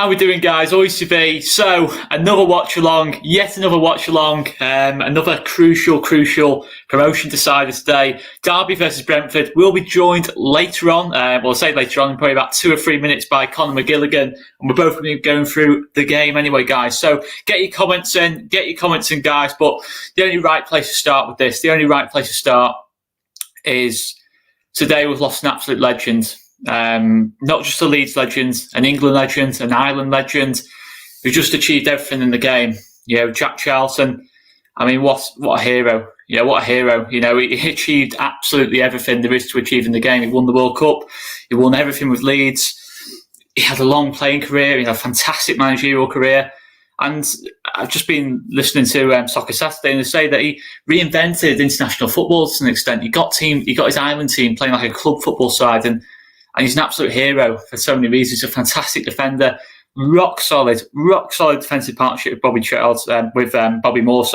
How are we doing, guys? Always to be. So, another watch-along, yet another watch-along, another crucial promotion decider today. Derby versus Brentford. We'll be joined later on, I'll say later on, in probably about 2 or 3 minutes by Conor McGilligan, and we're both going to be going through the game anyway, guys. So, get your comments in, guys, but the only right place to start with this, is today we've lost an absolute legend. Not just a Leeds legend, an England legend, an Ireland legend, who just achieved everything in the game. Jack Charlton. I mean, what a hero. What a hero. He achieved absolutely everything there is to achieve in the game. He won the World Cup. He won everything with Leeds. He had a long playing career. He had a fantastic managerial career. And I've just been listening to Soccer Saturday, and they say that he reinvented international football to an extent. He got his Ireland team playing like a club football side, and he's an absolute hero for so many reasons. He's a fantastic defender, rock solid defensive partnership with Bobby Moore.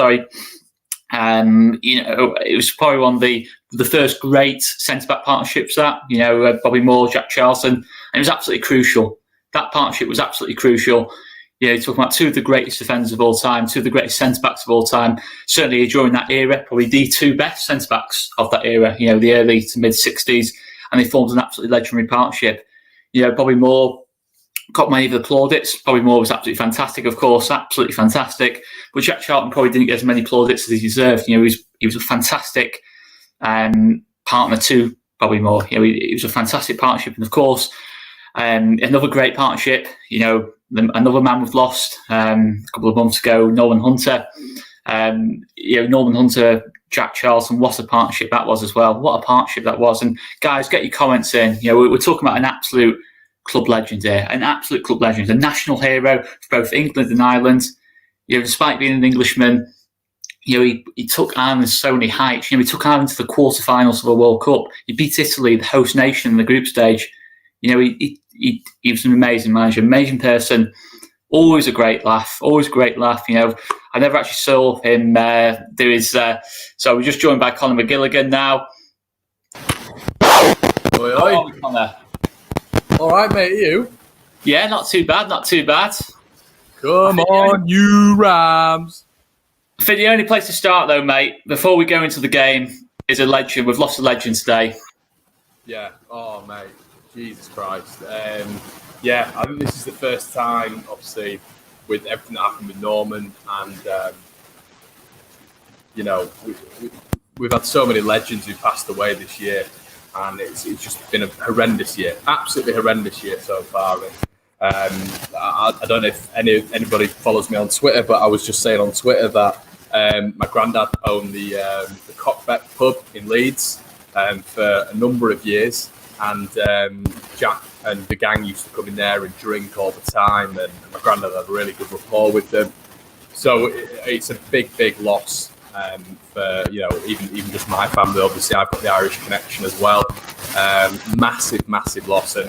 It was probably one of the first great centre back partnerships. Bobby Moore, Jack Charlton, and it was absolutely crucial. That partnership was absolutely crucial. You're talking about two of the greatest defenders of all time, two of the greatest centre backs of all time. Certainly during that era, probably the two best centre backs of that era. The early to mid '60s. And they formed an absolutely legendary partnership. Bobby Moore got many of the plaudits. Bobby Moore was absolutely fantastic, of course, absolutely fantastic. But Jack Charlton probably didn't get as many plaudits as he deserved. He was a fantastic partner to Bobby Moore. He was a fantastic partnership, and of course, another great partnership. Another man we've lost a couple of months ago, Norman Hunter. Norman Hunter, Jack Charlton, what a partnership that was as well. What a partnership that was. And guys, get your comments in. We're talking about an absolute club legend here, a national hero for both England and Ireland. Despite being an Englishman, he took Ireland to so many heights. He took Ireland to the quarterfinals of the World Cup. He beat Italy, the host nation, in the group stage. He was an amazing manager, amazing person. Always a great laugh. I never actually saw him do his... so we're just joined by Conor McGilligan now. Oi. Conor. All right, mate, you? Yeah, not too bad. Come on, you Rams. I think the only place to start, though, mate, before we go into the game, is a legend. We've lost a legend today. Yeah. Oh, mate. Jesus Christ. I think this is the first time, obviously, with everything that happened with Norman, and we've had so many legends who passed away this year, and it's just been a horrendous year, absolutely horrendous year so far. I don't know if anybody follows me on Twitter, but I was just saying on Twitter that my granddad owned the Cockbeck pub in Leeds for a number of years. And Jack and the gang used to come in there and drink all the time, and my granddad had a really good rapport with them. So it's a big loss for even just my family. Obviously, I've got the Irish connection as well. Massive loss, and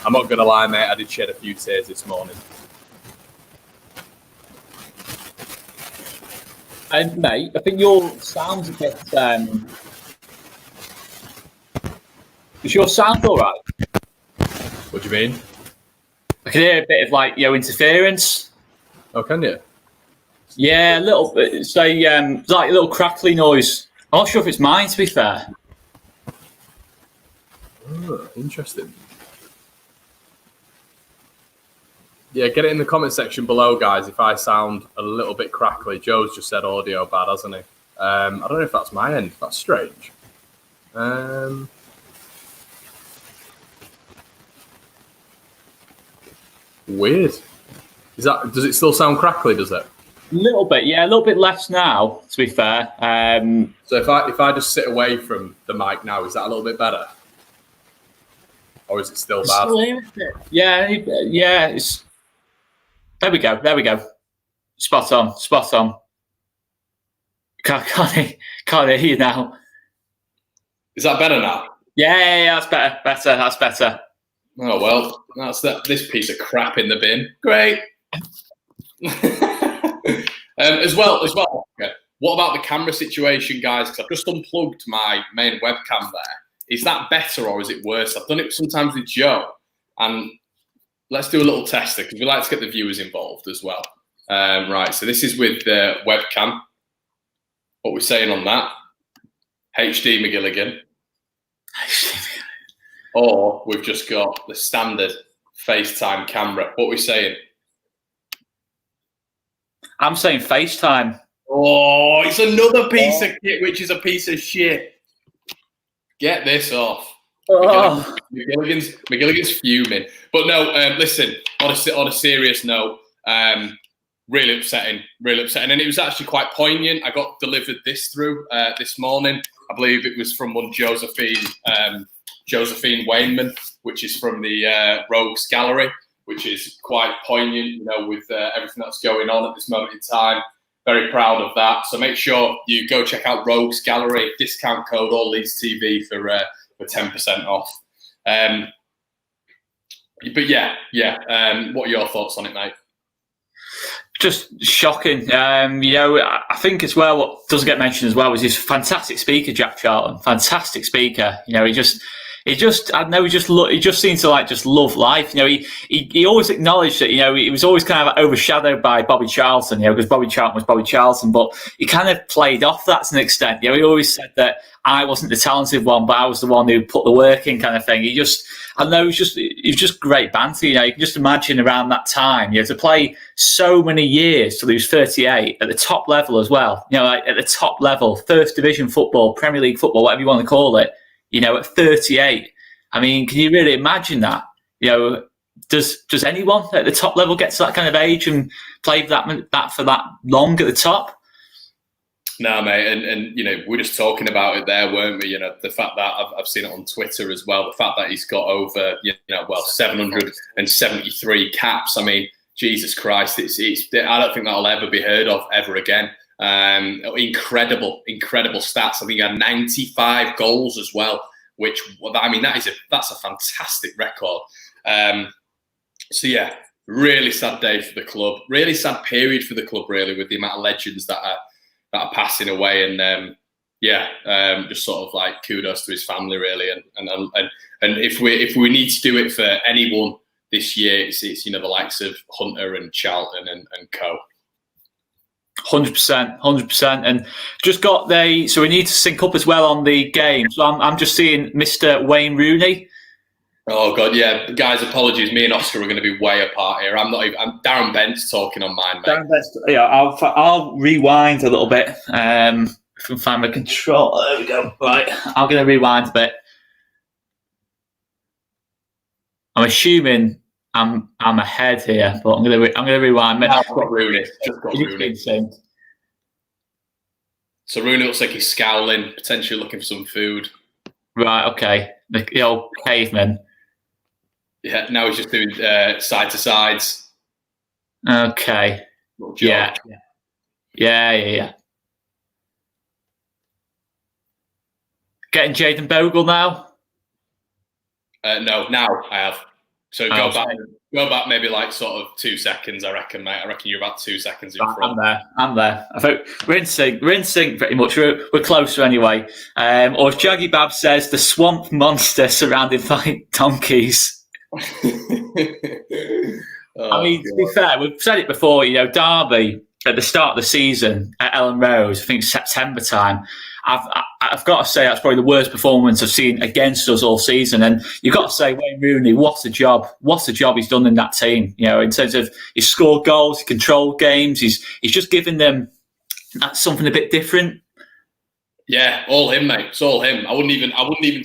I'm not going to lie, mate, I did shed a few tears this morning. And mate, I think your sound's a bit. Is your sound all right? What do you mean? I can hear a bit of interference. Oh, can you? Yeah, a little bit. It's like a little crackly noise. I'm not sure if it's mine, to be fair. Oh, interesting. Yeah, get it in the comment section below, guys, if I sound a little bit crackly. Joe's just said audio bad, hasn't he? I don't know if that's my end. That's strange. Weird. Does it still sound crackly, does it? A little bit, yeah, a little bit less now, to be fair. So if I just sit away from the mic now, is that a little bit better? Or is it still bad? Yeah, it's... There we go. Spot on. Can't hear you now. Is that better now? Yeah, that's better. Oh, well, that's this piece of crap in the bin. Great. As well. Okay. What about the camera situation, guys? Because I've just unplugged my main webcam there. Is that better or is it worse? I've done it sometimes with Joe, and let's do a little tester because we like to get the viewers involved as well. Right, so this is with the webcam. What we're saying on that? HD McGilligan. Or we've just got the standard FaceTime camera. What are we saying? I'm saying FaceTime. Oh, it's another piece of kit, which is a piece of shit. Get this off. Oh. McGilligan's fuming. But no, listen, on a serious note, really upsetting. And it was actually quite poignant. I got delivered this through this morning. I believe it was from one Josephine Wayneman, which is from the Rogues Gallery, which is quite poignant, you know, with everything that's going on at this moment in time. Very proud of that. So make sure you go check out Rogues Gallery, discount code All Leeds TV for 10% off. But yeah. What are your thoughts on it, mate? Just shocking. You know, I think as well, what doesn't get mentioned as well was his fantastic speaker, Jack Charlton. Fantastic speaker. You know, he just seemed to like just love life. You know, he always acknowledged that, you know, he was always kind of overshadowed by Bobby Charlton, you know, because Bobby Charlton was Bobby Charlton, but he kind of played off that to an extent. You know, he always said that I wasn't the talented one, but I was the one who put the work in, kind of thing. It was just great banter. You know, you can just imagine around that time, you know, to play so many years till he was 38 at the top level as well. You know, like at the top level, first division football, Premier League football, whatever you want to call it. You know, at 38. I mean, can you really imagine that? You know, does anyone at the top level get to that kind of age and play that for that long at the top? No, mate, and you know, we're just talking about it there, weren't we? You know, the fact that I've seen it on Twitter as well. The fact that he's got over, 773 caps. I mean, Jesus Christ, it's I don't think that'll ever be heard of ever again. Incredible stats. I think he had 95 goals as well, which, I mean, that's a fantastic record. So yeah, really sad day for the club. Really sad period for the club, really, with the amount of legends that are passing away. And just sort of like kudos to his family, really. And if we need to do it for anyone this year, it's you know, the likes of Hunter and Charlton and co. 100%, and just got so we need to sync up as well on the game. So I'm just seeing Mr. Wayne Rooney. Oh God, yeah, guys, apologies. Me and Oscar are going to be way apart here. I'm Darren Bent's talking on mine, mate. Darren Bent's, yeah, I'll rewind a little bit. If I can find my control, there we go. Right, I'm going to rewind a bit. I'm assuming I'm ahead here, but I'm gonna rewind. I've got Rooney. Just got Rooney. So Rooney looks like he's scowling, potentially looking for some food. Right. Okay. The old caveman. Yeah. Now he's just doing side to sides. Okay. Yeah. Getting Jayden Bogle now. No, now I have. So go back maybe like sort of 2 seconds, I reckon, mate. I reckon you're about 2 seconds in front. I'm there. I think we're in sync. We're in sync pretty much. We're closer anyway. Or as Jaggy Bab says, the swamp monster surrounded by donkeys. I mean, to be fair, we've said it before, you know, Derby at the start of the season at Ellen Rose, I think September time, I've got to say that's probably the worst performance I've seen against us all season. And you've got to say, Wayne Rooney, what a job he's done in that team. You know, in terms of he's scored goals, he controlled games, he's just given them something a bit different. Yeah, all him, mate. It's all him. I wouldn't even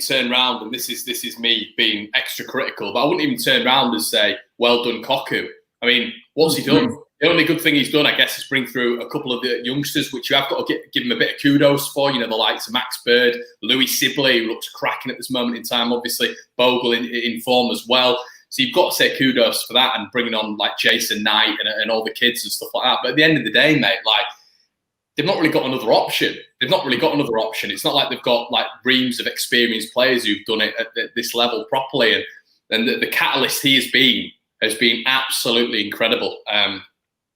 turn around, and this is me being extra critical, but I wouldn't even turn around and say, well done, Koku. I mean, what's he done? The only good thing he's done, I guess, is bring through a couple of the youngsters, which you have got to give him a bit of kudos for. You know, the likes of Max Bird, Louis Sibley, who looks cracking at this moment in time. Obviously, Bogle in form as well. So you've got to say kudos for that, and bringing on like Jason Knight and all the kids and stuff like that. But at the end of the day, mate, like, they've not really got another option. It's not like they've got like reams of experienced players who've done it at this level properly. And the catalyst he has been absolutely incredible.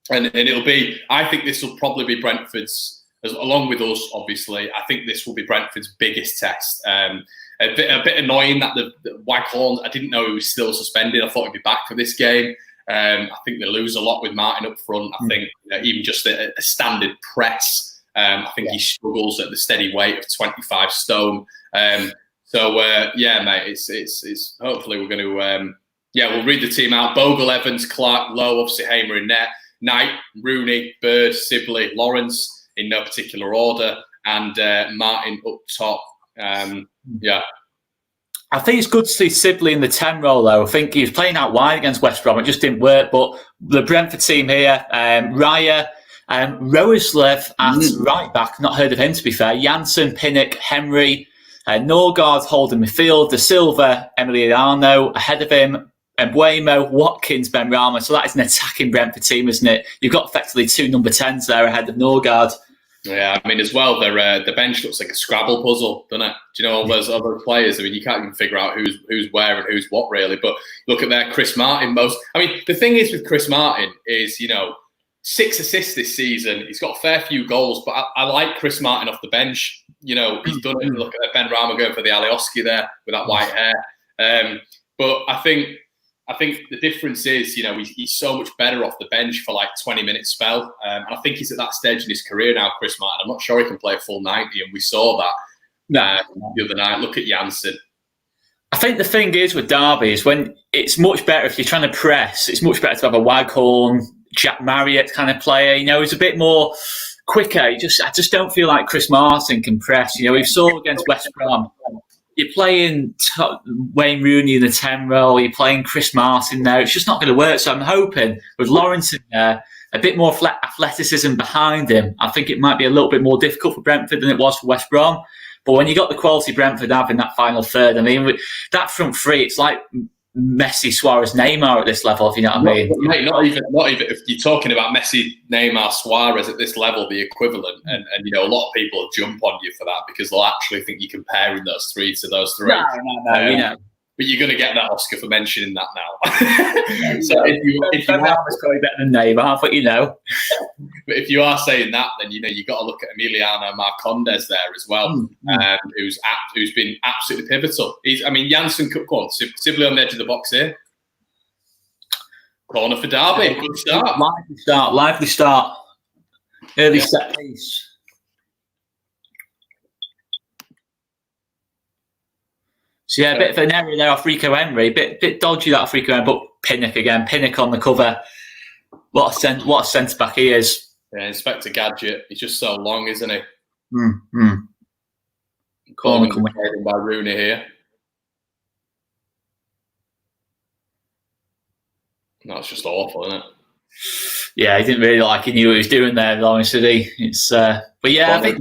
And it'll be, I think this will probably be Brentford's along with us, obviously, I think this will be Brentford's biggest test. A bit annoying that the Watchalong, I didn't know he was still suspended. I thought he'd be back for this game. I think they lose a lot with Martin up front. I think even just a standard press, I think he struggles at the steady weight of 25 stone. Yeah, mate, it's hopefully we're going to, we'll read the team out. Bogle, Evans, Clark, Lowe, obviously Hamer in net, Knight, Rooney, Bird, Sibley, Lawrence in no particular order, and Martin up top. I think it's good to see Sibley in the 10 role, though. I think he was playing out wide against West Brom. It just didn't work. But the Brentford team here, Raya, Roeslev at right back. Not heard of him, to be fair. Janssen, Pinnock, Henry, Norgard holding midfield. De Silva, Emiliano ahead of him. Embuemo, Watkins, Benrahma. So that is an attacking Brentford team, isn't it? You've got effectively 2 number 10s there ahead of Norgard. Yeah, I mean, as well, the bench looks like a Scrabble puzzle, doesn't it? Do you know all those other players? I mean, you can't even figure out who's where and who's what, really. But look at that, Chris Martin. The thing is with Chris Martin is, 6 assists this season. He's got a fair few goals, but I like Chris Martin off the bench. He's done it. Look at Benrahma going for the Alioski there with that white hair. But I think the difference is, he's so much better off the bench for like 20-minute spell. And I think he's at that stage in his career now, Chris Martin. I'm not sure he can play a full 90, and we saw that the other night. Look at Janssen. I think the thing is with Derby is when it's much better if you're trying to press, it's much better to have a Waghorn, Jack Marriott kind of player. He's a bit more quicker. I just don't feel like Chris Martin can press. We saw against West Brom. You're playing Wayne Rooney in the 10 role. You're playing Chris Martin there. It's just not going to work. So I'm hoping with Lawrence in there, a bit more athleticism behind him, I think it might be a little bit more difficult for Brentford than it was for West Brom. But when you got the quality Brentford have in that final third, I mean, that front three, it's like Messi, Suarez, Neymar at this level, if you know what I mean. Mate, not even if you're talking about Messi, Neymar, Suarez at this level, the equivalent, and a lot of people will jump on you for that because they'll actually think you're comparing those three to those three. No. But you're going to get that Oscar for mentioning that now. So if you are probably better than Neymar, but But if you are saying that, then you've got to look at Emiliano Marcondes there as well, who's been absolutely pivotal. Janssen, go on, Sibley on the edge of the box here. Corner for Derby. Good start. Lively start. Early set piece. So a bit of an error there off Rico Henry. Bit dodgy that off Rico Henry, but Pinnock again. Pinnock on the cover. What a centre back he is. Yeah, Inspector Gadget. He's just so long, isn't he? Corner coming by Rooney here. That's just awful, isn't it? Yeah, he didn't really he knew what he was doing there, Lawrence, did he? I think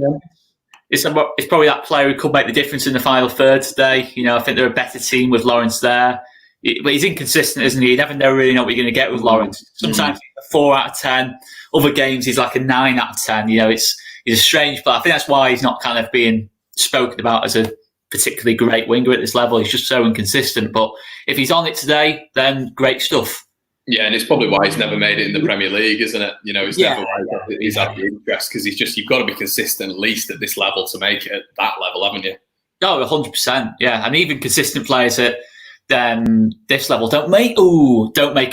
it's probably that player who could make the difference in the final third today. I think they're a better team with Lawrence there. But he's inconsistent, isn't he? You never really know what you're going to get with Lawrence. Sometimes he's a 4 out of 10. Other games he's like a 9 out of 10. He's a strange player. I think that's why he's not kind of being spoken about as a particularly great winger at this level. He's just so inconsistent. But if he's on it today, then great stuff. Yeah, and it's probably why he's never made it in the Premier League, isn't it? He's had the interest because you've got to be consistent at least at this level to make it at that level, haven't you? Oh, 100%. Yeah, and even consistent players at this level don't make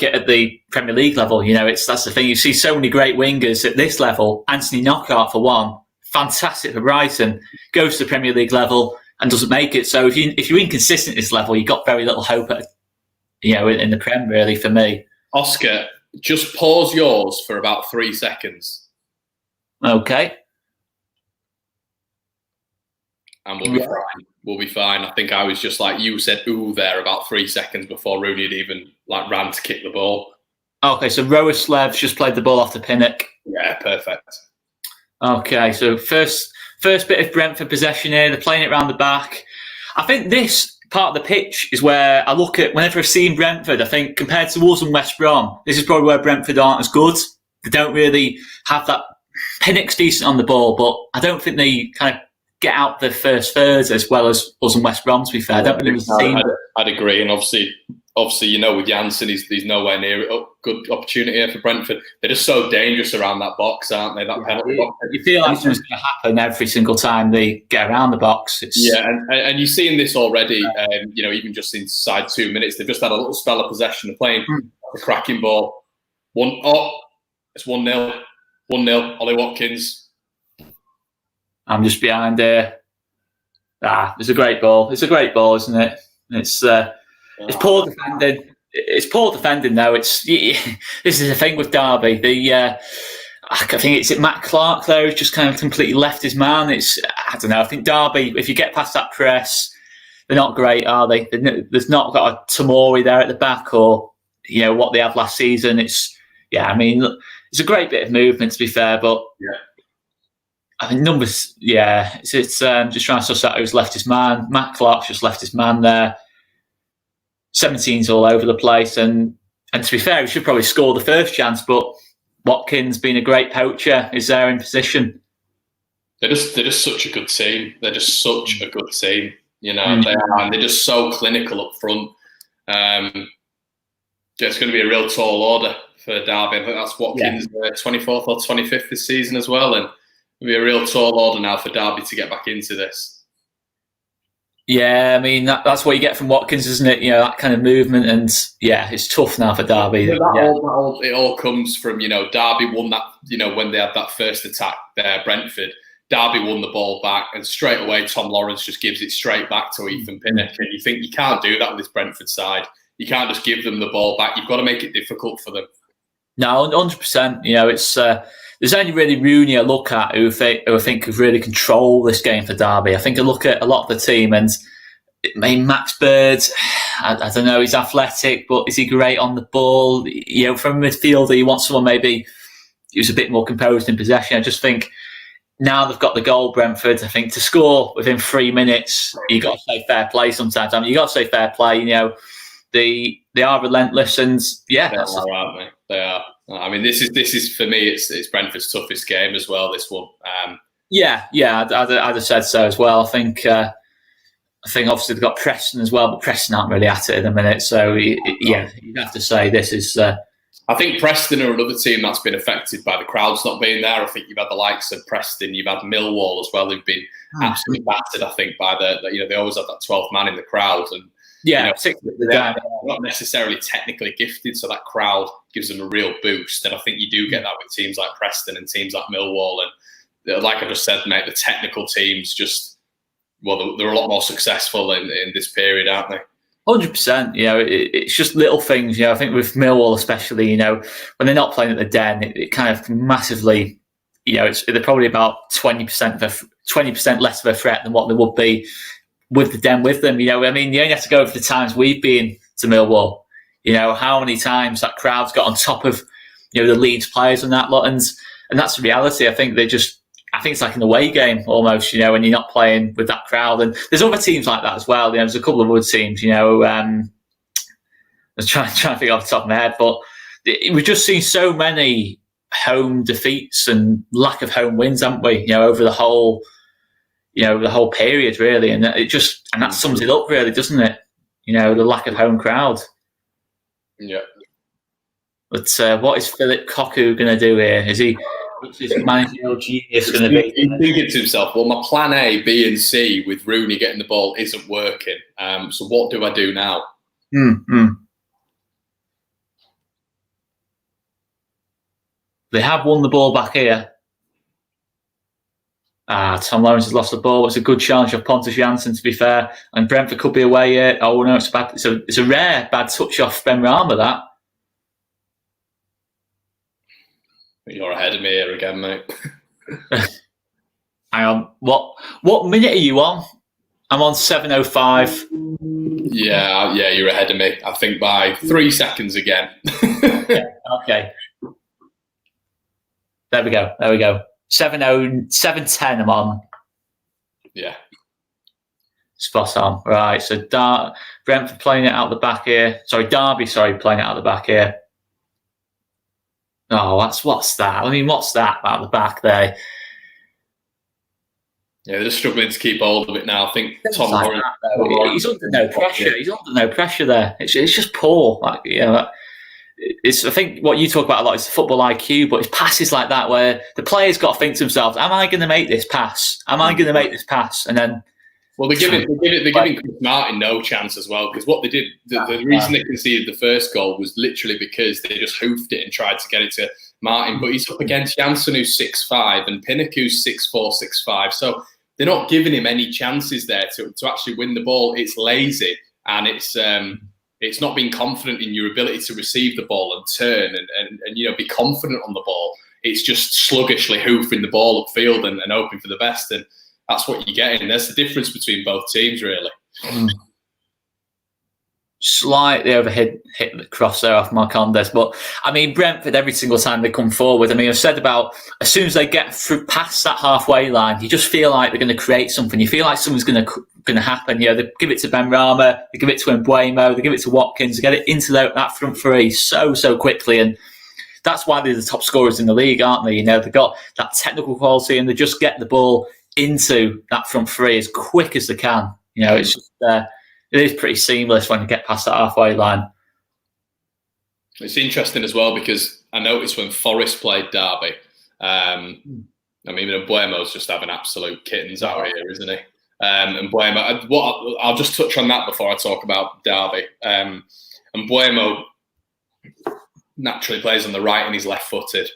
it at the Premier League level. That's the thing. You see so many great wingers at this level. Anthony Knockaert for one, fantastic for Brighton, goes to the Premier League level and doesn't make it. So if you're inconsistent at this level, you've got very little hope at in the Prem, really, for me. Oscar, just pause yours for about 3 seconds. Okay. And we'll be fine. We'll be fine. I think I was just like you said, ooh, there about 3 seconds before Rooney had even ran to kick the ball. Okay, so Roeslev's just played the ball off to Pinnock. Yeah, perfect. Okay, so first bit of Brentford possession here. They're playing it around the back. I think this part of the pitch is where I look at whenever I've seen Brentford, I think compared to us and West Brom, this is probably where Brentford aren't as good. They don't really have that. Pinnock's decent on the ball, but I don't think they kind of get out the first thirds as well as us and West Brom, to be fair. I don't really see. I'd agree. And obviously, obviously, you know, with Janssen, he's nowhere near it. Good opportunity here for Brentford. They're just so dangerous around that box, aren't they? That penalty box. You feel like something's going to happen every single time they get around the box. And you've seen this already. You know, even just inside 2 minutes, they've just had a little spell of possession of playing a cracking ball. It's 1-0. 1-0. Ollie Watkins. I'm just behind there. It's a great ball. It's a great ball, isn't it? It's poor defending. It's poor defending, though. This is the thing with Derby. I think it's Matt Clark there who's just kind of completely left his man. I don't know. I think Derby, if you get past that press, they're not great, are they? There's not got a Tamori there at the back, or what they had last season. It's a great bit of movement, to be fair, but I think numbers. It's just trying to suss out who's left his man. Matt Clark's just left his man there. 17's all over the place, and to be fair, he should probably score the first chance, but Watkins, being a great poacher, is there in position. They're just such a good team. They're just such a good team. They are, and they're just so clinical up front. It's going to be a real tall order for Derby. I think that's Watkins' 24th or 25th this season as well, and it'll be a real tall order now for Derby to get back into this. Yeah, that's what you get from Watkins, isn't it? That kind of movement, and it's tough now for Derby. It all comes from Derby won that. When they had that first attack there, Brentford. Derby won the ball back, and straight away Tom Lawrence just gives it straight back to Ethan Pinnock. And you think you can't do that with this Brentford side. You can't just give them the ball back. You've got to make it difficult for them. No, 100%. It's there's only really Rooney I look at who I think could really control this game for Derby. I think I look at a lot of the team, and Max Bird, I don't know, he's athletic, but is he great on the ball? From a midfielder, you want someone maybe who's a bit more composed in possession. I just think now they've got the goal, Brentford. I think to score within 3 minutes, you got to say fair play sometimes. You got to say fair play. They are relentless, and they are, aren't they? They are. This is for me. It's Brentford's toughest game as well. This one. I'd have said so as well. I think obviously they've got Preston as well, but Preston aren't really at it in a minute. So you'd have to say this is. I think Preston are another team that's been affected by the crowds not being there. I think you've had the likes of Preston, you've had Millwall as well, who've been absolutely battered. I think by they always have that 12th man in the crowd, and they're not necessarily technically gifted, so that crowd gives them a real boost. And I think you do get that with teams like Preston and teams like Millwall. And like I just said, mate, the technical teams they're a lot more successful in this period, aren't they? 100%. It's just little things. I think with Millwall especially, when they're not playing at the Den, it kind of massively, they're probably about 20% less of a threat than what they would be with the Den with them. You only have to go for the times we've been to Millwall. How many times that crowd's got on top of the Leeds players and that lot, and that's the reality. I think it's like an away game almost, when you're not playing with that crowd. And there's other teams like that as well. There's a couple of other teams, I was trying to think off the top of my head, but we've just seen so many home defeats and lack of home wins, haven't we? Over the whole period, really. And that sums it up, really, doesn't it? The lack of home crowd. Yeah. But what is Philip Cocu going to do here? Is he... What's his managerial genius going to be? He's thinking to himself, well, my plan A, B and C with Rooney getting the ball isn't working. So what do I do now? They have won the ball back here. Tom Lawrence has lost the ball. It's a good challenge of Pontus Jansson, to be fair. And Brentford could be away here. Oh, no, it's a rare bad touch off Ben Rama, that. You're ahead of me here again, mate. Hang on. What minute are you on? I'm on 7:05. Yeah, you're ahead of me. I think by 3 seconds again. Okay. There we go. 7:10 I'm on. Yeah. Spot on. Right, so Brentford playing it out the back here. Derby playing it out the back here. Oh, what's that? What's that out the back there? Yeah, they're just struggling to keep hold of it now. I think Tom Like Lawrence, he's under no pressure. He's under no pressure there. It's just poor. Like, it's, I think what you talk about a lot is football IQ, but it's passes like that where the players got to think to themselves, "Am I going to make this pass? Am I going to make this pass?" And then, well, they're giving Chris Martin no chance as well, because what they did, the reason they conceded the first goal was literally because they just hoofed it and tried to get it to Martin. But he's up against Janssen, who's 6'5", and Pinnock, who's 6'4", 6'5". So they're not giving him any chances there to actually win the ball. It's lazy, and it's not being confident in your ability to receive the ball and turn and be confident on the ball. It's just sluggishly hoofing the ball upfield and hoping for the best. And that's what you're getting. There's the difference between both teams, really. Slightly overhit the cross there off Marcondes. But, I mean, Brentford, every single time they come forward, I mean, I've said about as soon as they get through past that halfway line, you just feel like they're going to create something. You feel like something's going to happen. They give it to Ben Rama, they give it to Mbuemo, they give it to Watkins, they get it into that front three so quickly. And that's why they're the top scorers in the league, aren't they? They've got that technical quality and they just get the ball into that front three as quick as they can. It's just it is pretty seamless when you get past that halfway line. It's interesting as well because I noticed when Forest played Derby, Mbuemo's just having absolute kittens out here, isn't he? And Mbuemo, I'll just touch on that before I talk about Derby. Mbuemo naturally plays on the right and he's left-footed.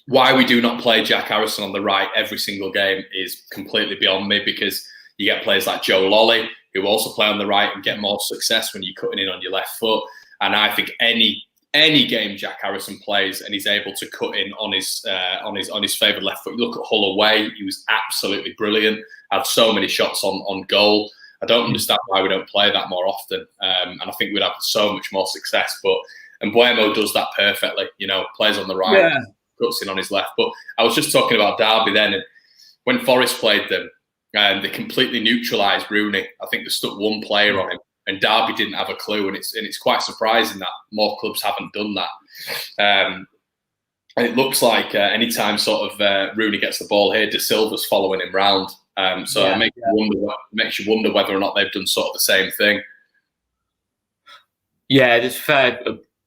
Why we do not play Jack Harrison on the right every single game is completely beyond me, because you get players like Joe Lolly who also play on the right and get more success when you're cutting in on your left foot. And I think any game Jack Harrison plays and he's able to cut in on his favoured left foot. You look at Hull away; he was absolutely brilliant. Had so many shots on goal. I don't understand why we don't play that more often. And I think we'd have so much more success. But Mbuemo does that perfectly. Plays on the right, cuts in on his left. But I was just talking about Derby then, and when Forest played them, they completely neutralised Rooney. I think they stuck one player on him, and Derby didn't have a clue. And it's quite surprising that more clubs haven't done that. And it looks like anytime sort of Rooney gets the ball here, De Silva's following him round. It makes you wonder whether or not they've done sort of the same thing. Yeah, it's fair.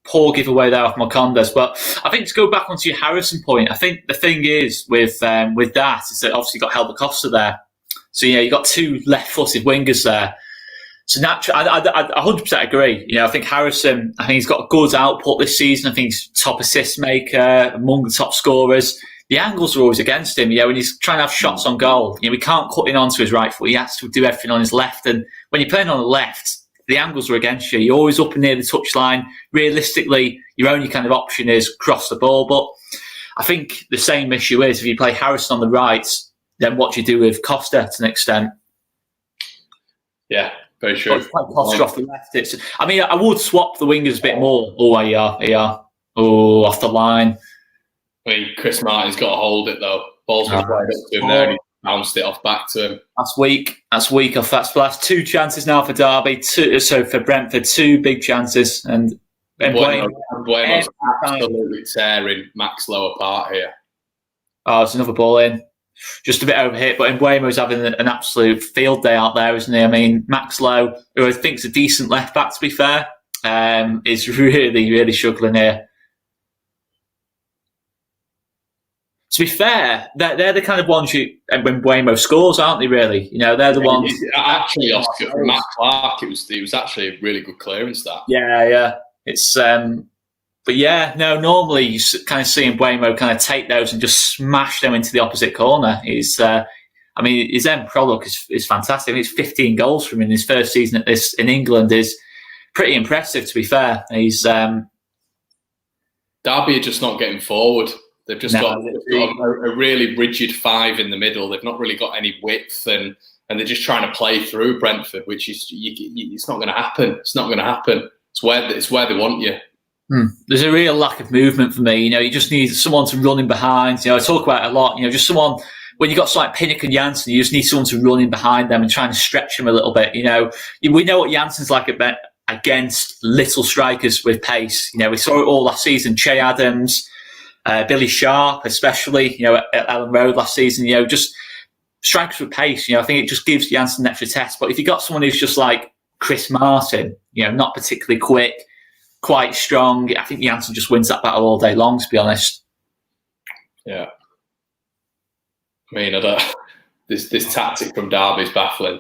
Poor giveaway there off Marcondes. But I think to go back onto your Harrison point, I think the thing is with that is that obviously you got Helder Costa there. So, you got two left-footed wingers there. So, naturally, I 100% agree. I think Harrison, he's got a good output this season. I think he's top assist maker, among the top scorers. The angles are always against him. When he's trying to have shots on goal, we can't cut in onto his right foot. He has to do everything on his left. And when you're playing on the left, the angles are against you. You're always up and near the touchline. Realistically, your only kind of option is cross the ball. But I think the same issue is if you play Harrison on the right, then what do you do with Costa to an extent? Yeah, very true. Costa off the left. I would swap the wingers a bit more. Oh, yeah. Oh, off the line. Chris Martin's got to hold it though. Ball's been played up to him there and he bounced it off back to him. That's weak off that splash. 2 chances now for Derby. For Brentford, 2 big chances. And Buemo's absolutely tearing Max Lowe apart here. Oh, there's another ball in. Just a bit overhit, but Mbuemo's having an absolute field day out there, isn't he? Max Lowe, who I think's a decent left back, to be fair, is really, really struggling here. To be fair, they're the kind of ones when Mbuemo scores, aren't they? Really, they're the ones. Actually, Oscar, from Matt Clark, it was actually a really good clearance. That. Yeah. It's. But yeah, no, normally you kind of see Mbuemo kind of take those and just smash them into the opposite corner. His end product is fantastic. It's 15 goals from him in his first season in England is pretty impressive, to be fair. He's Derby are just not getting forward. They've just got a really rigid 5 in the middle. They've not really got any width and they're just trying to play through Brentford, which is it's not going to happen. It's not going to happen. It's where they want you. There's a real lack of movement for me. You just need someone to run in behind. I talk about it a lot. Just someone, when you got like Pinnock and Janssen, you just need someone to run in behind them and try and stretch them a little bit. We know what Janssen's like against little strikers with pace. We saw it all last season. Che Adams, Billy Sharp, especially, at Ellen Road last season. Just strikers with pace. I think it just gives Janssen an extra test. But if you got someone who's just like Chris Martin, not particularly quick, quite strong, I think Janssen just wins that battle all day long, to be honest. Yeah. I mean, I don't. This tactic from Derby is baffling.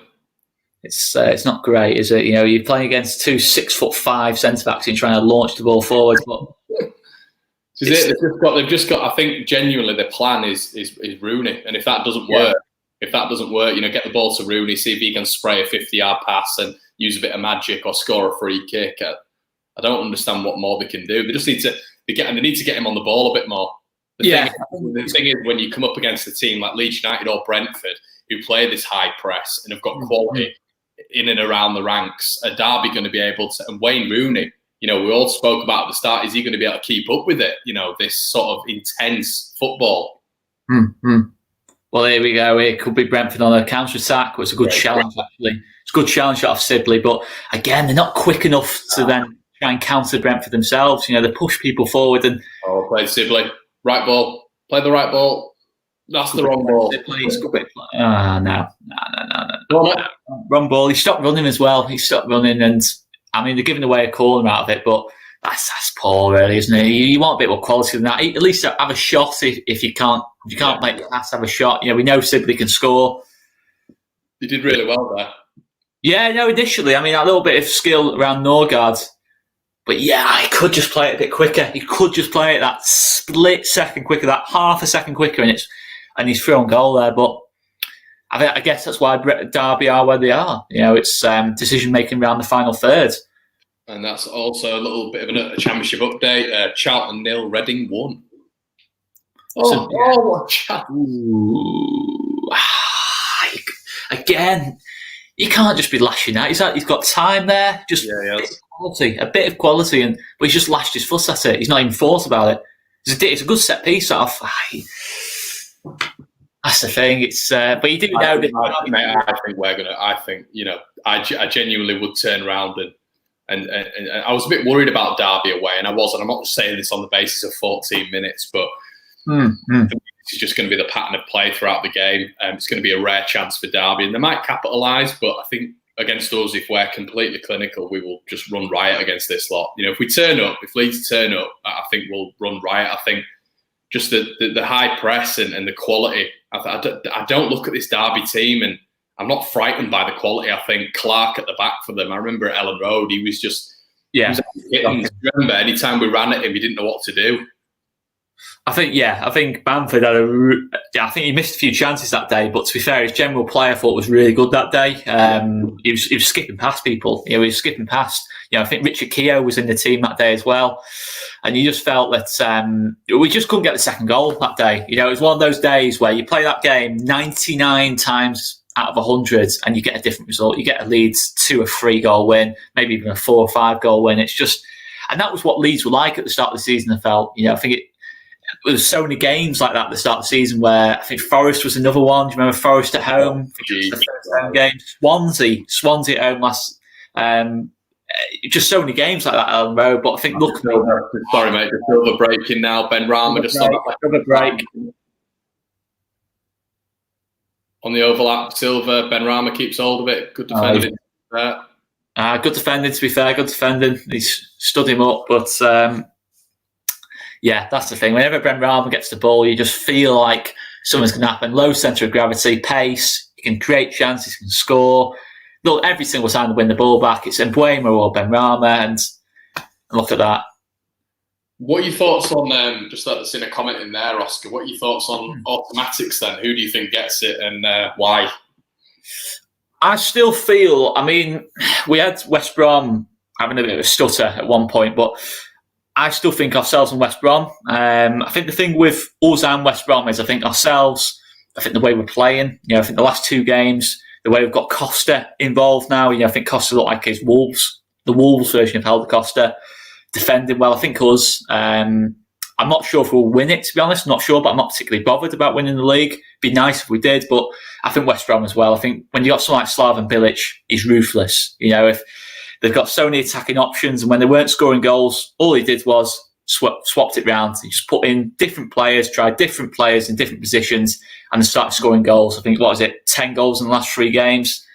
It's not great, is it? You're playing against 2 6'5" centre backs and trying to launch the ball forward. But they've just got. I think genuinely the plan is Rooney, and if that doesn't work, get the ball to Rooney, see if he can spray a 50-yard pass and use a bit of magic or score a free kick. I don't understand what more they can do. They just need to get him on the ball a bit more. The thing is, when you come up against a team like Leeds United or Brentford, who play this high press and have got quality in and around the ranks, are Derby going to be able to? And Wayne Rooney, we all spoke about at the start, is he going to be able to keep up with it? This sort of intense football. Mm-hmm. Well, here we go. It could be Brentford on a counter-attack. It was a good challenge, actually. It's a good challenge out of Sibley. But again, they're not quick enough to then try and counter Brentford themselves. They push people forward. And played Sibley. Right ball. Play the right ball. That's the wrong ball. No. Wrong ball. He stopped running as well. And I mean, they're giving away a corner out of it, but that's poor, really, isn't it? You want a bit more quality than that. At least have a shot if you can't make the pass, have a shot. We know Sibley can score. He did really well there. Yeah, no, initially, I mean, a little bit of skill around Norgard. But yeah, he could just play it a bit quicker. He could just play it that split second quicker, that half a second quicker, and he's through on goal there. But I guess that's why Derby are where they are. It's decision making around the final third. And that's also a little bit of a championship update. Charlton 0, Reading 1. Again, you can't just be lashing out. He's got time there. Just a bit of quality, but he's just lashed his foot at it. He's not even thought about it. It's a good set piece off. That's the thing. It's but you do know that. I genuinely would turn around and I was a bit worried about Derby away, and I wasn't. I'm not just saying this on the basis of 14 minutes, but it's just going to be the pattern of play throughout the game. It's going to be a rare chance for Derby, and they might capitalise, but I think against us, if we're completely clinical, we will just run riot against this lot. If Leeds turn up, I think we'll run riot. I think just the high press and the quality. I don't look at this Derby team and I'm not frightened by the quality. I think Clark at the back for them. I remember at Ellen Road, he was just remember, anytime we ran at him, he didn't know what to do. I think Bamford I think he missed a few chances that day, but to be fair, his general play I thought was really good that day. He was skipping past people. He was skipping past. I think Richard Keogh was in the team that day as well, and you just felt that we just couldn't get the second goal that day. It was one of those days where you play that game 99 times out of 100 and you get a different result. You get a Leeds 2 or 3 goal win, maybe even a 4 or 5 goal win. It's just, and that was what Leeds were like at the start of the season. I felt, I think there was so many games like that at the start of the season where I think Forest was another one. Do you remember Forest at home? The first home game. Swansea at home last. Just so many games like that, Ellen Road. But I think sorry, mate. Just over breaking now. Ben Rama just on the break. On the overlap, Silva. Ben Rama keeps hold of it. Good defending. Good defending. To be fair, good defending. He's stood him up, but. Yeah, that's the thing. Whenever Ben Rama gets the ball, you just feel like something's going to happen. Low centre of gravity, pace. He can create chances, he can score. Look, every single time they win the ball back, it's Mbuema or Ben Rama, and look at that. What are your thoughts on, just like seeing a comment in there, Oscar, what are your thoughts on automatics then? Who do you think gets it and why? I still feel, we had West Brom having a bit of a stutter at one point, but I still think ourselves and West Brom. I think the thing with us and West Brom is I think the way we're playing, I think the last 2 games, the way we've got Costa involved now, I think Costa looked like his Wolves, the Wolves version of Helder Costa, defending well. I think us, I'm not sure if we'll win it, to be honest. I'm not sure, but I'm not particularly bothered about winning the league. It'd be nice if we did, but I think West Brom as well. I think when you got someone like Slaven Bilic, he's ruthless. If they've got so many attacking options, and when they weren't scoring goals, all he did was swapped it round. He just put in different players, tried different players in different positions, and started scoring goals. I think, 10 goals in the last 3 games.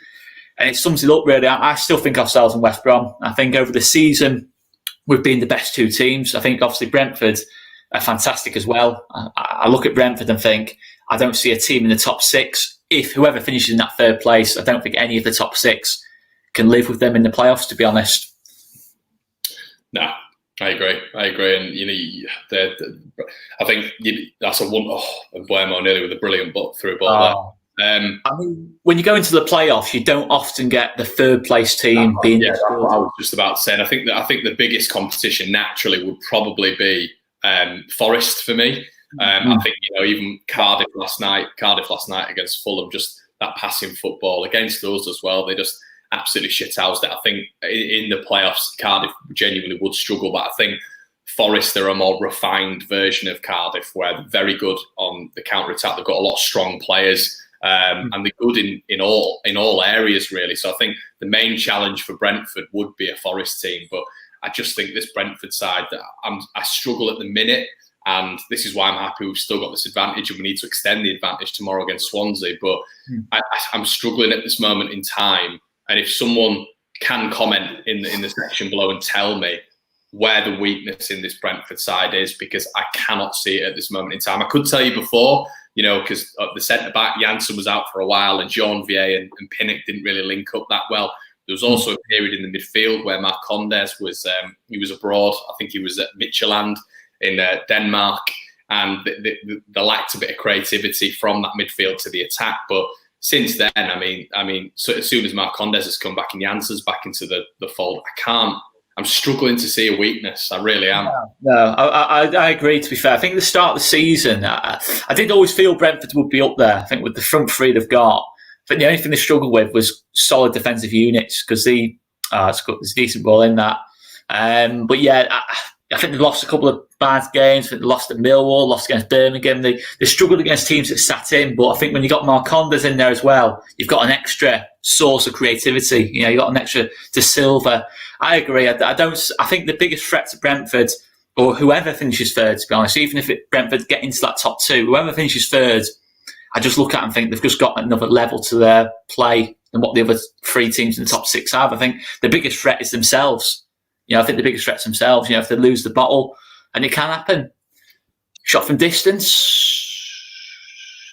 And it sums it up, really. I still think ourselves in West Brom. I think over the season, we've been the best 2 teams. I think, obviously, Brentford are fantastic as well. I look at Brentford and think, I don't see a team in the top 6. If whoever finishes in that 3rd place, I don't think any of the top 6 can live with them in the playoffs, to be honest. No, I agree. And, I think that's a one. And Buemo nearly with a brilliant through ball there. I mean, when you go into the playoffs, you don't often get the 3rd place team being. Yeah, that's what I was just about to say. And I think the biggest competition naturally would probably be Forest for me. I think even Cardiff last night against Fulham, just that passing football against us as well. They just absolutely shithoused it. I think in the playoffs, Cardiff genuinely would struggle, but I think Forest are a more refined version of Cardiff, where they're very good on the counter attack. They've got a lot of strong players, and they're good in all areas really. So I think the main challenge for Brentford would be a Forest team, but I just think this Brentford side that I struggle at the minute. And this is why I'm happy we've still got this advantage, and we need to extend the advantage tomorrow against Swansea. But I'm struggling at this moment in time. And if someone can comment in the section below and tell me where the weakness in this Brentford side is, because I cannot see it at this moment in time. I could tell you before, because the centre-back, Janssen, was out for a while, and Jean-Vier and Pinnock didn't really link up that well. There was also a period in the midfield where Marcondes was he was abroad. I think he was at Midtjylland in Denmark, and they lacked a bit of creativity from that midfield to the attack. But since then, I mean, so as soon as Marcondes has come back and Janssen's back into the fold, I'm struggling to see a weakness. I really am. No, I agree, to be fair. I think at the start of the season, I did always feel Brentford would be up there. I think with the front 3 they've got. But the only thing they struggled with was solid defensive units, because there's decent ball in that. But yeah, I think they've lost a couple of bad games. I think they lost at Millwall, lost against Birmingham. They struggled against teams that sat in. But I think when you got Marcondes in there as well, you've got an extra source of creativity. You got an extra to Silva. I agree. I think the biggest threat to Brentford, or whoever finishes 3rd, to be honest, even if Brentford get into that top 2, whoever finishes 3rd, I just look at them and think they've just got another level to their play than what the other 3 teams in the top 6 have. I think the biggest threat is themselves. I think the biggest threat's themselves. If they lose the bottle, and it can happen. Shot from distance,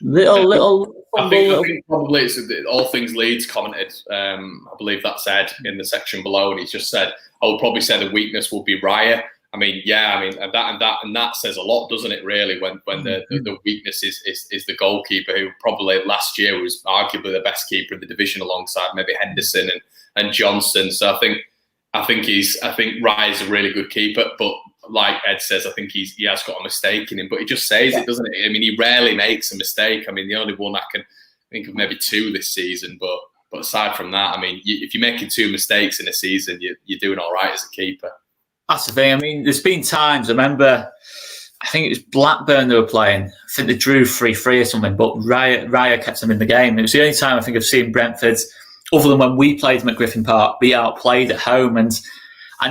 little. I think probably it's all things Leeds commented. I believe that said in the section below, and he's just said, I would probably say the weakness would be Raya. And that says a lot, doesn't it? Really, when the weakness is the goalkeeper, who probably last year was arguably the best keeper in the division, alongside maybe Henderson and Johnson. So I think Raya's a really good keeper, but like Ed says, I think he has got a mistake in him. But he just says it, doesn't it? I mean, he rarely makes a mistake. I mean, the only one I can think of, maybe 2 this season. But aside from that, I mean, if you're making 2 mistakes in a season, you're doing all right as a keeper. That's the thing. I mean, there's been times, I remember, I think it was Blackburn they were playing. I think they drew 3-3 or something, but Raya kept them in the game. It was the only time I think I've seen Brentford, other than when we played them at Griffin Park, be outplayed at home. And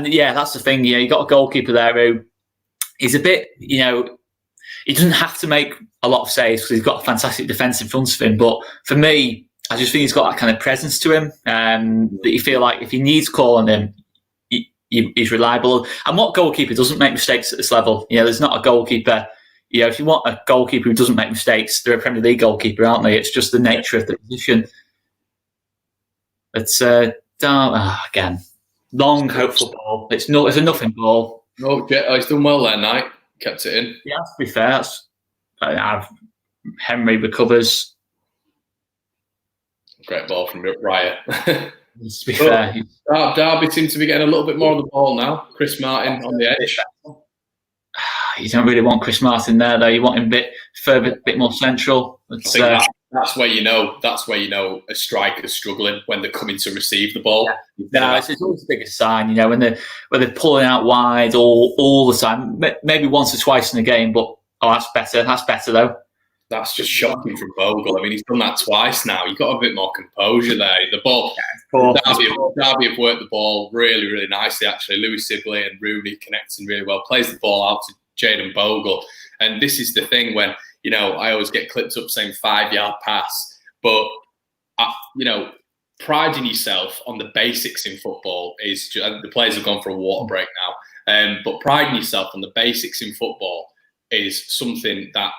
yeah, that's the thing. You got a goalkeeper there who is a bit, he doesn't have to make a lot of saves because he's got a fantastic defence in front of him. But for me, I just think he's got that kind of presence to him that you feel like if he needs calling him, he's reliable. And what goalkeeper doesn't make mistakes at this level? There's not a goalkeeper. If you want a goalkeeper who doesn't make mistakes, they're a Premier League goalkeeper, aren't they? It's just the nature of the position. It's again, long, hopeful ball. It's a nothing ball. No, he's done well there, Knight. Kept it in. Yeah, to be fair, Henry recovers. Great ball from Raya. To be fair, Derby seems to be getting a little bit more on the ball now. Chris Martin on the edge. You don't really want Chris Martin there, though. You want him a bit further, a bit more central. That's where you know a striker's struggling, when they're coming to receive the ball. Yeah. It's always the biggest sign, when they're pulling out wide all the time. Maybe once or twice in a game, but that's better. That's better though. That's just shocking from Bogle. I mean, he's done that twice now. You've got a bit more composure there. The ball, Derby have worked the ball really, really nicely, actually. Louis Sibley and Rooney connecting really well. Plays the ball out to Jayden Bogle. And this is the thing when, I always get clipped up saying 5-yard pass. But, priding yourself on the basics in football is just, the players have gone for a water break now. But priding yourself on the basics in football is something that,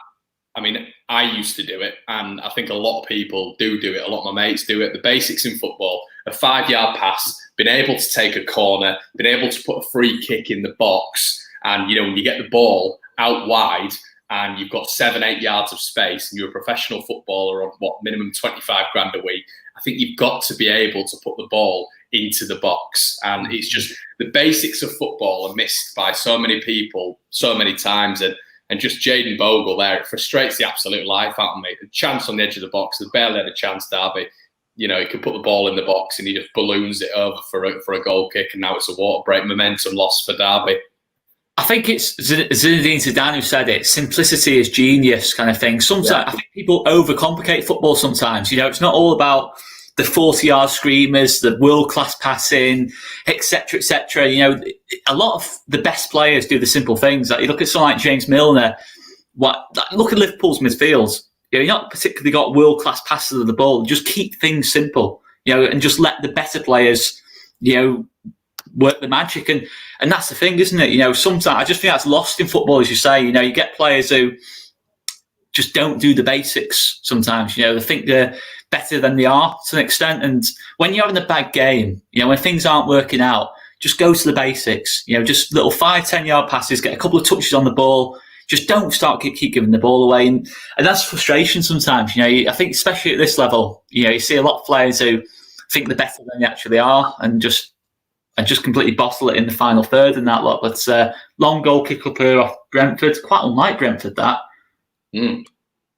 I used to do it, and I think a lot of people do it. A lot of my mates do it. The basics in football, a 5-yard pass, being able to take a corner, being able to put a free kick in the box, and, when you get the ball out wide and you've got 7-8 yards of space and you're a professional footballer on, minimum 25 grand a week, I think you've got to be able to put the ball into the box. And it's just the basics of football are missed by so many people so many times. And just Jayden Bogle there, it frustrates the absolute life out of me. The chance on the edge of the box, they barely had a chance, Derby. He could put the ball in the box and he just balloons it over for a goal kick, and now it's a water break. Momentum lost for Derby. I think it's Zinedine Zidane who said it. Simplicity is genius, kind of thing. Sometimes I think people overcomplicate football. Sometimes it's not all about the 40-yard screamers, the world-class passing, etc., etc. A lot of the best players do the simple things. Like you look at someone like James Milner. Look at Liverpool's midfield. You're not particularly got world-class passes of the ball. Just keep things simple, and just let the better players, work the magic. And that's the thing, isn't it? Sometimes I just think that's lost in football, as you say. You get players who just don't do the basics sometimes. They think they're better than they are to an extent. And when you're having a bad game, when things aren't working out, just go to the basics. Just little 5-10 yard passes, get a couple of touches on the ball. Just don't keep giving the ball away. And that's frustration sometimes. I think especially at this level, you see a lot of players who think they're better than they actually are and just completely bottle it in the final third and that lot. But long goal kick up here off Brentford. Quite unlike Brentford, that.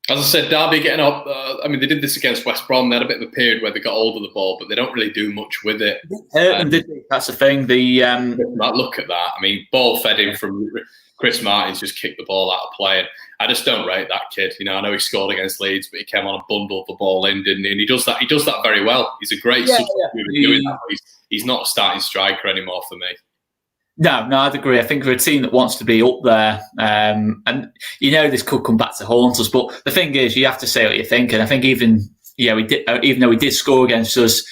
As I said, Derby getting up. They did this against West Brom. They had a bit of a period where they got hold of the ball, but they don't really do much with it. That's the thing. Look at that. Ball fed in from Chris Martin's just kicked the ball out of play. And I just don't rate that kid. I know he scored against Leeds, but he came on and bundled the ball in, didn't he? And he does that. He does that very well. He's a great substitute in doing that. He's not a starting striker anymore for me. No, I'd agree. I think we're a team that wants to be up there. And this could come back to haunt us. But the thing is, you have to say what you think. And I think even though he did score against us,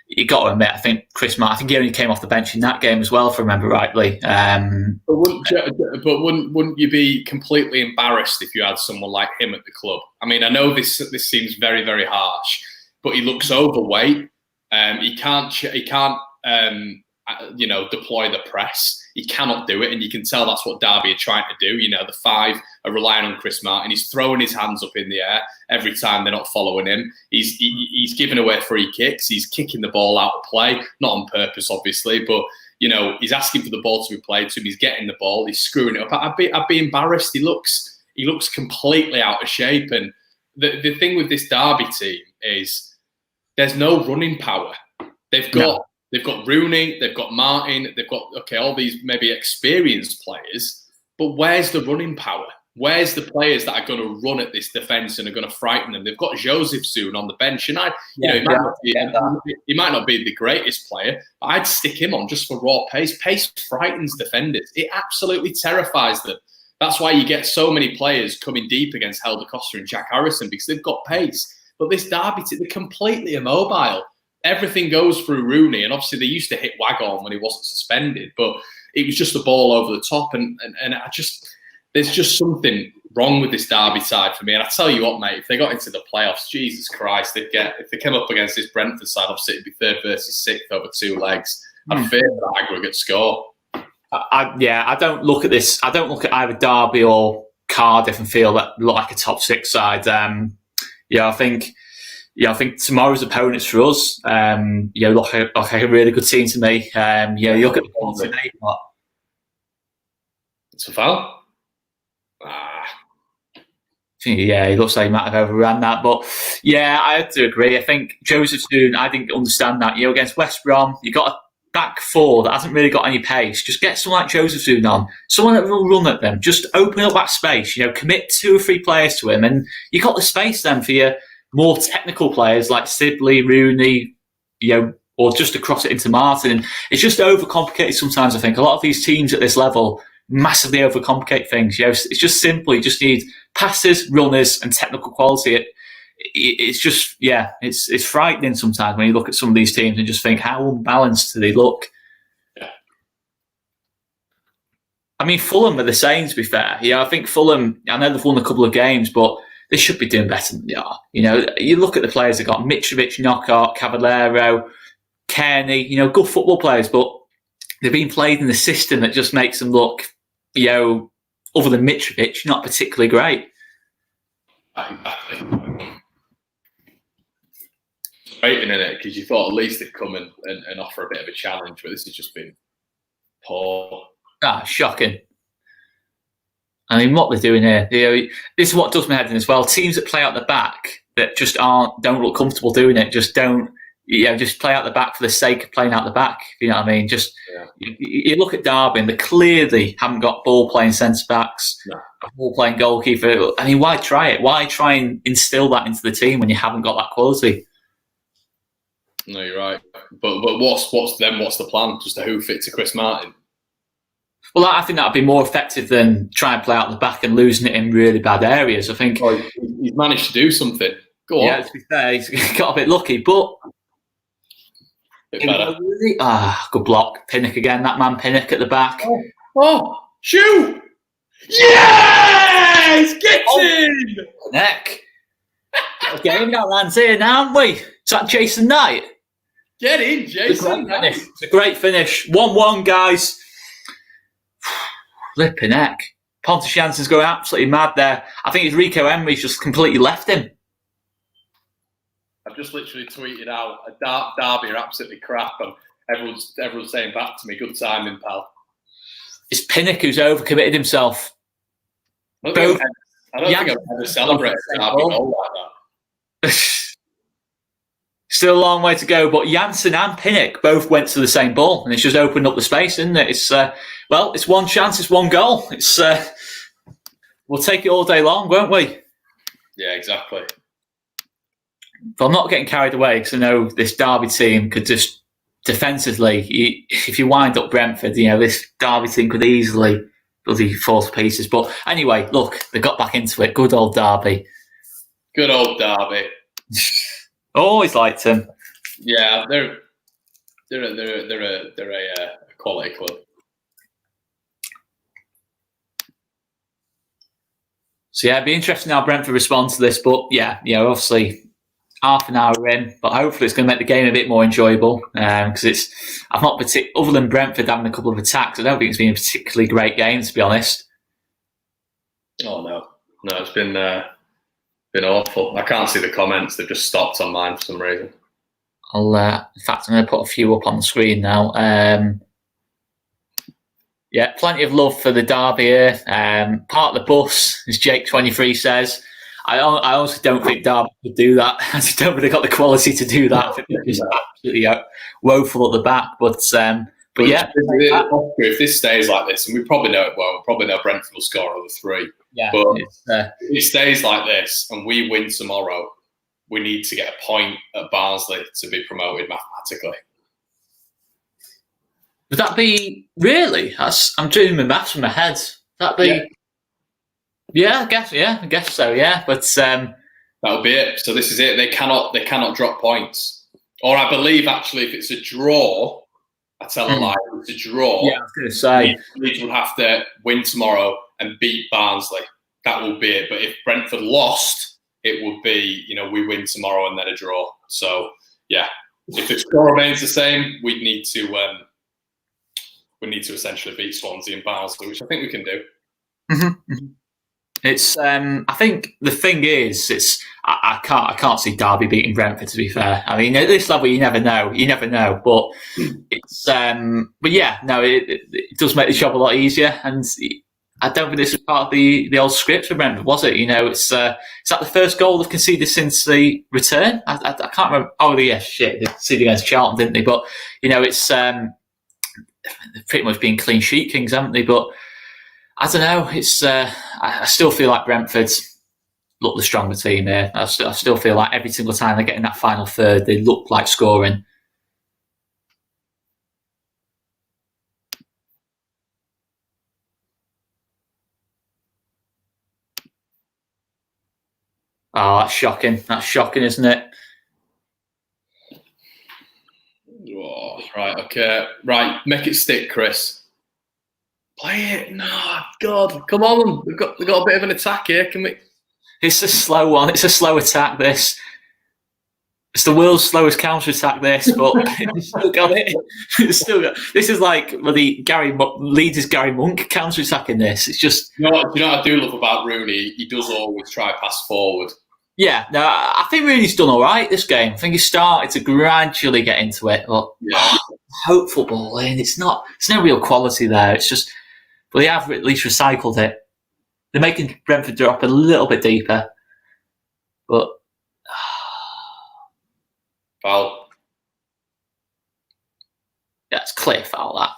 you got to admit, I think Chris Martin, I think he only came off the bench in that game as well, if I remember rightly. But wouldn't you be completely embarrassed if you had someone like him at the club? I know this seems very, very harsh, but he looks overweight. He can't deploy the press. He cannot do it, and you can tell that's what Derby are trying to do. The 5 are relying on Chris Martin. He's throwing his hands up in the air every time they're not following him. He's giving away free kicks. He's kicking the ball out of play, not on purpose, obviously, but he's asking for the ball to be played to him. He's getting the ball. He's screwing it up. I'd be embarrassed. He looks completely out of shape. And the thing with this Derby team is there's no running power. They've got Rooney, they've got Martin, they've got all these maybe experienced players, but where's the running power? Where's the players that are going to run at this defence and are going to frighten them? They've got Joseph soon on the bench, and he might not be the greatest player, but I'd stick him on just for raw pace. Pace frightens defenders. It absolutely terrifies them. That's why you get so many players coming deep against Helder Costa and Jack Harrison, because they've got pace. But this Derby team, they're completely immobile. Everything goes through Rooney, and obviously they used to hit Wagon when he wasn't suspended, but it was just the ball over the top, and there's just something wrong with this Derby side for me. And I tell you what, mate, if they got into the playoffs, Jesus Christ, if they came up against this Brentford side, obviously it'd be 3rd versus 6th over 2 legs. I'd fear that aggregate score. I don't look at this. I don't look at either Derby or Cardiff and feel that look like a top 6 side. I think tomorrow's opponents for us, look like a really good team to me. You look at the points today. It's a foul. Yeah, he looks like he might have overrun that. But yeah, I have to agree. I think Joseph Soon, I didn't understand that. Against West Brom, you got back four that hasn't really got any pace, just get someone like Joseph on, someone that will run at them, just open up that space, commit 2 or 3 players to him, and you got the space then for your more technical players like Sibley, Rooney, or just to cross it into Martin. And it's just overcomplicated sometimes, I think. A lot of these teams at this level massively overcomplicate things. It's just simple. You just need passes, runners, and technical quality. It's just, it's frightening sometimes when you look at some of these teams and just think, how unbalanced do they look? Yeah. I mean, Fulham are the same, to be fair. I think Fulham, I know they've won a couple of games, but they should be doing better than they are. You look at the players they've got: Mitrovic, Knockout, Cavallero, Kearney, good football players, but they've been played in a system that just makes them look, other than Mitrovic, not particularly great. Exactly. Frustrating, isn't it? Because you thought at least they'd come and offer a bit of a challenge, but this has just been poor. Shocking. I mean, what they're doing here, this is what does my head in as well. Teams that play out the back that just don't look comfortable doing it, just don't, just play out the back for the sake of playing out the back. You know what I mean? Just you look at Derby, and they clearly haven't got ball-playing centre-backs, ball-playing goalkeeper. I mean, why try it? Why try and instill that into the team when you haven't got that quality? No, you're right. But what's the plan? Just to hoof it to Chris Martin? Well, I think that would be more effective than trying to play out the back and losing it in really bad areas. I think he's managed to do something. Go on. Yeah, to be fair, he's got a bit lucky, but good block. Pinnock again. That man Pinnock at the back. Oh, shoot! Yes! Get in! Neck. Game that lands here now, haven't we? Is that Jason Knight? Get in, Jason. It's a great finish. 1-1, guys. Flipping heck. Pontus Jansson's going absolutely mad there. I think it's Rico Emery's just completely left him. I've just literally tweeted out Derby are absolutely crap, and everyone's saying back to me, good timing, pal. It's Pinnock who's overcommitted himself. I don't think I've ever celebrated a Derby goal like that. Still a long way to go, but Janssen and Pinnock both went to the same ball, and it's just opened up the space, isn't it? It's it's one chance, it's one goal. It's we'll take it all day long, won't we? Yeah, exactly. But I'm not getting carried away because I know this Derby team could just defensively, if you wind up Brentford, this Derby team could easily bloody fall to pieces. But anyway, look, they got back into it. Good old Derby. Good old Derby. Always liked them. Yeah, they're a quality club. So it'd be interesting how Brentford respond to this. But obviously half an hour in, but hopefully it's going to make the game a bit more enjoyable. Because I've not other than Brentford having a couple of attacks, I don't think it's been a particularly great game, to be honest. Oh no, it's been awful. I can't see the comments; they've just stopped on mine for some reason. In fact, I'm going to put a few up on the screen now. Plenty of love for the Derby here. Part of the bus, as Jake23 says. I also don't think Derby could do that. I just don't really got the quality to do that. I think they're just absolutely woeful at the back. But yeah. If this stays like this, and we probably know it well, Brentford will score another 3. Yeah, but if it stays like this and we win tomorrow, we need to get a point at Barnsley to be promoted mathematically. Would that be really? I'm doing my maths in my head. That'd be. Yeah, I guess so. Yeah, but that would be it. So this is it. They cannot drop points. Or I believe actually, if it's a draw, I tell a lie. If it's a draw, yeah, I was going to say Leeds will have to win tomorrow and beat Barnsley. That will be it. But if Brentford lost, it would be we win tomorrow and then a draw. So yeah, if the score remains the same, we need to essentially beat Swansea and Barnsley, which I think we can do. Mm-hmm. It's I think the thing is, I can't see Derby beating Brentford, to be fair. I mean, at this level, you never know. But it's it does make the job a lot easier. And I don't think this was part of the old script for Brentford, was it? It's that the first goal they've conceded since the return. I can't remember. Oh, yeah, shit, they conceded against Charlton, didn't they? But it's they've pretty much been clean sheet kings, haven't they? But I don't know. It's I still feel like Brentford's look the stronger team here. I still feel like every single time they get in that final third, they look like scoring. Oh, that's shocking. That's shocking, isn't it? Oh, right, okay. Right, make it stick, Chris. Play it. No, God, come on. We've got a bit of an attack here. Can we? It's a slow one. It's a slow attack, this. It's the world's slowest counter-attack, this, but it's still got it. It's still got. This is like the Leeds' Gary Monk counter-attacking this. It's just. You know what I do love about Rooney? He does always try pass forward. Yeah, no, I think Rooney's done all right this game. I think he started to gradually get into it, but hope footballing. It's no real quality there. It's just, well, they have at least recycled it. They're making Brentford drop a little bit deeper, but foul. Yeah, it's clear foul that.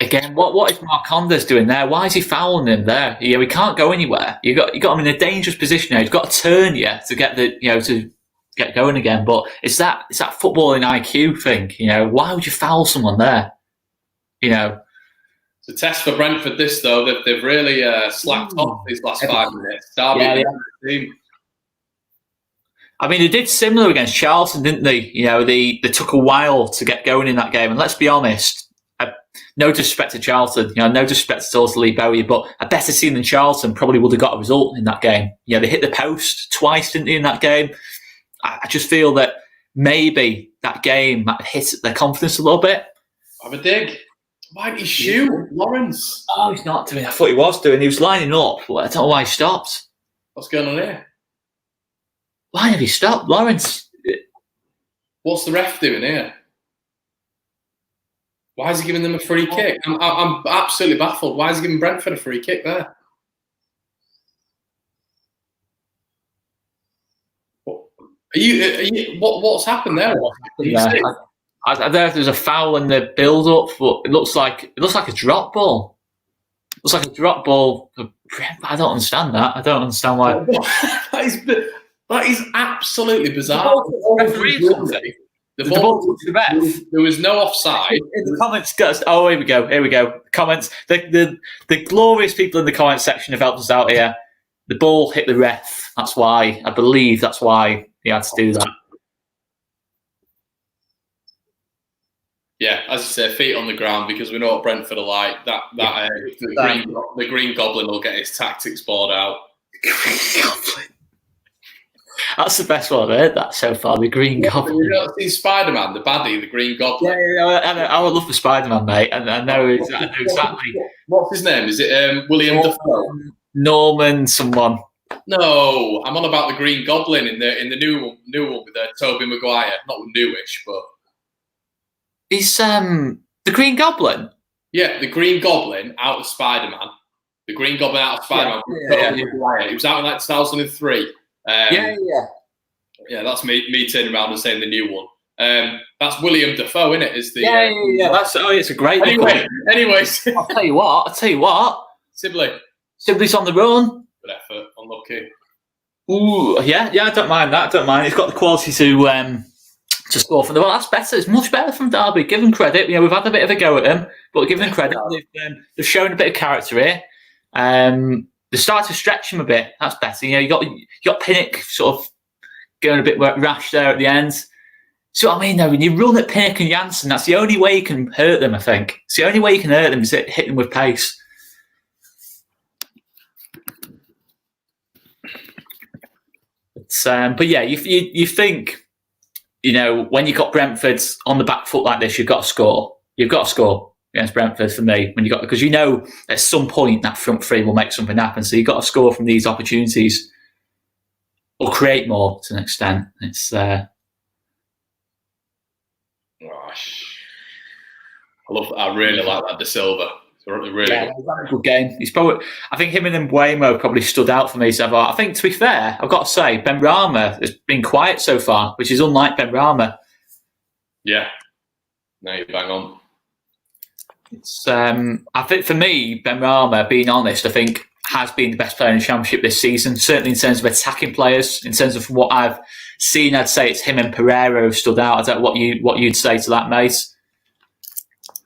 Again, what is Marcondes doing there? Why is he fouling him there? We can't go anywhere. You got him in a dangerous position now. He's got to turn you to get to get going again. But it's that footballing IQ thing. Why would you foul someone there? It's a test for Brentford. This though, they've really slacked off these last 5 minutes. Derby team. I mean, they did similar against Charlton, didn't they? They took a while to get going in that game. And let's be honest. No disrespect to Charlton, no disrespect to Lee Bowie, but a better team than Charlton probably would have got a result in that game. They hit the post twice, didn't they, in that game? I just feel that maybe that game might hit their confidence a little bit. Have a dig. Why did he shoot, Lawrence? Oh, he's not doing. I thought he was doing. He was lining up. I don't know why he stopped. What's going on here? Why have he stopped, Lawrence? What's the ref doing here? Why is he giving them a free kick? I'm absolutely baffled. Why is he giving Brentford a free kick there? What's happened there? I don't know if there's a foul in the build-up, but it looks like a drop ball. It looks like a drop ball. I don't understand that. I don't understand why. That is absolutely bizarre. The ball to the ref. There was no offside. In the comments, oh, here we go. Comments. The glorious people in the comment section have helped us out here. The ball hit the ref. That's why. I believe that's why he had to do that. Yeah, as I say, feet on the ground because we know what Brentford are like. The Green Goblin will get his tactics board out. Green Goblin. That's the best one I've heard that so far, the Green Goblin. You know, see Spider-Man, the baddie, the Green Goblin. I would love the Spider-Man, mate. And I know exactly. What's his name? Is it William Dafoe? Norman someone. No, I'm on about the Green Goblin in the new one with Tobey Maguire. Not newish, but... He's the Green Goblin? Yeah, the Green Goblin out of Spider-Man. The Green Goblin out of Spider-Man. Yeah. It was out in like 2003. Yeah, that's me turning around and saying the new one. That's William Dafoe, isn't it? Is the it's a great one. Anyways, I'll tell you what. Sibley's on the run. Good effort, unlucky. Ooh, yeah, I don't mind that. He's got the quality to score from the ball. That's better. It's much better from Derby. Give them credit. We've had a bit of a go at them, but give them credit. They've shown a bit of character here. They started to stretch him a bit. That's better. You got Pinnock sort of going a bit rash there at the end. So I mean, though, when you run at Pinnock and Janssen, that's the only way you can hurt them. I think it's the only way you can hurt them is hit them with pace. But yeah, you think, when you got Brentford on the back foot like this, you've got to score. You've got to score against Brentford for me because at some point that front three will make something happen. So you've got to score from these opportunities or create more to an extent. It's I really like that De Silva. Really good game. He's probably. I think him and Mbeumo probably stood out for me so far. I think, to be fair, I've got to say Ben Rama has been quiet so far, which is unlike Ben Rama. Yeah. No, you bang on. It's I think for me, Benrahma, being honest, I think has been the best player in the Championship this season. Certainly in terms of attacking players, in terms of what I've seen, I'd say it's him and Pereira who stood out. I don't know what you'd say to that, mate.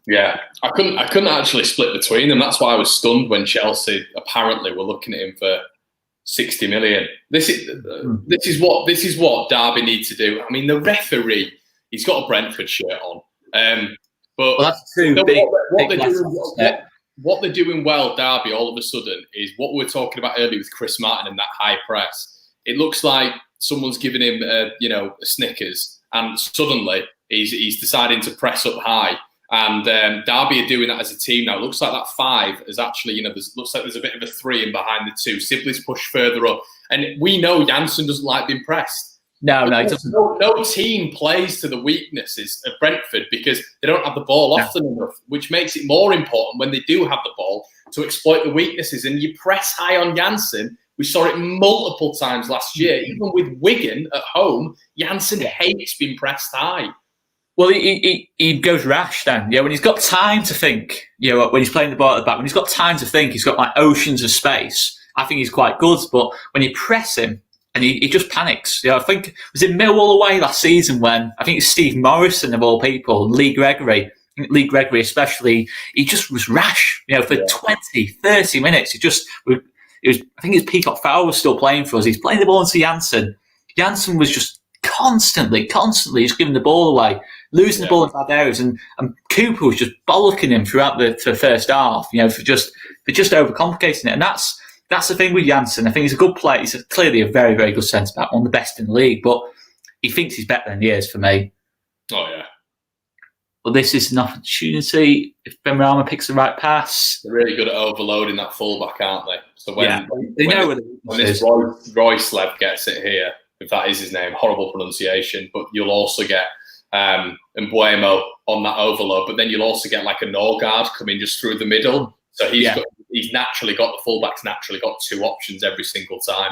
Yeah, I couldn't actually split between them. That's why I was stunned when Chelsea apparently were looking at him for 60 million. This is what Derby need to do. I mean, the referee, he's got a Brentford shirt on, but that's too big. What they're doing well, Derby, all of a sudden, is what we were talking about earlier with Chris Martin and that high press. It looks like someone's giving him, a Snickers, and suddenly he's deciding to press up high. And Derby are doing that as a team now. It looks like that 5 is actually, looks like there's a bit of a 3 in behind the 2. Sibley's pushed further up. And we know Janssen doesn't like being pressed. No, he doesn't. No team plays to the weaknesses of Brentford because they don't have the ball often enough, which makes it more important when they do have the ball to exploit the weaknesses. And you press high on Janssen. We saw it multiple times last year. Even with Wigan at home, Janssen hates being pressed high. Well, he goes rash then. When he's got time to think, when he's playing the ball at the back, when he's got time to think, he's got like oceans of space. I think he's quite good. But when you press him and he just panics, I think it was in Millwall away last season when I think it's Steve Morrison of all people, Lee Gregory especially, he just was rash, for 20, 30 minutes. It was, I think his Peacock Fowl was still playing for us. He's playing the ball into Janssen. Janssen was just constantly just giving the ball away, losing the ball in bad areas, and Cooper was just bollocking him throughout the first half, for just overcomplicating it. And that's the thing with Janssen. I think he's a good player. He's clearly a very, very good centre back, one of the best in the league, but he thinks he's better than he is for me. Oh yeah. But this is an opportunity if Benrahma picks the right pass. They're really good at overloading that fullback, aren't they? So when this Royce gets it here, if that is his name, horrible pronunciation, but you'll also get Mbuemo on that overload, but then you'll also get like a Norgard coming just through the middle. So he's naturally got, the fullback's naturally got 2 options every single time.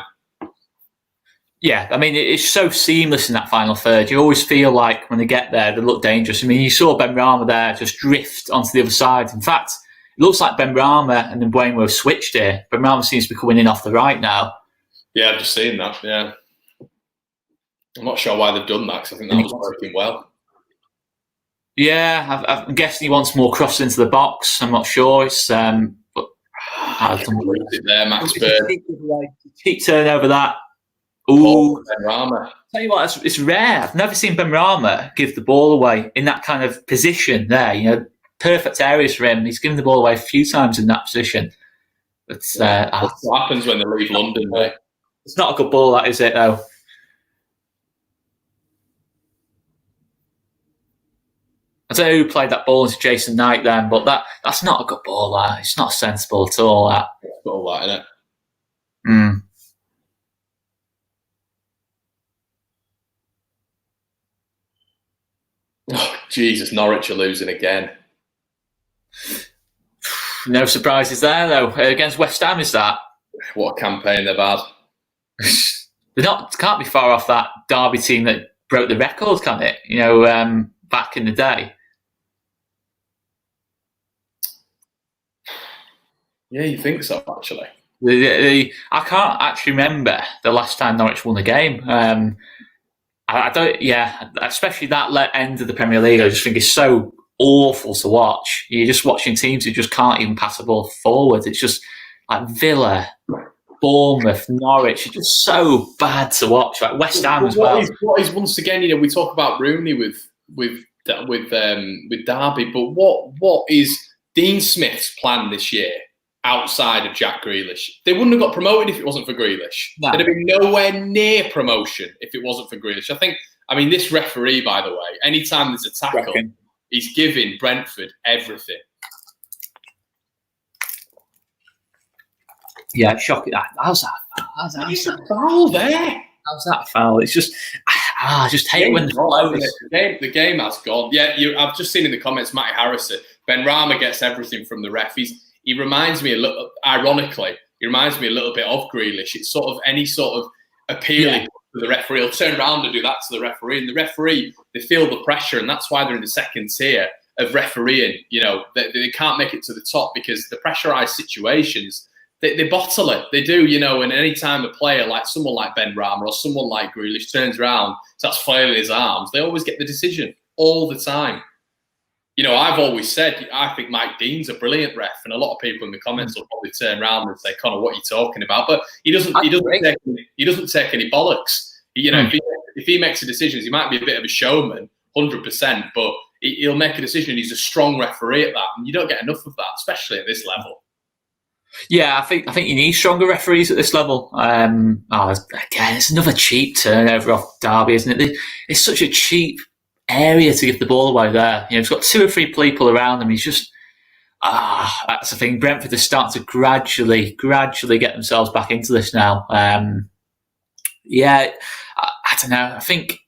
Yeah, I mean, it's so seamless in that final third. You always feel like when they get there, they look dangerous. I mean, you saw Benrahma there just drift onto the other side. In fact, it looks like Benrahma and Mbuemo have switched here. Benrahma seems to be coming in off the right now. Yeah, I've just seen that, yeah. I'm not sure why they've done that because I think that was working well. Yeah, I'm guessing he wants more crosses into the box. I'm not sure. It's but it there, Max Bird. Cheek turn over that. Ooh, Benrahma. Tell you what, it's rare. I've never seen Benrahma give the ball away in that kind of position there. Perfect areas for him. He's given the ball away a few times in that position. But that's what happens when they leave London, mate. It's not a good ball, that is it, though. I don't know who played that ball into Jason Knight then, but that's not a good ball, that. It's not sensible at all, that. It's all that, isn't it? Mm. Oh, Jesus, Norwich are losing again. No surprises there, though. Against West Ham, is that? What a campaign they've had. Can't be far off that Derby team that broke the record, can it? Back in the day. Yeah, you think so, actually. I can't actually remember the last time Norwich won a game. I don't. Yeah, especially that end of the Premier League. I just think it's so awful to watch. You're just watching teams who just can't even pass the ball forward. It's just like Villa, Bournemouth, Norwich. It's just so bad to watch. Like West Ham as well. What is once again? We talk about Rooney with Derby, but what is Dean Smith's plan this year? Outside of Jack Grealish, they wouldn't have got promoted if it wasn't for Grealish. No. They'd have been nowhere near promotion if it wasn't for Grealish. I mean, this referee, by the way, anytime there's a tackle, he's giving Brentford everything. Yeah, shocking. How's that? How's that foul there? How's that foul? It's just, I just hate it when the game has gone. Yeah, I've just seen in the comments, Matty Harrison, Benrahma gets everything from the ref. He reminds me a little, ironically, he reminds me a little bit of Grealish. It's sort of any sort of appealing to the referee. He'll turn around and do that to the referee. And the referee, they feel the pressure, and that's why they're in the second tier of refereeing. You know, they can't make it to the top because the pressurised situations, they bottle it. They do, you know, and any time a player like someone like Ben Rama or someone like Grealish turns around, starts flailing his arms, they always get the decision all the time. You know, I've always said, I think Mike Dean's a brilliant ref, and a lot of people in the comments will probably turn around and say, Connor, what are you talking about? But he doesn't take any bollocks. You know, if he makes the decisions, he might be a bit of a showman, 100%, but he'll make a decision. He's a strong referee at that, and you don't get enough of that, especially at this level. Yeah, I think you need stronger referees at this level. Again, it's another cheap turnover off Derby, isn't it? It's such a cheap area to give the ball away there. You know, he's got 2 or 3 people around him. He's just that's the thing. Brentford are starting to gradually get themselves back into this now. I don't know. I think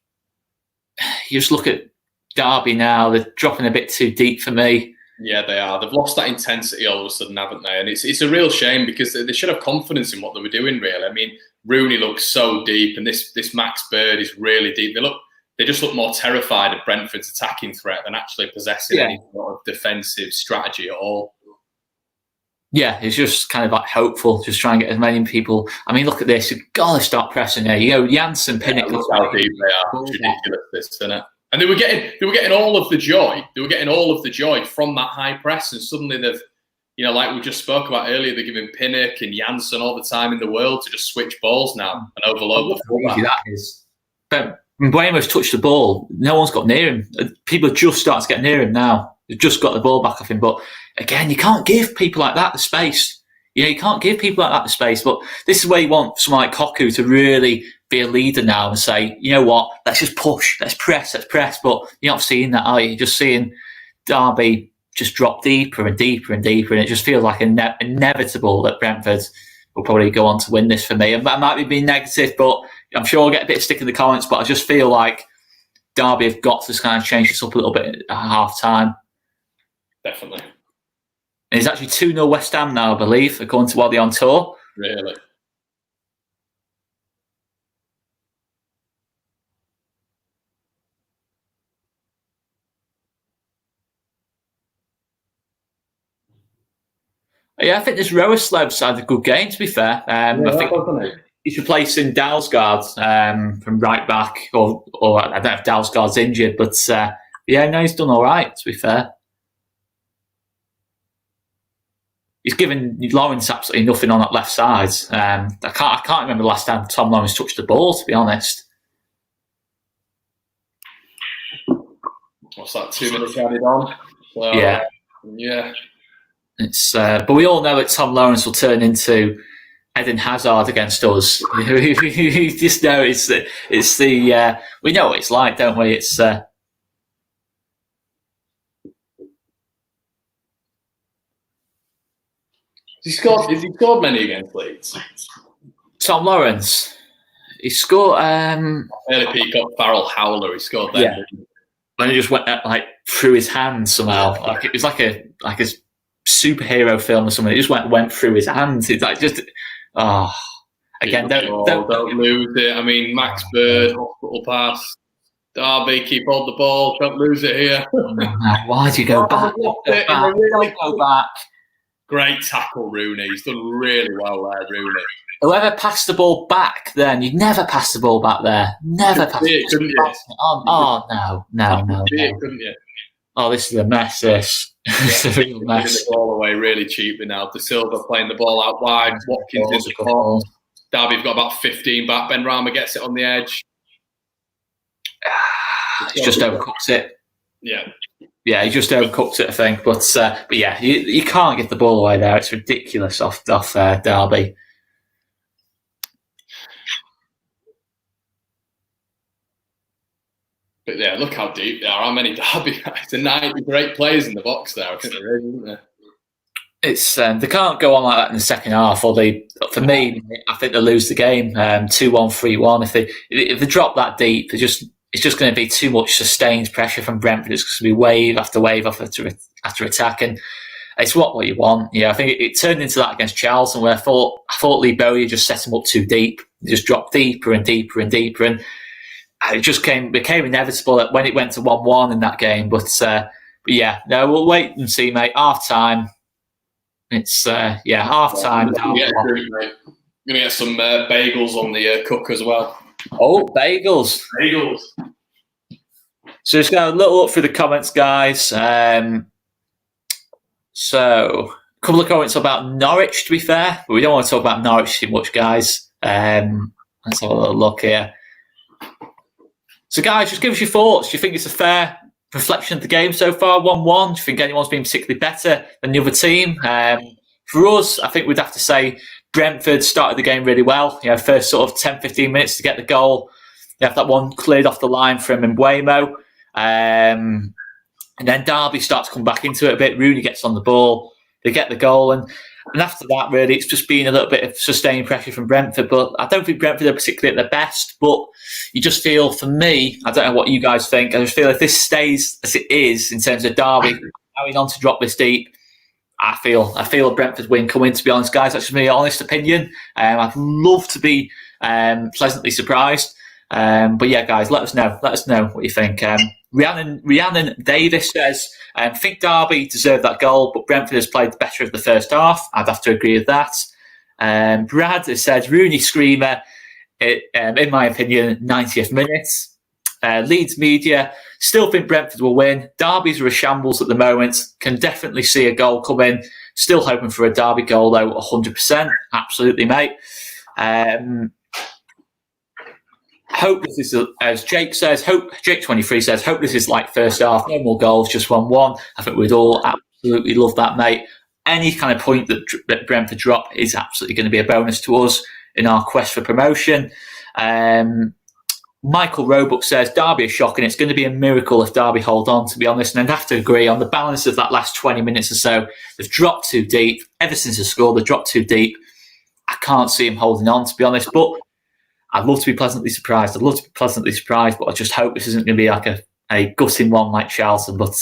you just look at Derby now. They're dropping a bit too deep for me. Yeah, they are. They've lost that intensity all of a sudden, haven't they? And it's a real shame because they should have confidence in what they were doing, really. I mean, Rooney looks so deep, and this Max Bird is really deep. They just look more terrified of Brentford's attacking threat than actually possessing any sort of defensive strategy at all. Yeah, it's just kind of like hopeful, just trying to get as many people. I mean, look at this. You've got to start pressing here. You know, Janssen, Pinnock. Look how deep they are. It's ridiculous, this, isn't it? And they were getting all of the joy. They were getting all of the joy from that high press, and suddenly they've, you know, like we just spoke about earlier, they're giving Pinnock and Janssen all the time in the world to just switch balls now and overload the fullback. That is. But when Buemo's touched the ball, no one's got near him. People are just starting to get near him now. They've just got the ball back off him. But again, you can't give people like that the space. You know, you can't give people like that the space. But this is where you want someone like Koku to really be a leader now and say, you know what, let's just push, let's press. But you're not seeing that, are you? You're just seeing Derby just drop deeper and deeper and deeper. And it just feels like inevitable that Brentford will probably go on to win this for me. And that might be being negative, but I'm sure I'll get a bit of stick in the comments. But I just feel like Derby have got to kind of change this up a little bit at half time. Definitely. And it's actually 2-0 West Ham now, I believe, according to what they're on tour. Really? Yeah, I think this Roeslev's had a good game, to be fair. I think he's replacing Dalsgaard from right back, or I don't know if Dalsgaard's injured, but he's done all right, to be fair. He's given Lawrence absolutely nothing on that left side. I can't remember the last time Tom Lawrence touched the ball, to be honest. What's that, 2 minutes added on? So, yeah. It's but we all know that Tom Lawrence will turn into Eden Hazard against us. You just know it's the we know what it's like, don't we? It's has he scored many against Leeds? Tom Lawrence. He scored Early Peacock, Farrell, Howler. He scored them. Yeah. When he just went like through his hands somehow. Like it was like a superhero film or something. It just went through his hands. It's like just again, don't lose it. I mean, Max Bird, hospital pass. Derby, keep hold the ball. Don't lose it here. Why'd you go back? Go back. Great tackle, Rooney. He's done really well there, Rooney. Whoever passed the ball back then, you'd never pass the ball back there. Never pass it, couldn't you? No. Couldn't you? Oh, this is a mess, this. It's a real mess. Giving the ball away really cheaply now. De Silva playing the ball out wide. Watkins in the corner. Derby have got about 15 back. Ben Rama gets it on the edge. He just overcooks it. Yeah, he just overcooked it, I think. But yeah, you can't get the ball away there. It's ridiculous off Derby. But yeah, look how deep they are. How many Derby? It's 90 great players in the box there. I think there is, isn't there? It's they can't go on like that in the second half. Or for me, I think they lose the game 2-1, 3-1. If they drop that deep, it's just going to be too much sustained pressure from Brentford. It's going to be wave after wave after attack. And it's what you want. Yeah, I think it turned into that against Charlton, where I thought Lee Bowyer just set him up too deep. He just dropped deeper and deeper and deeper, and it just became inevitable that when it went to 1-1 in that game. But yeah, no, we'll wait and see, mate. Half time. It's half time. I'm gonna get some bagels on the cook as well. Oh, bagels! So just going a little look through the comments, guys. So a couple of comments about Norwich, to be fair, but we don't want to talk about Norwich too much, guys. Let's have a little look here. So, guys, just give us your thoughts. Do you think it's a fair reflection of the game so far, 1-1? Do you think anyone's been particularly better than the other team? For us, I think we'd have to say Brentford started the game really well. First sort of 10, 15 minutes to get the goal. You have that one cleared off the line from Mbeumo. And then Derby starts to come back into it a bit. Rooney gets on the ball. They get the goal. And after that, really, it's just been a little bit of sustained pressure from Brentford. But I don't think Brentford are particularly at their best. But you just feel, for me, I don't know what you guys think, I just feel if this stays as it is in terms of Derby going on to drop this deep, I feel a Brentford win coming, to be honest, guys. That's just my honest opinion. I'd love to be pleasantly surprised. But yeah, guys, let us know. Let us know what you think. Rhiannon Davis says, I think Derby deserved that goal, but Brentford has played better of the first half. I'd have to agree with that. Brad has said, Rooney screamer, in my opinion, 90th minute. Leeds Media, still think Brentford will win. Derby's are a shambles at the moment. Can definitely see a goal coming. Still hoping for a Derby goal, though, 100%. Absolutely, mate. Hope this is, as Jake says, Jake23 says, hope this is like first half, no more goals, just 1-1. I think we'd all absolutely love that, mate. Any kind of point that Brentford drop is absolutely going to be a bonus to us in our quest for promotion. Michael Roebuck says, Derby is shocking. It's going to be a miracle if Derby hold on, to be honest. And I'd have to agree on the balance of that last 20 minutes or so. They've dropped too deep. Ever since the score, they've dropped too deep. I can't see him holding on, to be honest. But I'd love to be pleasantly surprised. But I just hope this isn't going to be like a gutting one like Charlton. But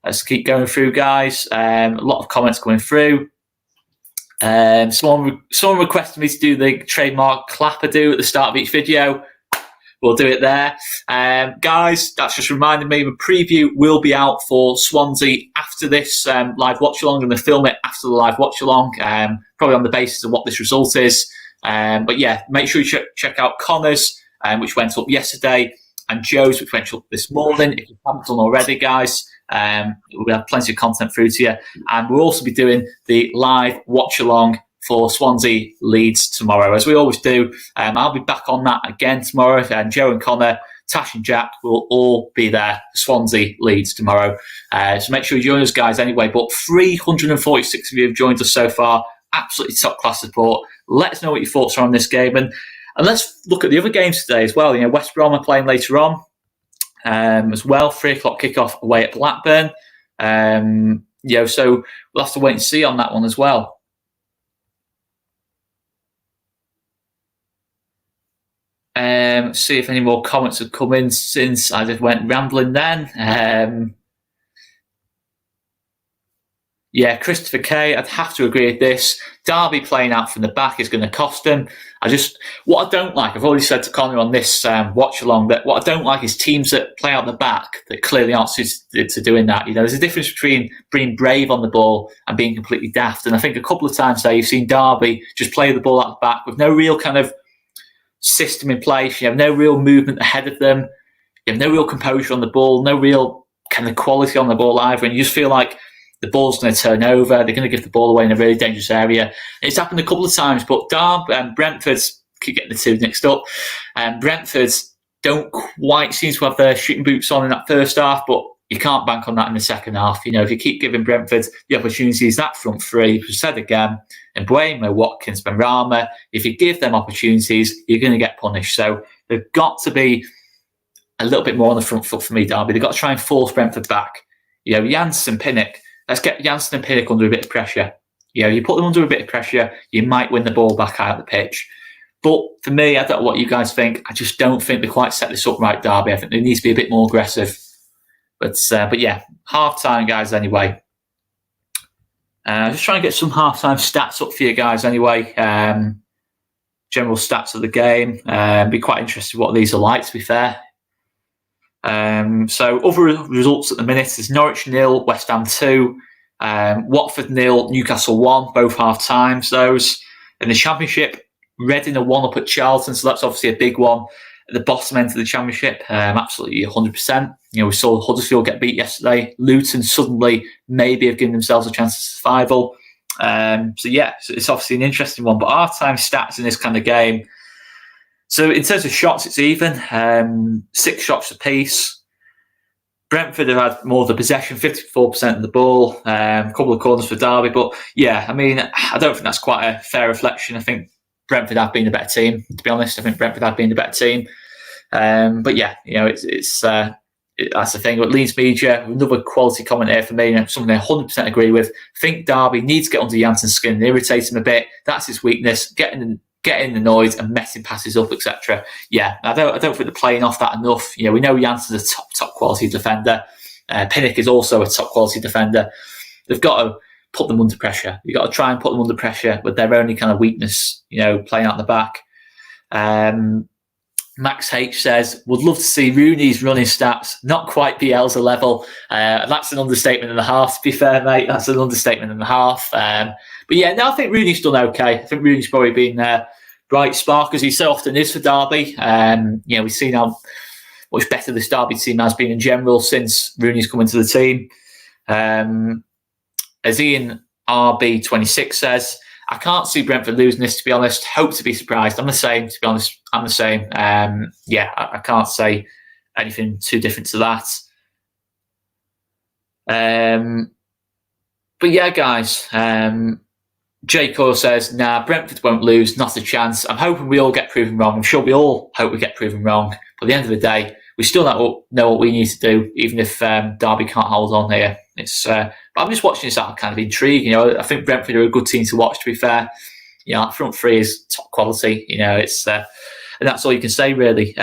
let's keep going through, guys. A lot of comments coming through. Someone requested me to do the trademark clapper do at the start of each video. We'll do it there. Guys, that's just reminded me, the preview will be out for Swansea after this live watch-along. I'm going to film it after the live watch-along, probably on the basis of what this result is. But yeah, make sure you check out Connor's, which went up yesterday, and Joe's, which went up this morning. If you haven't done already, guys, we'll have plenty of content through to you. And we'll also be doing the live watch-along for Swansea Leeds tomorrow, as we always do. I'll be back on that again tomorrow, and Joe and Connor, Tash and Jack will all be there for Swansea Leeds tomorrow. So make sure you join us, guys, anyway. But 346 of you have joined us so far. Absolutely top-class support. Let us know what your thoughts are on this game. And let's look at the other games today as well. West Brom are playing later on as well. 3 o'clock kickoff away at Blackburn. So we'll have to wait and see on that one as well. See if any more comments have come in since I just went rambling then. Christopher K, I'd have to agree with this. Derby playing out from the back is going to cost them. What I don't like, I've already said to Connor on this watch along, that what I don't like is teams that play out the back that clearly aren't suited to doing that. There's a difference between being brave on the ball and being completely daft. And I think a couple of times there you've seen Derby just play the ball out the back with no real kind of system in place. You have no real movement ahead of them. You have no real composure on the ball, no real kind of quality on the ball either. And you just feel like the ball's going to turn over. They're going to give the ball away in a really dangerous area. It's happened a couple of times, but Brentford's, keep getting the two mixed up. Brentford's don't quite seem to have their shooting boots on in that first half, but you can't bank on that in the second half. If you keep giving Brentford the opportunities, that front three, as I said again, Mbeumo, Watkins, Benrahma, if you give them opportunities, you're going to get punished. So they've got to be a little bit more on the front foot for me, Derby. They've got to try and force Brentford back. Janssen, Pinnock, let's get Janssen and Pinnock under a bit of pressure. You put them under a bit of pressure, you might win the ball back out of the pitch. But for me, I don't know what you guys think. I just don't think they quite set this up right, Derby. I think they need to be a bit more aggressive. But yeah, half time, guys, anyway. Just trying to get some half-time stats up for you guys anyway. General stats of the game. Be quite interested what these are like, to be fair. So other results at the minute is Norwich 0, West Ham 2, Watford 0, Newcastle 1, both half-times those. In the Championship, Reading are 1-up at Charlton, so that's obviously a big one. At the bottom end of the Championship, absolutely 100%. We saw Huddersfield get beat yesterday. Luton suddenly maybe have given themselves a chance of survival. So it's obviously an interesting one. But half-time stats in this kind of game. So in terms of shots, it's even. 6 shots apiece. Brentford have had more of the possession, 54% of the ball. A couple of corners for Derby. But I don't think that's quite a fair reflection. I think Brentford have been the better team, to be honest. I think Brentford have been the better team. It's that's the thing. But Leeds Media, another quality comment here for me, and something I 100% agree with. I think Derby needs to get under Jansen's skin and irritate him a bit. That's his weakness. Getting annoyed and messing passes up, etc. I don't think they're playing off that enough. We know Jansen's a top quality defender. Pinnock is also a top quality defender. They've got to put them under pressure. You've got to try and put them under pressure with their only kind of weakness, playing out the back. Max H says, would love to see Rooney's running stats, not quite Bielsa level. That's an understatement and a half, to be fair, mate. That's an understatement and a half. I think Rooney's done okay. I think Rooney's probably been bright spark, as he so often is for Derby. We've seen how much better this Derby team has been in general since Rooney's come into the team. As Ian RB26 says, I can't see Brentford losing this, to be honest. Hope to be surprised. I'm the same, to be honest. I'm the same. I can't say anything too different to that. Guys. J. Core says, Brentford won't lose. Not a chance. I'm hoping we all get proven wrong. I'm sure we all hope we get proven wrong. But at the end of the day, we still know what we need to do, even if Derby can't hold on here. I'm just watching this out of kind of intrigue. I think Brentford are a good team to watch, to be fair. That front three is top quality. And that's all you can say, really.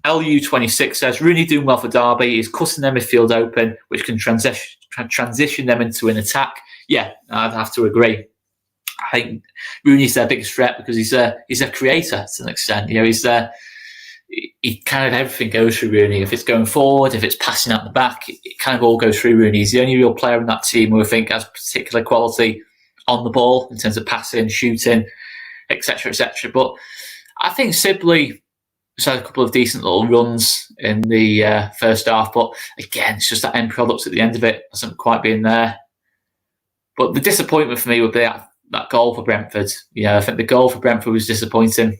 LU26 says, Rooney doing well for Derby. He's cutting their midfield open, which can transition them into an attack. Yeah, I'd have to agree. I think Rooney's their biggest threat because he's a creator to an extent. He kind of everything goes through Rooney. If it's going forward, if it's passing out the back, it kind of all goes through Rooney. He's the only real player in that team who I think has particular quality on the ball in terms of passing, shooting, etc., etc. But I think Sibley has had a couple of decent little runs in the first half, but again, it's just that end product at the end of it hasn't quite been there. But the disappointment for me would be that goal for Brentford. I think the goal for Brentford was disappointing.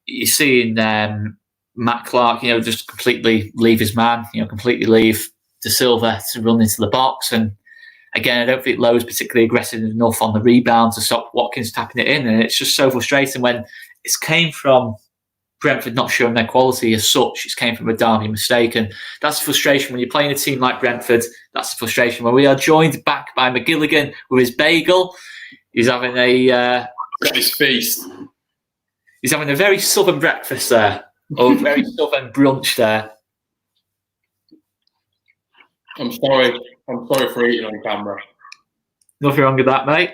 You're seeing Matt Clark, just completely leave his man, completely leave De Silva to run into the box. And again, I don't think Lowe's particularly aggressive enough on the rebound to stop Watkins tapping it in. And it's just so frustrating when it came from Brentford not showing their quality as such. It came from a Derby mistake. And that's frustration when you're playing a team like Brentford. That's the frustration when we are joined back by McGilligan with his bagel. He's having his feast. He's having a very southern breakfast there, or a very southern brunch there. I'm sorry for eating on camera. Nothing wrong with that, mate.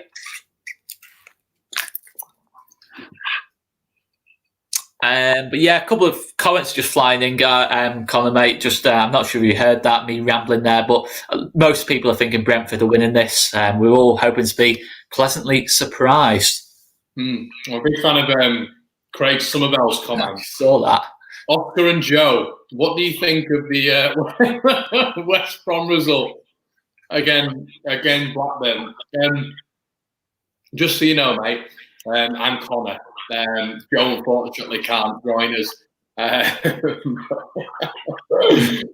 A couple of comments just flying in, Connor, mate. I'm not sure if you heard that, me rambling there, but most people are thinking Brentford are winning this. We're all hoping to be pleasantly surprised. I'm a big fan of Craig Somerville's comment. I saw that. Oscar and Joe, what do you think of the West Brom result? Again, Blackburn. Just so you know, mate, I'm Connor. Joe unfortunately can't join us. I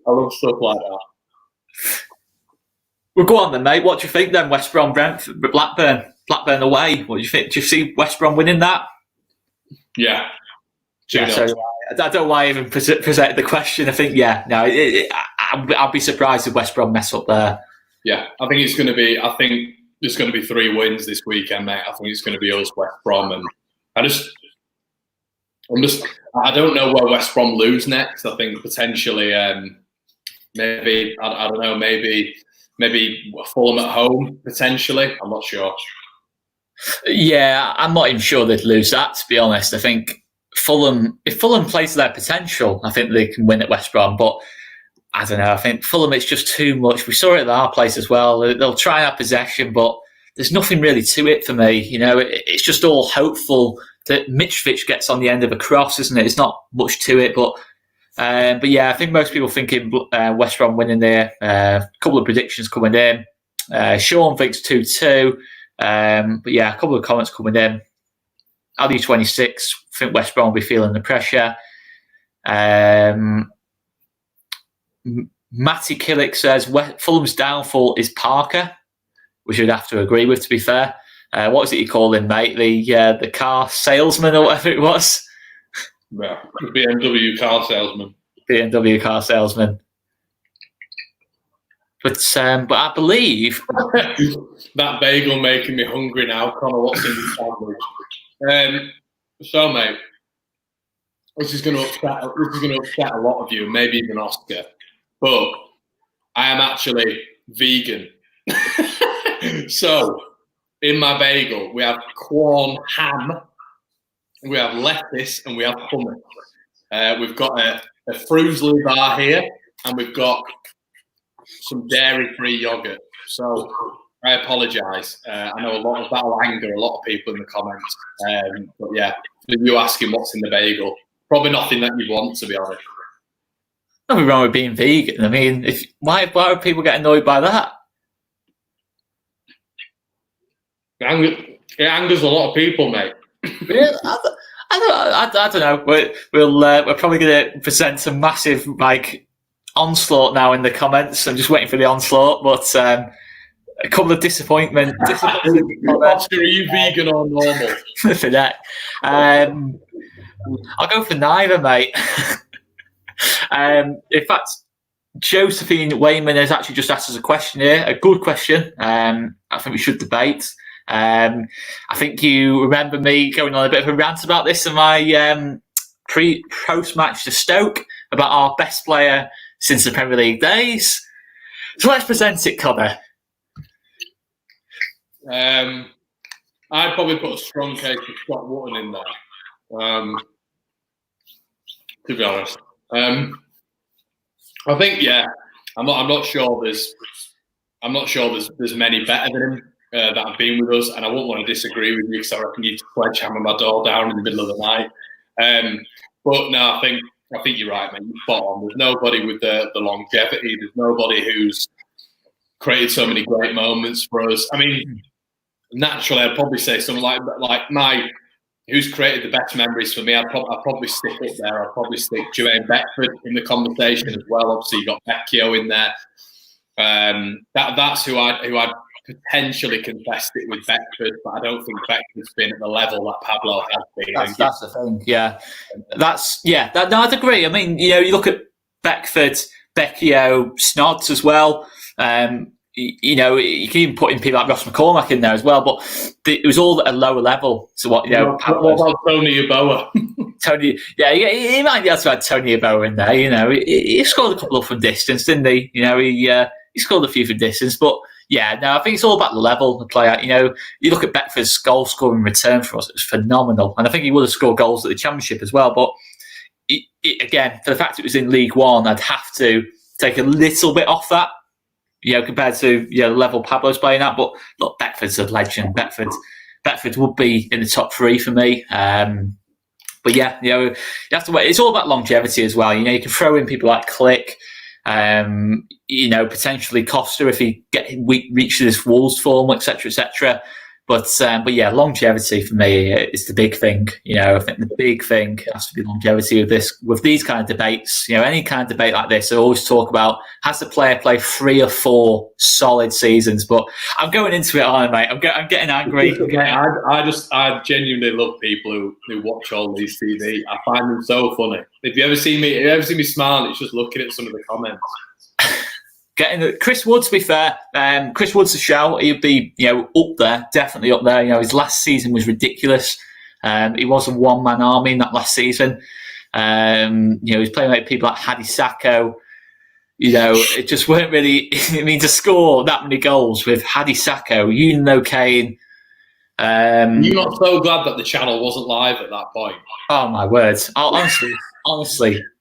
love stuff like that. Well, go on then, mate. What do you think then? West Brom, Blackburn away. What do you think? Do you see West Brom winning that? Yeah. So I don't know why I even presented the question. I think, I'd be surprised if West Brom mess up there. Yeah, I think it's going to be. I think there's going to be 3 wins this weekend, mate. I think it's going to be us, West Brom, and I don't know where West Brom lose next. I think potentially, maybe I don't know. Maybe maybe Fulham at home potentially. I'm not sure. Yeah, I'm not even sure they'd lose that, to be honest. I think if Fulham plays to their potential, I think they can win at West Brom. But I don't know. I think Fulham, it's just too much. We saw it at our place as well. They'll try our possession, but there's nothing really to it for me. It's just all hopeful that Mitrovic gets on the end of a cross, isn't it? It's not much to it, but yeah, I think most people thinking West Brom winning there. A couple of predictions coming in. Sean thinks 2-2. But yeah, a couple of comments coming in. Ali 26, I think West Brom will be feeling the pressure. Matty Killick says Fulham's downfall is Parker, which you'd have to agree with, to be fair. What was it you called him, mate? The car salesman or whatever it was? Yeah, BMW car salesman. BMW car salesman. But I believe that bagel making me hungry now. Connor, what's in the sandwich? So, mate, this is going to upset a lot of you, maybe even Oscar. But I am actually vegan. So, in my bagel, we have corn ham, we have lettuce, and we have hummus. We've got a Frusley bar here, and we've got some dairy-free yogurt. So I apologise. I know a lot of that will anger a lot of people in the comments. But yeah, you asking what's in the bagel, probably nothing that you want, to be honest. Nothing wrong with being vegan. I mean, why would people get annoyed by that? It angers a lot of people, mate. Really? I don't know. We're probably going to present a massive onslaught now in the comments. I'm just waiting for the onslaught, but a couple of disappointment. Oscar, are you vegan or normal? For that, I'll go for neither, mate. In fact, Josephine Wayman has actually just asked us a question here, a good question. I think we should debate. I think you remember me going on a bit of a rant about this in my post match to Stoke about our best player since the Premier League days. So let's present it, Connor. I'd probably put a strong case of Scott Wootton in there. To be honest, I think I'm not sure there's many better than him that have been with us, and I won't want to disagree with you because I reckon you'd sledgehammer my door down in the middle of the night. But no, I think you're right, man. You're spot on. There's nobody with the longevity. There's nobody who's created so many great moments for us. I mean, naturally, I'd probably say someone like who's created the best memories for me. I'd probably stick up there. I'd probably stick Jermaine Beckford in the conversation as well. Obviously, you got Vecchio in there. That's who I'd potentially contest it with Beckford, but I don't think Beckford's been at the level that Pablo has been. That's the thing, yeah. I'd agree. I mean, you look at Beckford, Vecchio, Snods as well. You can even put in people like Ross McCormack in there as well, but it was all at a lower level. So what What about Tony Yeboah? Tony, he might be able to add Tony Yeboah in there. He scored a couple from distance, didn't he? He scored a few from distance, but yeah, no, I think it's all about the level of play. You look at Beckford's goal scoring return for us; it was phenomenal, and I think he would have scored goals at the Championship as well. But again, for the fact it was in League One, I'd have to take a little bit off that. Compared to the level Pablo's playing at. But look, Beckford's a legend. Beckford would be in the top three for me. But yeah, you have to wait. It's all about longevity as well. You can throw in people like Click, potentially Costa if he reaches his Wolves form, etc., etc. But yeah, longevity for me is the big thing. I think the big thing has to be longevity with these kind of debates. Any kind of debate like this, I always talk about has the player play 3 or 4 solid seasons. But I'm going into it, aren't I, mate? I'm getting angry. I genuinely love people who watch all these TV. I find them so funny. If you ever see me smile, it's just looking at some of the comments. Chris Wood, to be fair, Chris Wood's a shout. He'd be, up there, definitely up there. His last season was ridiculous. He was a one-man army in that last season. He's playing like people like Hadi Sacco. it just weren't really. I mean, to score that many goals with Hadi Sacco, Kane. You're not so glad that the channel wasn't live at that point. Oh my words! Honestly.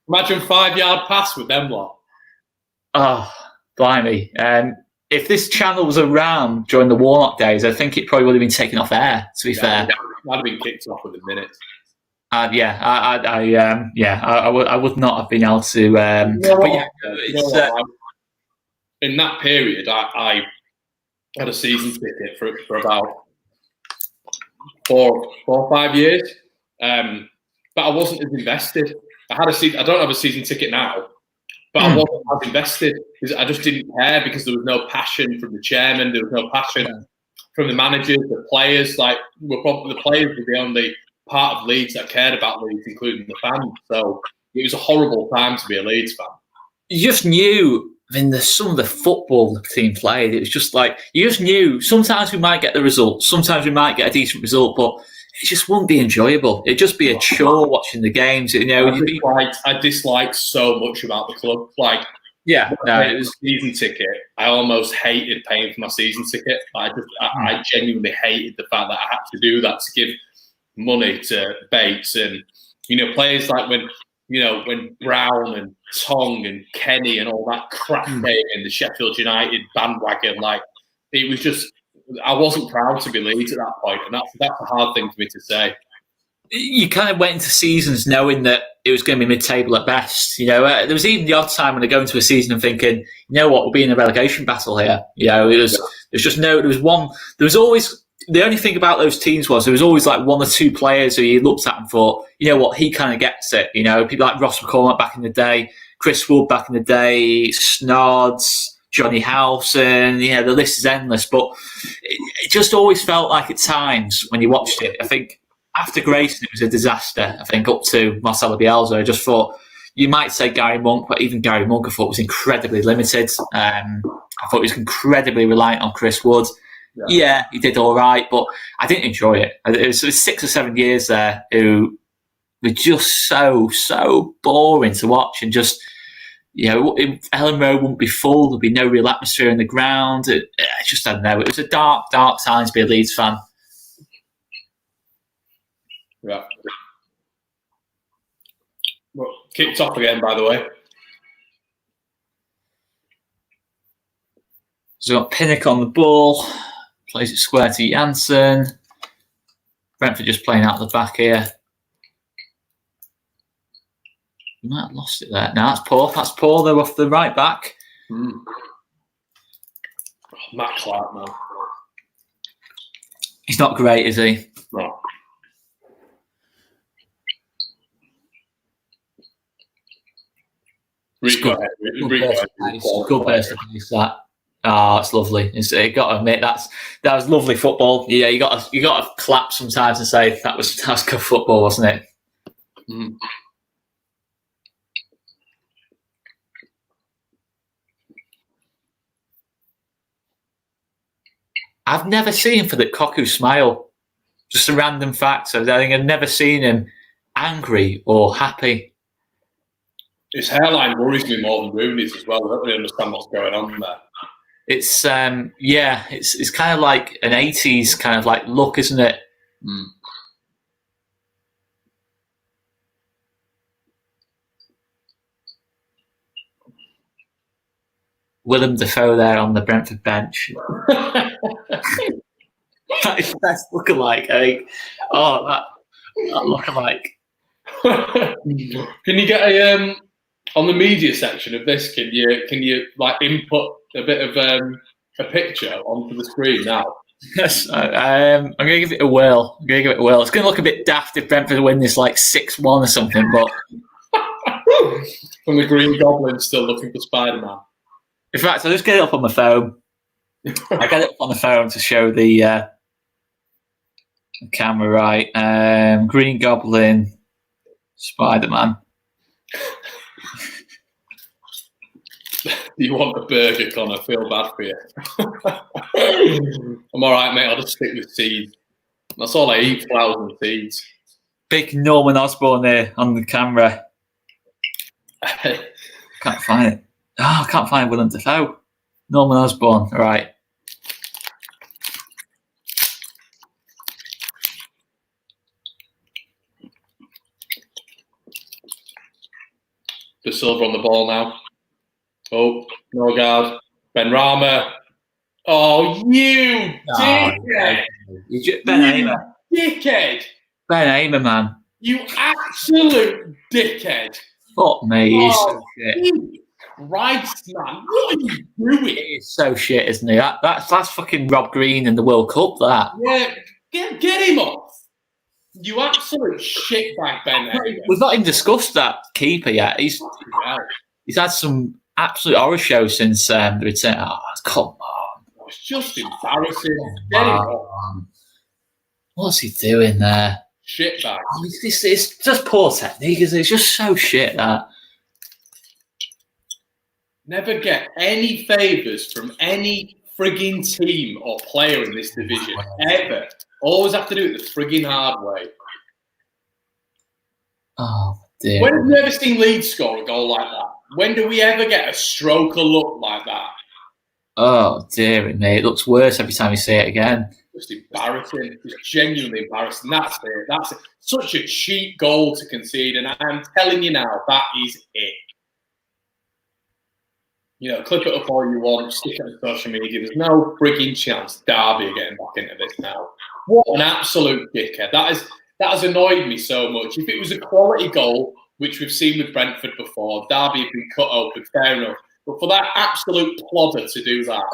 Imagine 5-yard pass with them lot. Oh, blimey! If this channel was around during the Warnock days, I think it probably would have been taken off air. To be fair, I'd have been kicked off within minutes. I would not have been able to. In that period, I had a season ticket for about 4 or 5 years, but I wasn't as invested. I don't have a season ticket now, but I wasn't as invested because I just didn't care because there was no passion from the chairman, there was no passion from the managers, the players. The players were the only part of Leeds that cared about Leeds, including the fans. So it was a horrible time to be a Leeds fan. You just knew. I mean, some of the football the team played, it was just like you just knew. Sometimes we might get the result, sometimes we might get a decent result, but it just wouldn't be enjoyable. It'd just be a chore watching the games. I disliked so much about the club. It was a season ticket. I almost hated paying for my season ticket. I genuinely hated the fact that I had to do that to give money to Bates and players like when Brown and Tong and Kenny and all that crap came in the Sheffield United bandwagon. It was just, I wasn't proud to be Leeds at that point, and that's a hard thing for me to say. You kind of went into seasons knowing that it was going to be mid-table at best. There was even the odd time when I go into a season and thinking, we'll be in a relegation battle here. There was always. The only thing about those teams was there was always like 1 or 2 players who you looked at and thought, he kind of gets it. People like Ross McCormack back in the day, Chris Wood back in the day, Snods, Johnny Howson. The list is endless. But it just always felt like at times when you watched it, I think after Grayson it was a disaster. I think up to Marcelo Bielsa, I just thought you might say Gary Monk, but even Gary Monk I thought was incredibly limited. I thought he was incredibly reliant on Chris Wood. Yeah, he did all right, but I didn't enjoy it. It was 6 or 7 years there who were just so boring to watch, and just Ellen Road wouldn't be full. There'd be no real atmosphere in the ground. I don't know. It was a dark time to be a Leeds fan. Yeah. Well, kicked off again, by the way. So we've got Pinnock on the ball. Plays it square to Janssen. Brentford just playing out the back here. We might have lost it there. No, that's poor. They're off the right back. Matt Clark, man. He's not great, is he? No. Good burst of pace, that. It's lovely. You got to admit that was lovely football. Yeah, you got to clap sometimes and say that was good football, wasn't it? Mm. I've never seen him for the Koku smile. Just a random fact. I think I've never seen him angry or happy. His hairline worries me more than Rooney's as well. I don't really understand what's going on there. It's it's kind of like an 80s kind of like look, isn't it? Mm. Willem Dafoe there on the Brentford bench. That's lookalike. I think. Oh, that lookalike. Can you get a on the media section of this? Can you like input a bit of a picture onto the screen now? Yes, I'm going to give it a whirl. It's going to look a bit daft if Brentford win this like 6-1 or something, but from the Green Goblin still looking for Spider-Man. In fact, I'll just get it up on my phone. I get it up on the phone to show the camera right. Green Goblin, Spider-Man. You want a burger, Connor? I feel bad for you. I'm all right, mate. I'll just stick with seeds. That's all I eat, flowers and seeds. Big Norman Osborn there on the camera. Can't find it. Oh, I can't find Willem Dafoe. Norman Osborn. Right. De Silva on the ball now. Oh, no guard. Ben Rama. Oh, you dickhead! Ben Hamer. Dickhead! Ben Hamer, man. You absolute dickhead! Fuck me, he's so shit. Christ, man, what are you doing? He's so shit, isn't he? That's fucking Rob Green in the World Cup. That. Yeah, get him off. You absolute shitbag, Ben Hamer. We've not even discussed that keeper yet. He's had some absolute horror shows since the return. Oh, come on. It's just embarrassing. Get him off. What's he doing there? Shitbag. Oh, it's just poor technique, isn't it? It's just so shit, that. Never get any favours from any frigging team or player in this division, ever. Always have to do it the frigging hard way. Oh, dear. When have you ever seen Leeds score a goal like that? When do we ever get a stroke or look like that? Oh, dear me. It looks worse every time you see it again. Just embarrassing. Just genuinely embarrassing. That's it. That's it. Such a cheap goal to concede. And I'm telling you now, that is it. You know, clip it up all you want, stick it on social media. There's no frigging chance Derby are getting back into this now. What an absolute dickhead. That has annoyed me so much. If it was a quality goal, which we've seen with Brentford before, Derby have been cut open, fair enough. But for that absolute plodder to do that.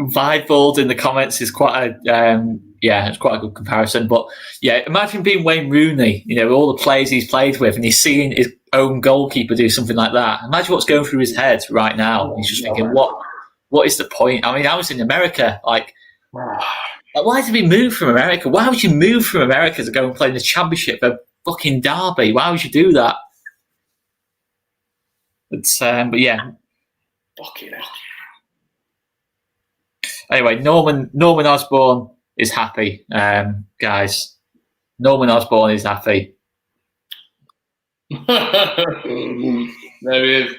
Videbold in the comments is quite a it's quite a good comparison. But yeah, imagine being Wayne Rooney, you know, all the players he's played with, and he's seeing his own goalkeeper do something like that. Imagine what's going through his head right now. He's just thinking, what is the point? I mean, I was in America, like why did we move from America? Why would you move from America to go and play in the championship for fucking Derby? Why would you do that? But yeah. Fucking hell. Anyway, Norman Osborn is happy, guys. Norman Osborn is happy. There he is.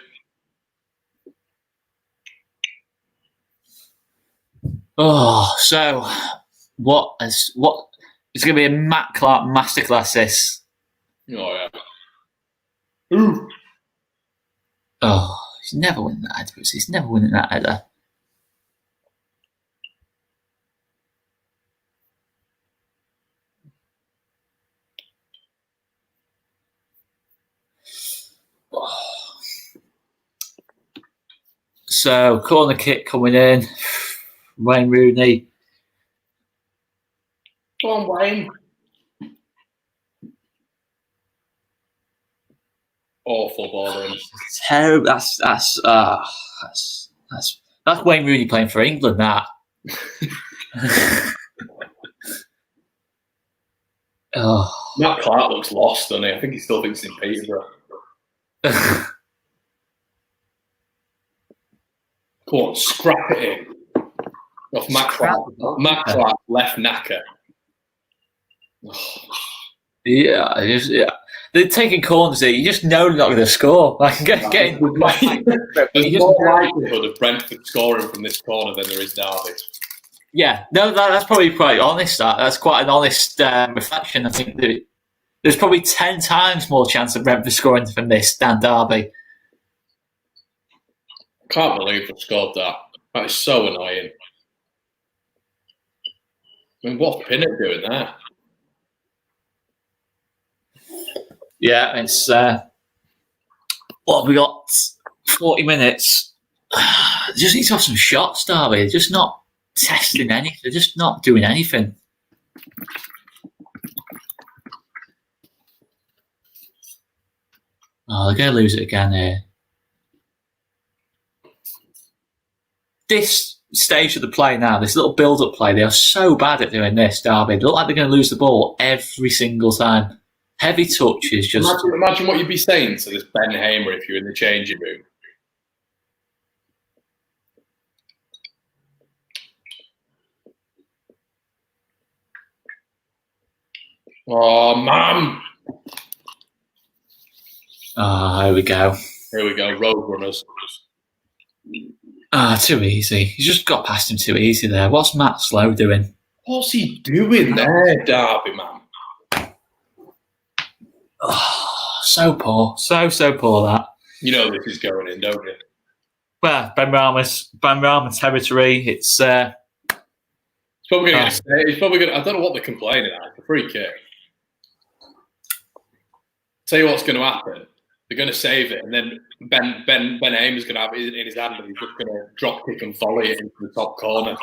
Oh, so what is going to be a Matt Clark masterclass? This. Oh yeah. Ooh. Oh, he's never winning that header. He's never winning that header. So, corner kick coming in. Wayne Rooney. Go on, Wayne. Awful ball. Terrible. That's Wayne Rooney playing for England. That. Oh. Matt Clark looks lost, doesn't he? I think he still thinks in Peterborough. Come on, scrap it in. Off Matt Clark. Matt Clark, left knacker. Yeah. They're taking corners here. You just know they're not going to score. Like, There's more likelihood of Brentford scoring from this corner than there is Derby. Yeah, no, that's probably quite honest. That's quite an honest reflection. I think that there's probably 10 times more chance of Brentford scoring from this than Derby. I can't believe they scored that. That is so annoying. I mean, what's Pinnock doing there? Yeah, it's what have we got? 40 minutes. They just need to have some shots, Derby. They're just not testing anything. They're just not doing anything. Oh, they're going to lose it again here. This stage of the play now, this little build-up play, they are so bad at doing this, Derby. They look like they're going to lose the ball every single time. Heavy touches, just... Imagine what you'd be saying to this Ben Hamer if you're in the changing room. Oh, man! Oh, here we go. Here we go, road runners. Too easy. He's just got past him too easy there. What's Matt Slow doing? What's he doing there, Derby man? Oh, so poor. So poor that. You know this is going in, don't you? Well, Ben Rama territory. It's probably going to get. He's probably going. I don't know what they're complaining at. It's a free kick. Tell you what's going to happen. They're going to save it, and then Ben Aim is going to have it in his hand, and he's just going to drop kick and volley it into the top corner.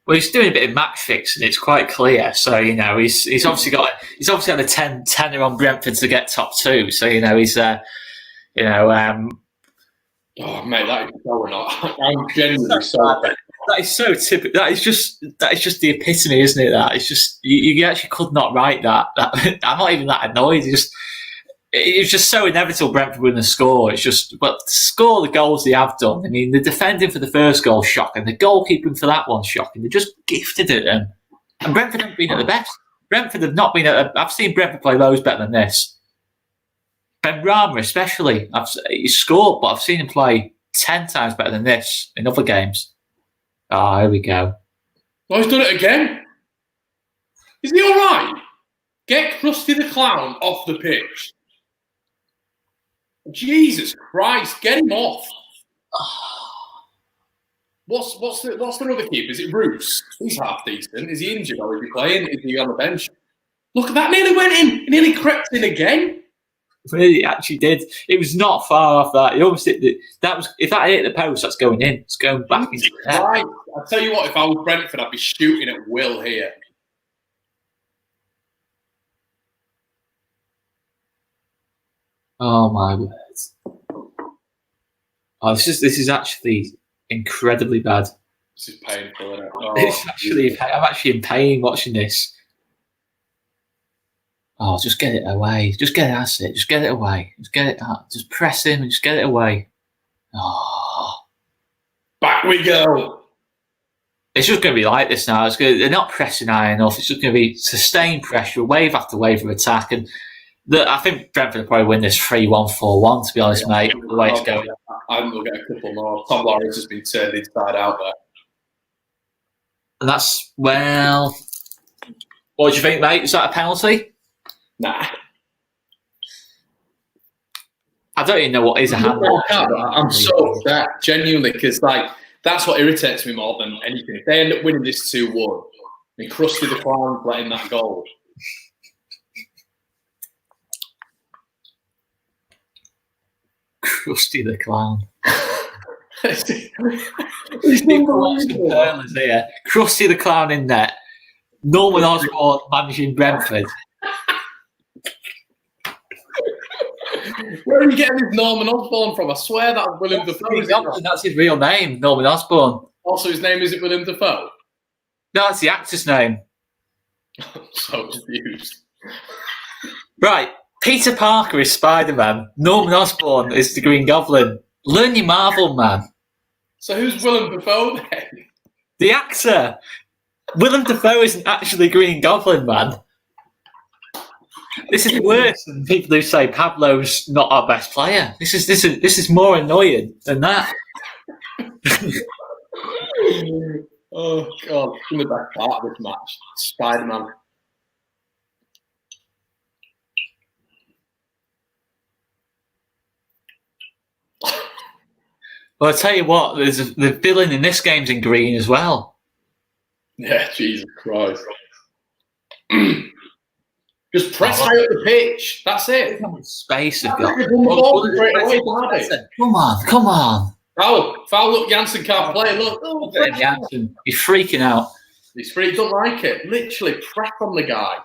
Well, he's doing a bit of match fixing. It's quite clear. So he's obviously had a tenner on Brentford to get top two. So he's Oh mate, that is so not. I'm genuinely so bad. That is so typical. That is just the epitome, isn't it? That it's just you actually could not write that. I'm not even that annoyed. It's just so inevitable Brentford win the score. It's just, but to score the goals they have done. I mean, the defending for the first goal shocking. The goalkeeping for that one shocking. They're just gifted at them. And Brentford haven't been at the best. Brentford have not been at. I've seen Brentford play loads better than this. Ben Rama especially, he's scored, but I've seen him play 10 times better than this in other games. Here we go. Oh, he's done it again. Is he all right? Get Krusty the Clown off the pitch. Jesus Christ, get him off. What's the other keeper? Is it Roos? He's half decent. Is he injured or is he playing? Is he on the bench? Look, that nearly went in. It nearly crept in again. Really, actually did. It was not far off that. It almost hit that was if that hit the post, that's going in. It's going back into the net. Right. I'll tell you what, if I was Brentford, I'd be shooting at will here. Oh my words. Oh, this is actually incredibly bad. This is painful, isn't it? Oh, I'm actually in pain watching this. Oh, just get it away. Just get it. That's it. Just get it away. Just get it out. Just press him and just get it away. Oh. Back we go. It's just going to be like this now. They're not pressing high enough. It's just going to be sustained pressure, wave after wave of attack. And I think Brentford will probably win this 3-1, 4-1, to be honest, mate, the way it's going. I think we'll get a couple more. Tom Lawrence has been turned inside out there. And that's, well, what do you think, mate? Is that a penalty? Nah. I don't even know what is a handball. I'm so upset, genuinely, because that's what irritates me more than anything. If they end up winning this 2-1, and Krusty the Clown letting that goal. Krusty the Clown. It's here. Krusty the Clown in net. Norman Osborn managing Brentford. Where are you getting this Norman Osborn from? I swear that was William Dafoe. That's his real name, Norman Osborn. Also, his name isn't William Dafoe? No, that's the actor's name. I'm so confused. Right. Peter Parker is Spider-Man. Norman Osborn is the Green Goblin. Learn your Marvel, man. So who's Willem Dafoe then? The actor. Willem Dafoe isn't actually Green Goblin, man. This is worse than people who say Pablo's not our best player. This is more annoying than that. Oh God! In the best part of this match, Spider-Man. Well, I tell you what, the villain in this game's in green as well. Yeah, Jesus Christ. Just press high up the pitch. That's it. How much space they've got. Come on. Foul, look, Janssen can't play. Look. Oh, Janssen. He's freaking out. He's free, don't like it. Literally press on the guy.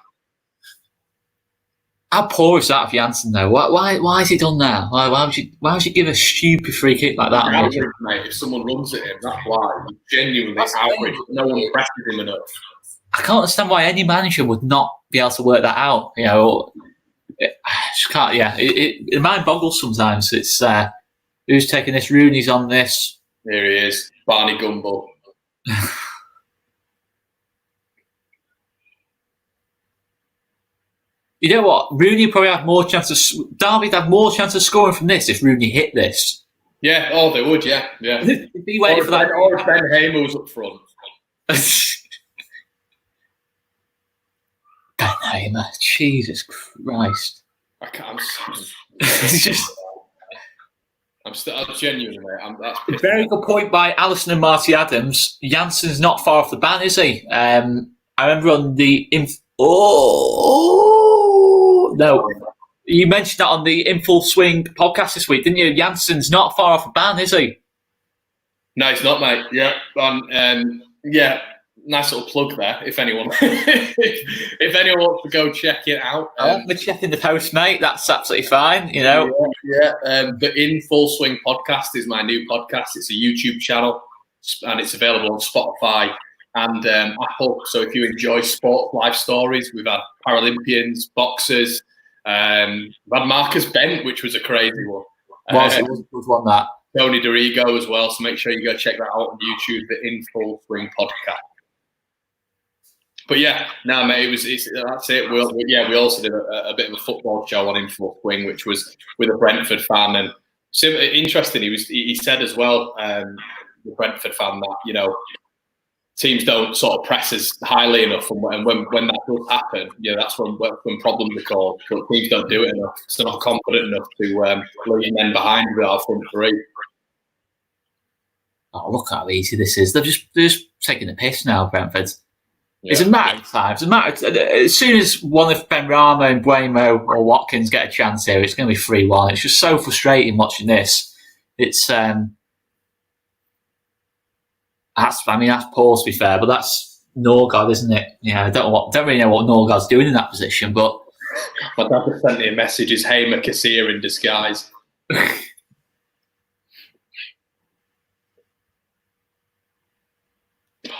How poor is that of Janssen, though? Why has he done that? Why would you give a stupid free kick like that? Average, mate. If someone runs at him, that's why. He's genuinely average. No one presses him enough. I can't understand why any manager would not be able to work that out. You know, I just can't. Yeah, it mind boggles sometimes. It's who's taking this? Rooney's on this. Here he is, Barney Gumble. You know what? Rooney probably had more chances. Derby'd had more chance of scoring from this if Rooney hit this. Yeah, oh, they would, yeah. Be waiting for that. Or if Ben Hamer was up front. Ben Hamer, Jesus Christ! I can't. It's just I'm genuinely. That's very good point by Alison and Marty Adams. Jansen's not far off the ban, is he? I remember on the no, you mentioned that on the In Full Swing podcast this week, didn't you? Jansen's not far off the ban, is he? No, it's not, mate. Yeah, yeah. Nice little plug there. If anyone, if anyone wants to go check it out, we're checking the post, mate. That's absolutely fine. You know. Yeah. The In Full Swing podcast is my new podcast. It's a YouTube channel, and it's available on Spotify and Apple. So if you enjoy sport life stories, we've had Paralympians, boxers. We've had Marcus Bent, which was a crazy one. It was one that. Tony Dorigo as well. So make sure you go check that out on YouTube. The In Full Swing podcast. But yeah, no, mate, that's it. We also did a bit of a football show on In Full Swing, which was with a Brentford fan, and interesting. He said as well, the Brentford fan, that teams don't sort of press as highly enough, and when that does happen, that's when problems are caused. But teams don't do it enough, so they're not confident enough to leave men behind with our front three. Oh, look how easy this is! They're just taking the piss now, Brentford. Yeah. It's a matter of time. As soon as one of Benrahma and Buemo or Watkins get a chance here, it's going to be 3-1. It's just so frustrating watching this. It's that's poor, to be fair, but that's Norgard, isn't it? I don't really know what Norgard's doing in that position, but my dad just sent me a message. Is Hamer Kassir in disguise?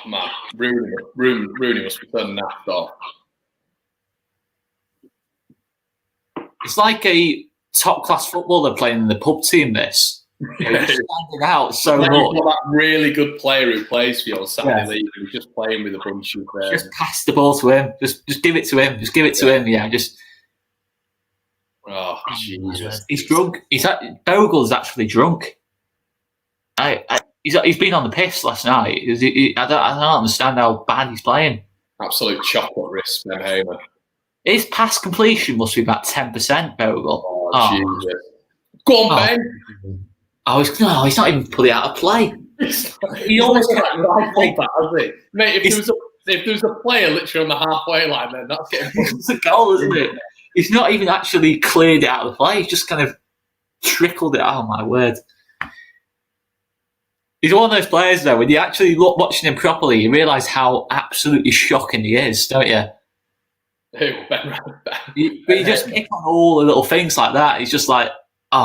Oh, man, Rooney must be turning that off. It's like a top-class footballer playing in the pub team, this. He's standing out so much. You've got that really good player who plays for you on Saturday League, who's just playing with a bunch of... Just pass the ball to him. Just give it to him. Just give it to him, Oh, Jesus. He's drunk. Bogle's actually drunk. He's been on the piss last night. I don't understand how bad he's playing. Absolute chocolate wrist, Ben Hamer. His pass completion must be about 10%, Bogle. Oh, Jesus. Go on, Ben. He's not even put it out of play. He almost kept right that, has he? Mate, if there was a player literally on the halfway line, then that's getting it's a goal, isn't it? He's not even actually cleared it out of the play. He's just kind of trickled it. Oh, my word. He's one of those players, though, when you actually look watching him properly, you realise how absolutely shocking he is, don't you? Who? But you just pick on all the little things like that. He's just like,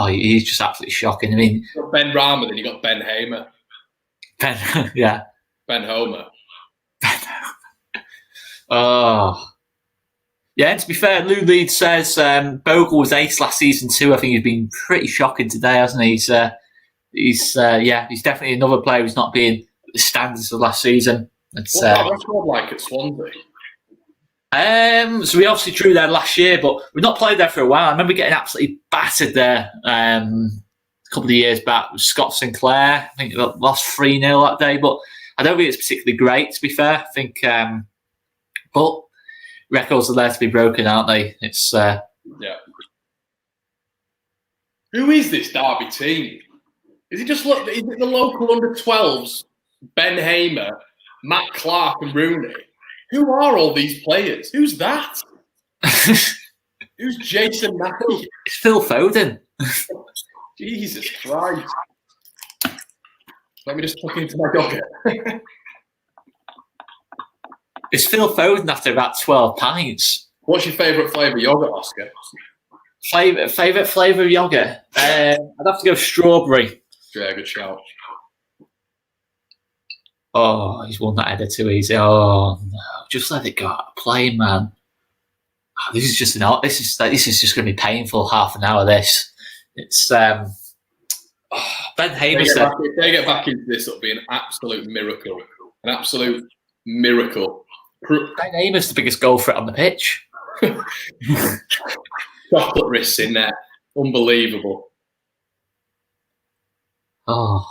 he's just absolutely shocking. I mean, you got Benrahma, then you got Ben Hamer. Yeah. Ben Homer. Oh. Yeah, and to be fair, Lou Leeds says Bogle was ace last season too. I think he's been pretty shocking today, hasn't he? He's definitely another player who's not being the standards of last season. What's that record like at Swansea? So we obviously drew there last year, but we've not played there for a while. I remember getting absolutely battered there a couple of years back with Scott Sinclair. I think we lost 3-0 that day, but I don't think it's particularly great, to be fair. I think, but records are there to be broken, aren't they? It's yeah. Who is this Derby team? Is it the local under-12s, Ben Hamer, Matt Clark and Rooney? Who are all these players? Who's that? Who's Jason Mackey? It's Phil Foden. Jesus Christ. Let me just tuck into my yogurt. It's Phil Foden after about 12 pints. What's your favourite flavour yogurt, Oscar? Favourite flavour of yogurt? I'd have to go strawberry. Yeah, good shout. Oh, he's won that header too easy. Oh no, just let it go. Play, man. Oh, this is just just going to be painful. Half an hour. This. It's Ben Hamer. If they get back into this, it'll be an absolute miracle. An absolute miracle. Ben Hamer's the biggest goal threat on the pitch. Chocolate wrists in there. Unbelievable. Oh.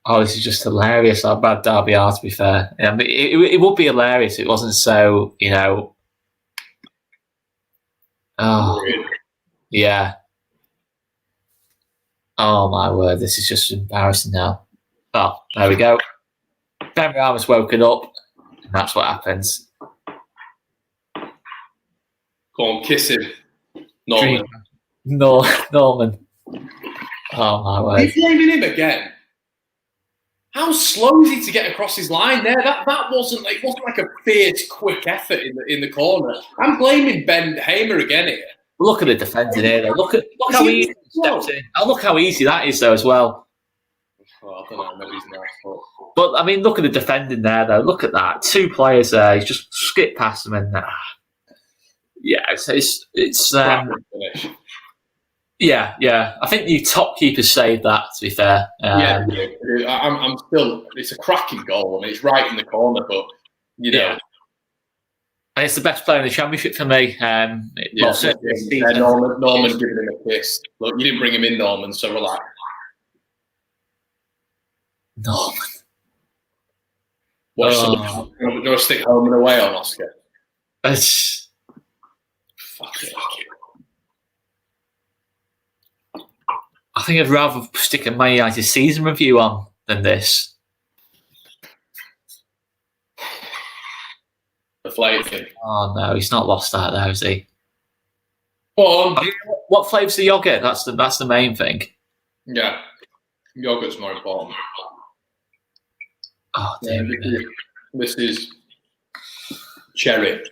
Oh, this is just hilarious how bad Derby are, to be fair. I mean, it would be hilarious if it wasn't so, Oh, yeah. Oh, my word. This is just embarrassing now. Oh, there we go. Ben Rama's woken up, and that's what happens. Go on, kiss him. Norman. Norman. Oh, my word. He's blaming him again. How slow is he to get across his line there? That wasn't like a fierce, quick effort in the corner. I'm blaming Ben Hamer again here. Look at the defending here, though. Look how easy he steps in. Oh, look how easy that is, though, as well. Well, I don't know. Maybe he's not. But I mean, look at the defending there, though. Look at that. 2 players there. He's just skipped past them, and yeah, it's yeah. I think the top keepers saved that. To be fair, yeah, I'm still. It's a cracking goal. I mean, it's right in the corner, but yeah. And it's the best player in the championship for me. Norman giving him a kiss. Look, you didn't bring him in, Norman, so relax. Norman. Do you want to stick home and away on Oscar? Fuck it. I think I'd rather stick a Man United season review on than this. The flavour. Oh no, he's not lost that though, is he? Go on. What flavour's the yogurt? That's the main thing. Yeah, yogurt's more important. Oh dear. This is cherry.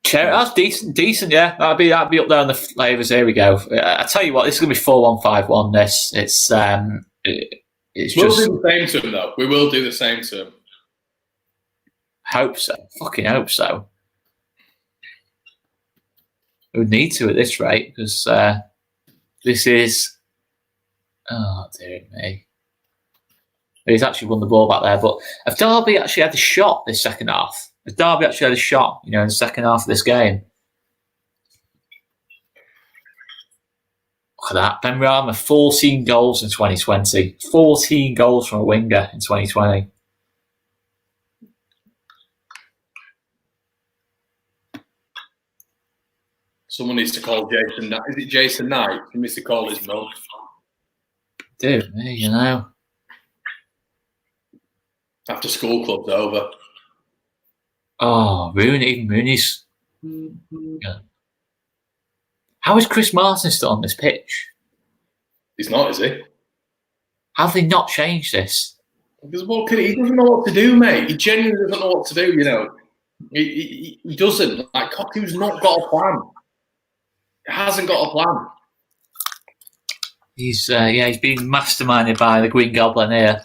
Cherry, that's decent. Yeah, that'd be up there on the flavours. Here we go. I tell you what, this is gonna be 4-1-5-1. This it's We'll do the same to him though. We will do the same to him. Hope so. Fucking hope so. We would need to at this rate because this is. Oh dear me. He's actually won the ball back there, but if Derby actually had a shot this second half, in the second half of this game. Look at that. Ben Rama, 14 goals in 2020. 14 goals from a winger in 2020. Someone needs to call Jason Knight. Is it Jason Knight? He needs to call his mum. Dude, me, After school club's over. Oh, Rooney's. Yeah. How is Chris Martin still on this pitch? He's not, is he? How have they not changed this? Because he doesn't know what to do, mate. He genuinely doesn't know what to do. He doesn't. Like Koku's not got a plan. He hasn't got a plan. He's being masterminded by the Green Goblin here.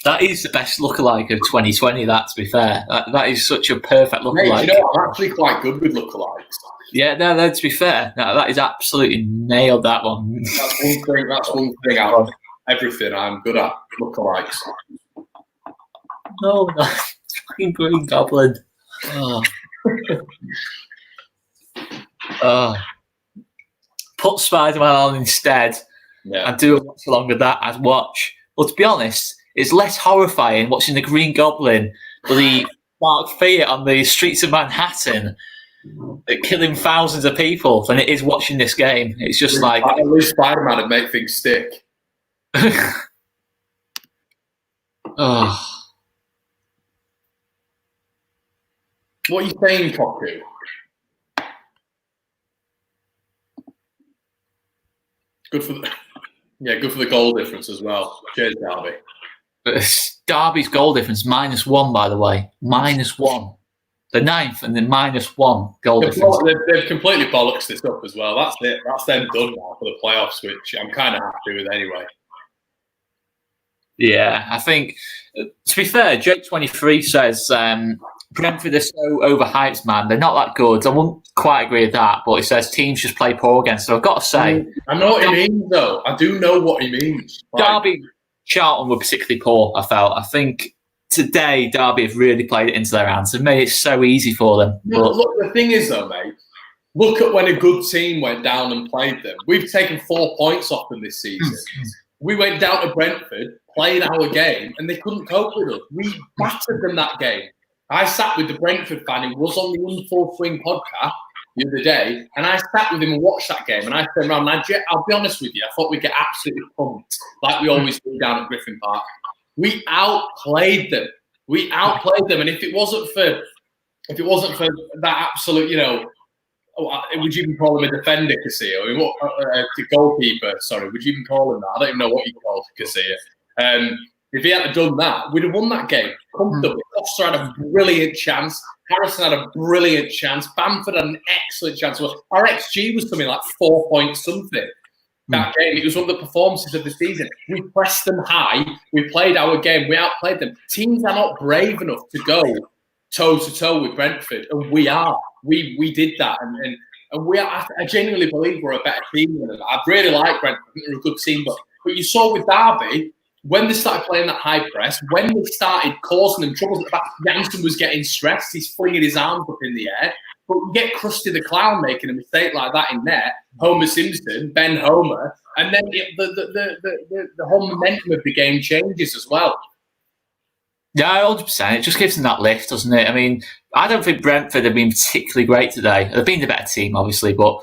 That is the best lookalike of 2020. That, to be fair, that is such a perfect lookalike. Mate, I'm actually quite good with lookalikes. Yeah, no. To be fair, that is absolutely nailed. That one. That's one thing out of everything I'm good at. Lookalikes. No, fucking Green Goblin. Put Spider-Man on instead, and do a watch along with that as watch. Well, to be honest, it's less horrifying watching the Green Goblin, the Mark Fiat on the streets of Manhattan, killing thousands of people, than it is watching this game. It's just like at least Spider-Man would make things stick. Oh. What are you saying, Koku? Good for the goal difference as well. Cheers, Derby. Derby's goal difference -1, by the way. -1. The 9th and then -1 goal difference. They've completely bollocks this up as well. That's it. That's them done now for the playoffs, which I'm kind of happy with anyway. Yeah, I think, to be fair, Jake23 says Brentford are so overhyped, man. They're not that good. I wouldn't quite agree with that, but he says teams just play poor against. So I've got to say, I know what he means, though. I do know what he means. Derby, Charlton were particularly poor. I felt. I think today Derby have really played it into their hands and made it so easy for them. Look, the thing is, though, mate. Look at when a good team went down and played them. We've taken 4 points off them this season. We went down to Brentford, played our game, and they couldn't cope with us. We battered them that game. I sat with the Brentford fan who was on the In Full Swing podcast the other day, and I sat with him and watched that game, and I turned around and I'll be honest with you, I thought we'd get absolutely pumped, like we always do down at Griffin Park. We outplayed them. And if it wasn't for that absolute, would you even call him a defender, Casilla? I mean, the goalkeeper, sorry, would you even call him that? I don't even know what you call Casilla. If he hadn't done that, we'd have won that game comfortably. Foster had a brilliant chance. Harrison had a brilliant chance. Bamford had an excellent chance. Our XG was something like 4 point something. That game, it was one of the performances of the season. We pressed them high. We played our game. We outplayed them. Teams are not brave enough to go toe to toe with Brentford, and we are. We did that, and we are. I genuinely believe we're a better team than them. I really like Brentford. I think they're a good team, but you saw with Derby, when they started playing that high press, when they started causing them troubles at the back, Jansen was getting stressed. He's flinging his arms up in the air. But we get Krusty the Clown making a mistake like that in there, Homer Simpson, Ben Homer, and then the whole momentum of the game changes as well. Yeah, 100%. It just gives them that lift, doesn't it? I mean, I don't think Brentford have been particularly great today. They've been the better team, obviously, but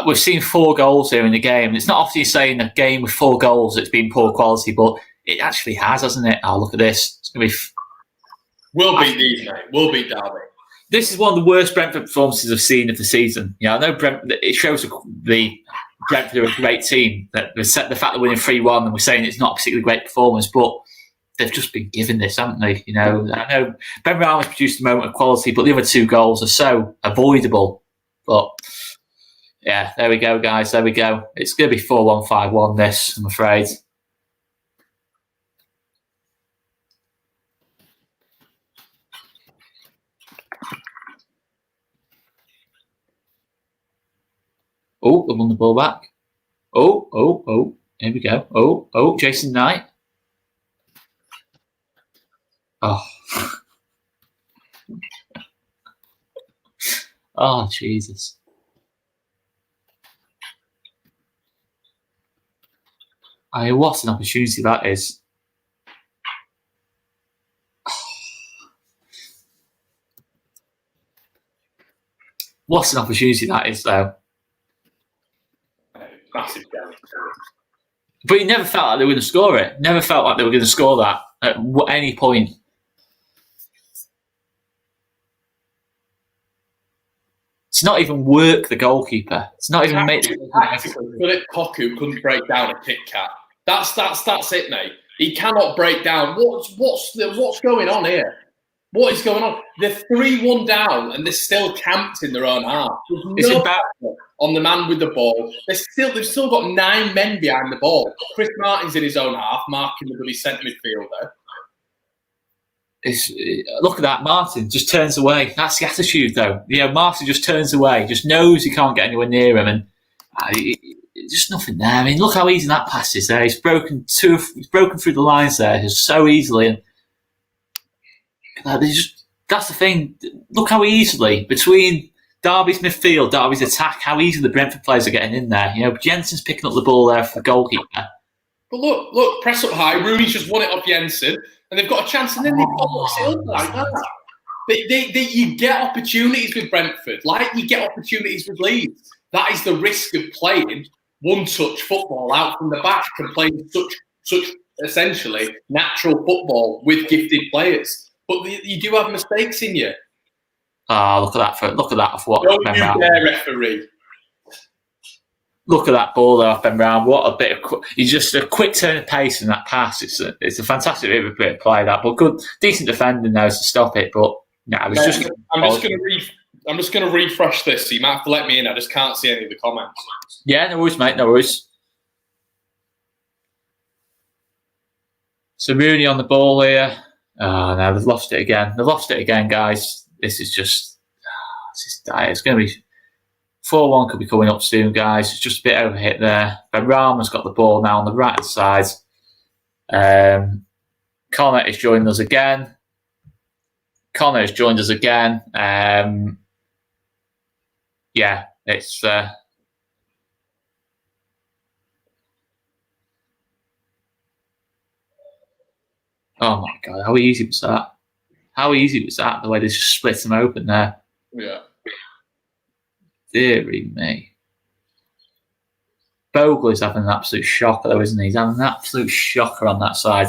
we've seen 4 goals here in the game. It's not often you say in a game with 4 goals it's been poor quality, but it actually has, hasn't it? Oh, look at this. It's going to be... We'll beat these, mate. We'll beat Derby. This is one of the worst Brentford performances I've seen of the season. I know it shows the Brentford are a great team. That the fact they're winning 3-1 and we're saying it's not a particularly great performance, but they've just been given this, haven't they? I know Ben Rama's produced a moment of quality, but the other 2 goals are so avoidable. But yeah, there we go, guys. There we go. It's going to be 4-1, 5-1 this, I'm afraid. Oh, they've won the ball back. Oh. Here we go. Oh, Jason Knight. Oh. Oh, Jesus. What an opportunity that is. What an opportunity that is, though. Massive damage. But you never felt like they were going to score it. Never felt like they were going to score that at any point. It's not even work the goalkeeper. It's not even make. Philip Koku couldn't break down a Kit Kat. That's it, mate. He cannot break down. What's going on here? What is going on? They're 3-1 down and they're still camped in their own half. There's no pressure on the man with the ball. They've still got 9 men behind the ball. Chris Martin's in his own half, marking the bloody centre midfielder. Look at that, Martin just turns away. That's the attitude, though. Martin just turns away, just knows he can't get anywhere near him, and just nothing there. I mean, look how easy that pass is there. He's broken through the lines there just so easily, and that's the thing. Look how easily between Derby's midfield, Derby's attack, how easy the Brentford players are getting in there. Jensen's picking up the ball there for the goalkeeper. But look, press up high. Rooney's just won it off Jensen, and they've got a chance, and then they've got it up like that. You get opportunities with Brentford, like you get opportunities with Leeds. That is the risk of playing one-touch football out from the back and playing such essentially natural football with gifted players. But you do have mistakes in you. Oh, look at that for what? Don't you dare, referee. Look at that ball there off Ben Brown. What a bit of... He's just a quick turn of pace in that pass. It's a fantastic bit of play, that. But good, decent defending there to stop it. But no, it was just... I'm just going to refresh this. So you might have to let me in. I just can't see any of the comments. Yeah, no worries, mate. No worries. So Rooney on the ball here. Oh no, they've lost it again. They've lost it again, guys. This is dire. It's going to be 4-1 could be coming up soon, guys. It's just a bit overhit there. Benrahma's got the ball now on the right side. Connor is joining us again. Connor has joined us again. Yeah, it's. Oh my God, how easy was that? How easy was that? The way they just split them open there. Yeah. Deary me. Bogle is having an absolute shocker, though, isn't he? He's having an absolute shocker on that side.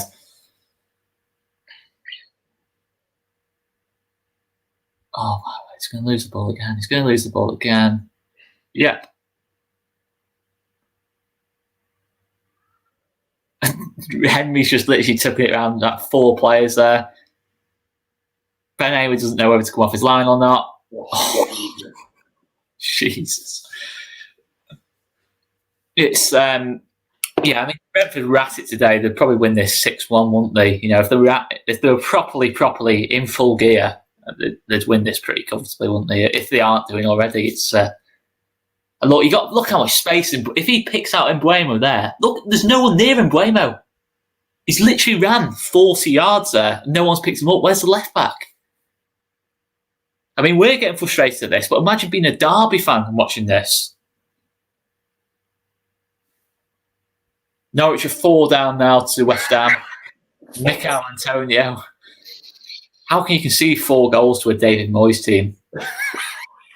Oh, he's going to lose the ball again. He's going to lose the ball again. Yeah. Henry's just literally took it around that 4 players there. Ben Hayward doesn't know whether to come off his line or not. Oh, Jesus. It's yeah, I mean, Brentford were at it today. They'd probably win this 6-1, wouldn't they? You know, if they were properly in full gear, they'd win this pretty comfortably, wouldn't they? If they aren't doing already, it's look how much space. If he picks out Mbuemo there, look, there's no one near Mbuemo. He's literally ran 40 yards there. No one's picked him up. Where's the left back? I mean, we're getting frustrated at this, but imagine being a Derby fan and watching this. Norwich are 4 down now to West Ham. Mikel Antonio. How can you concede 4 goals to a David Moyes team?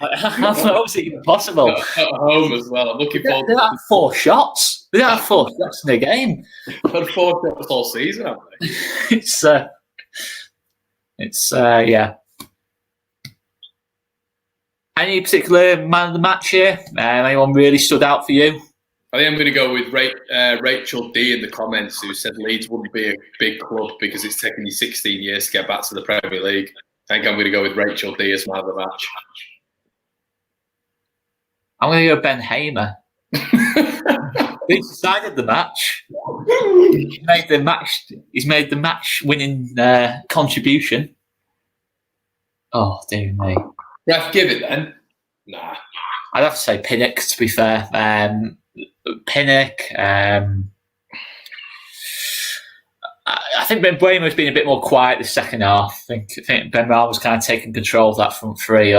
How is it even possible? At home as well. I'm looking forward to. They had 4 shots. They had 4 shots in the game. They've had 4 shots all season, haven't they? It's yeah. Any particular man of the match here? Anyone really stood out for you? I think I'm going to go with Rachel D in the comments, who said Leeds wouldn't be a big club because it's taken you 16 years to get back to the Premier League. I think I'm going to go with Rachel D as man of the match. I'm going to go Ben Hamer. He decided the match. He's made the match-winning contribution. Oh, dear me. Ref, give it then. Nah. I'd have to say Pinnock, to be fair. Pinnock. I think Benbuemo's been a bit more quiet the second half. I think Benrahma was kind of taking control of that front three.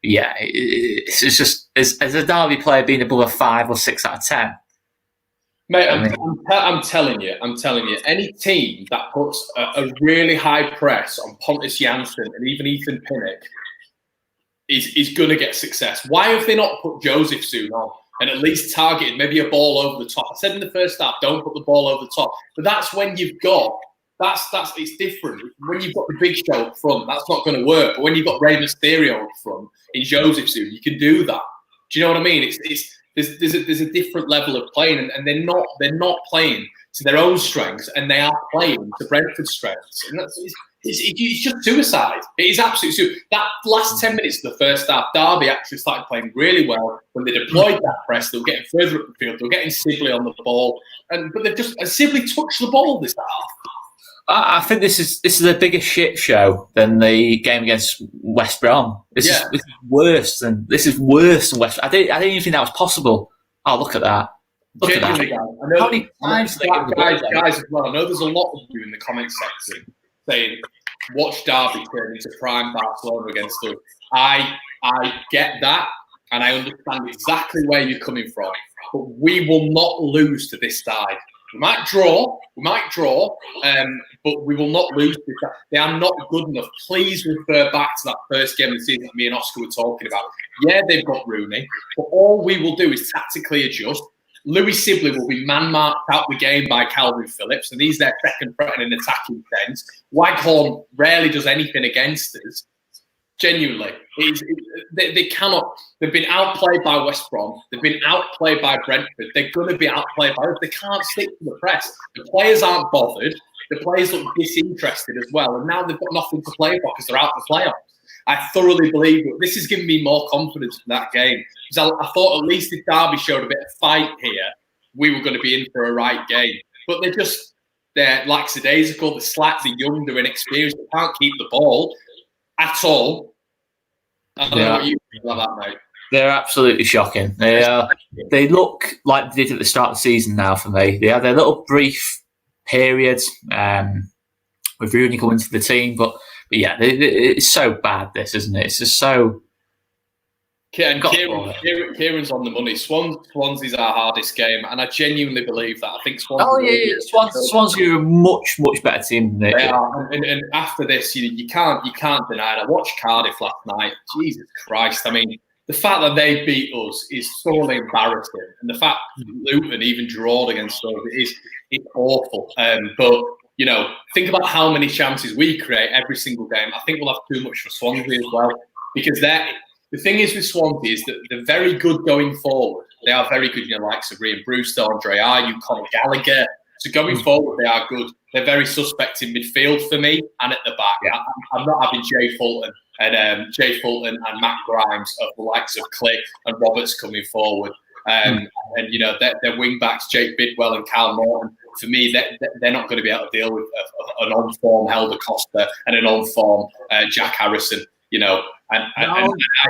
Yeah, it's just as a Derby player being above a 5 or 6 out of 10. Mate, I'm telling you, any team that puts a really high press on Pontus Jansson and even Ethan Pinnock is going to get success. Why have they not put Joseph soon on and at least targeted maybe a ball over the top? I said in the first half, don't put the ball over the top. But that's when you've got, it's different. When you've got the big show up front, that's not going to work. But when you've got Rey Mysterio up front in Joseph soon, you can do that. Do you know what I mean? There's a different level of playing, and they're not playing to their own strengths, and they are playing to Brentford's strengths. And it's just suicide. It is absolute suicide. That last 10 minutes of the first half, Derby actually started playing really well when they deployed that press. They were getting further up the field. They were getting Sibley on the ball, but they've just Sibley touched the ball this half. I think this is a bigger shit show than the game against West Brom. This is worse than West. I didn't even think that was possible. Oh, look at that! Look at that! How many times guys as well? I know there's a lot of you in the comment section saying, "Watch Derby turn into prime Barcelona against us." I get that, and I understand exactly where you're coming from. But we will not lose to this side. We might draw, but we will not lose. They are not good enough. Please refer back to that first game of the season that me and Oscar were talking about. Yeah, they've got Rooney, but all we will do is tactically adjust. Louis Sibley will be man-marked out the game by Calvin Phillips, and he's their second threat in an attacking sense. Waghorn rarely does anything against us. Genuinely, they cannot. They've been outplayed by West Brom. They've been outplayed by Brentford. They're going to be outplayed by us. They can't stick to the press. The players aren't bothered. The players look disinterested as well. And now they've got nothing to play for because they're out of the playoffs. I thoroughly believe that this has given me more confidence in that game. Because I thought at least if Derby showed a bit of fight here, we were going to be in for a right game. But They're lackadaisical, they're slack, they're young, they're inexperienced, they can't keep the ball at all. I don't know what you think about that, mate. They're absolutely shocking. They look like they did at the start of the season now for me. They had their little brief periods with Rooney coming to the team, but yeah, it's so bad, this, isn't it? It's just so... And Kieran's on the money. Swansea's our hardest game, and I genuinely believe that. I think Swansea are a much, much better team than they are. And after this, you can't deny that. I watched Cardiff last night. Jesus Christ! I mean, the fact that they beat us is sorely embarrassing, and the fact Luton even drawed against us is awful. But think about how many chances we create every single game. I think we'll have too much for Swansea as well, because the thing is with Swansea is that they're very good going forward. They are very good, likes of Ryan Brewster, Andre Ayew, Conor Gallagher. So going forward, they are good. They're very suspect in midfield for me and at the back. Yeah. I'm not having Jay Fulton and Matt Grimes of the likes of Click and Roberts coming forward. And their wing backs, Jake Bidwell and Cal Morton. For me, they're not going to be able to deal with an on-form Helder Costa and an on-form Jack Harrison. And I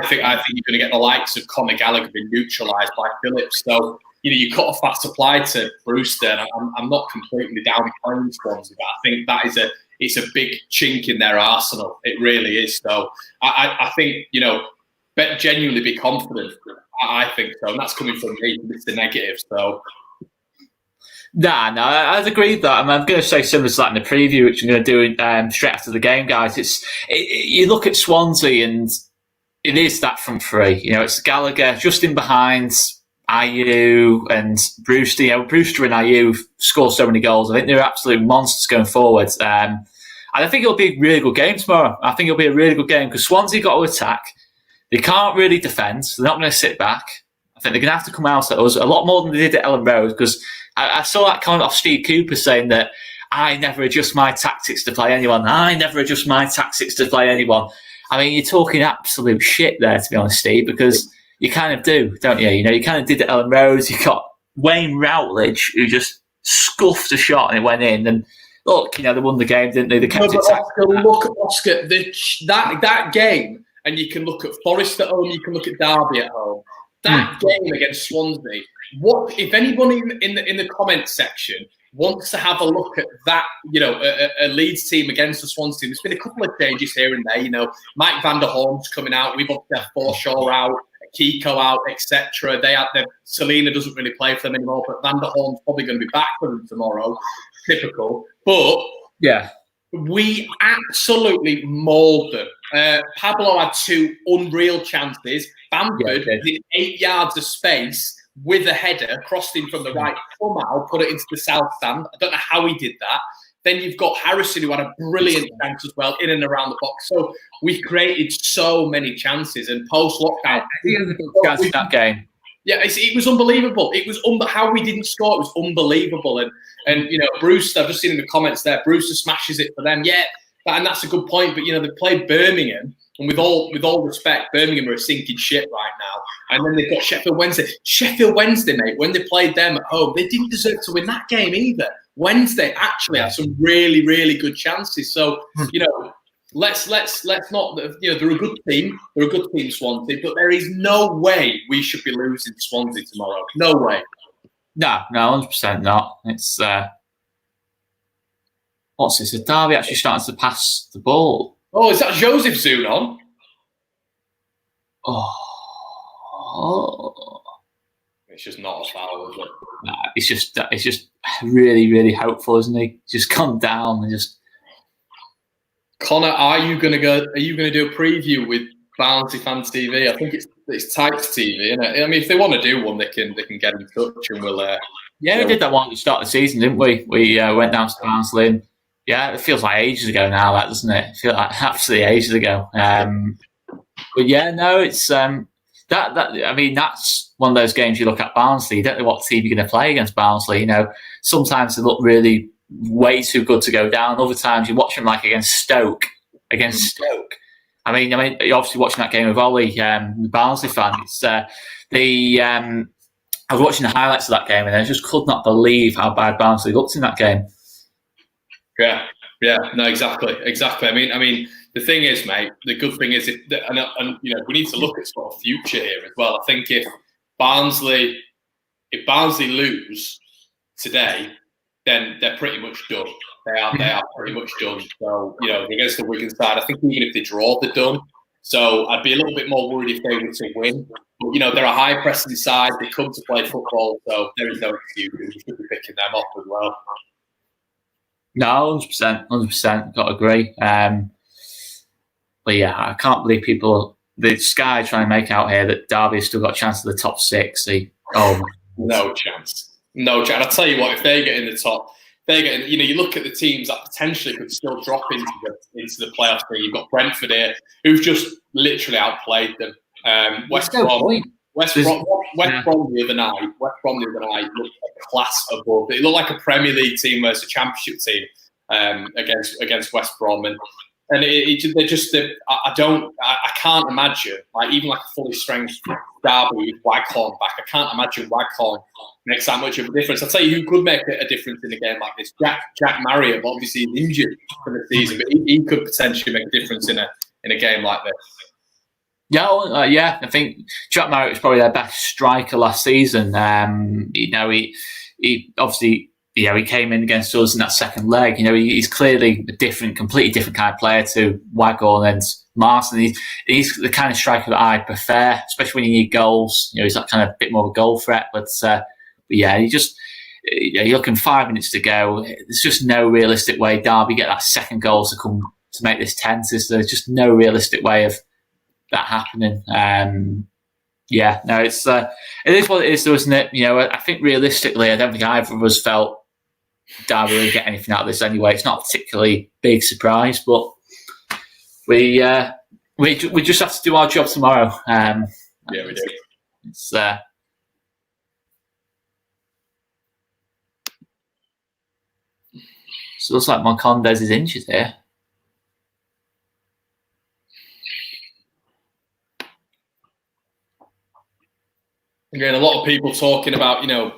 think you're going to get the likes of Conor Gallagher being neutralised by Phillips. So you cut off that supply to Brewster, and I'm not completely downplaying Swansea, but I think that it's a big chink in their arsenal. It really is. So I think genuinely be confident. I think so, and that's coming from me. It's the negative. So. No, I'd agree with that. I'm going to say similar to that in the preview, which I'm going to do straight after the game, guys. You look at Swansea, and it is that front three. It's Gallagher just in behind Ayew and Brewster. Brewster and Ayew score so many goals. I think they're absolute monsters going forward. And I think it'll be a really good game tomorrow. I think it'll be a really good game because Swansea got to attack. They can't really defend. So they're not going to sit back. I think they're going to have to come out at us a lot more than they did at Ellen Road, because I saw that comment off Steve Cooper saying that I never adjust my tactics to play anyone. I never adjust my tactics to play anyone. I mean, you're talking absolute shit there, to be honest, Steve, because you kind of do, don't you? You kind of did at Ellen Road. You got Wayne Routledge, who just scuffed a shot and it went in. And look, they won the game, didn't they? They kept it Oscar, that game, and you can look at Forest at home, you can look at Derby at home. That game against Swansea. What if anyone in the comments section wants to have a look at that? A Leeds team against the Swansea team. There's been a couple of changes here and there. Mike van der Horn's coming out. We've obviously had Forshaw out, Kiko out, etc. Selena doesn't really play for them anymore, but van der Horn's probably going to be back for them tomorrow. Typical, but yeah. We absolutely mauled them. Pablo had two unreal chances. Bamford did 8 yards of space with a header, crossed in from the right, somehow put it into the south stand. I don't know how he did that. Then you've got Harrison, who had a brilliant chance as well, in and around the box. So we created so many chances. And post-lockdown... He had a good chance in that game. Yeah, it was unbelievable. It was how we didn't score. It was unbelievable. And Brewster, I've just seen in the comments there, Brewster smashes it for them. Yeah, and that's a good point. But, they played Birmingham. And with all respect, Birmingham are a sinking ship right now. And then they've got Sheffield Wednesday. Sheffield Wednesday, mate, when they played them at home, they didn't deserve to win that game either. Wednesday actually had some really, really good chances. So, let's not, they're a good team. They're a good team, Swansea. But there is no way we should be losing to Swansea tomorrow. No way. No, 100% not. It's, what's this? Derby actually starting to pass the ball. Oh, is that Joseph soon on? Oh. It's just not a foul, is it? Nah, it's just really, really hopeful, isn't he? Just come down and just. Connor, are you going to do a preview with Bounty Fan TV? I think it's Types TV, isn't it? I mean, if they want to do one, they can get in touch and we'll. Yeah, we did that one at the start of the season, didn't we? We went down to Barnsley. And, yeah, it feels like ages ago now, that, doesn't it? It feels like absolutely ages ago. But yeah, no, it's that. I mean, that's one of those games you look at Barnsley. You don't know what team you're going to play against Barnsley. Sometimes they look really way too good to go down. Other times you watch them like against Stoke. I mean, you're obviously watching that game with Ollie, the Barnsley fan. I was watching the highlights of that game, and I just could not believe how bad Barnsley looked in that game. Yeah, no, exactly. I mean, the thing is, mate, the good thing is, and you know, we need to look at sort of future here as well. I think if Barnsley lose today, then they're pretty much done. They are pretty much done. So, you know, against the Wigan side, I think even if they draw, they're done. So I'd be a little bit more worried if they were to win. But, you know, they're a high pressing side. They come to play football, so there is no excuse. We should be picking them off as well. No, 100%. Got to agree. But yeah, I can't believe the Sky trying to make out here that Derby has still got a chance of the top 6. No chance. I'll tell you what, if they get in the top, you know, you look at the teams that potentially could still drop into the playoffs. You've got Brentford here, who've just literally outplayed them. West Brom the other night looked a class above. It looked like a Premier League team versus a Championship team against West Brom, and I can't imagine, like, even like a fully strength Derby with Watchalong back. I can't imagine Watchalong makes that much of a difference. I'll tell you who could make a difference in a game like this. Jack Marriott, but obviously he's injured for the season, but he could potentially make a difference in a game like this. Yeah, I think Jack Marriott was probably their best striker last season. You know, he obviously, you know, he came in against us in that second leg. You know, he's clearly a completely different kind of player to Waghorn and Marston. He's the kind of striker that I prefer, especially when you need goals. You know, he's that kind of bit more of a goal threat. But yeah, you're looking 5 minutes to go. There's just no realistic way Derby get that second goal to make this tense. There's just no realistic way of that happening. Yeah, no, it is what it is, though, isn't it? You know, I think realistically, I don't think either of us felt Derby would get anything out of this anyway. It's not a particularly big surprise, but we just have to do our job tomorrow. Yeah, we do. It's so it looks like Moncondes is injured here. Again, a lot of people talking about, you know,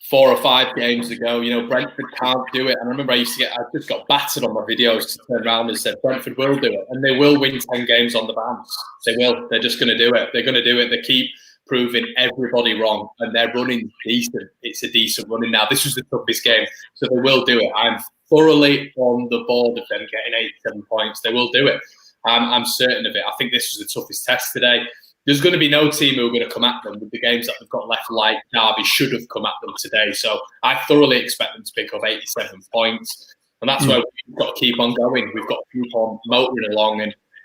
4 or 5 games ago, you know, Brentford can't do it. And I remember I just got battered on my videos to turn around and said, Brentford will do it. And they will win 10 games on the bounce. They will. They're just going to do it. They're going to do it. They keep proving everybody wrong. And they're running decent. It's a decent running now. This was the toughest game. So they will do it. I'm thoroughly on the board of them getting 87 points. They will do it. I'm certain of it. I think this was the toughest test today. There's going to be no team who are going to come at them with the games that they've got left, like Derby should have come at them today. So I thoroughly expect them to pick up 87 points. And that's where we've got to keep on going. We've got to keep on motoring along.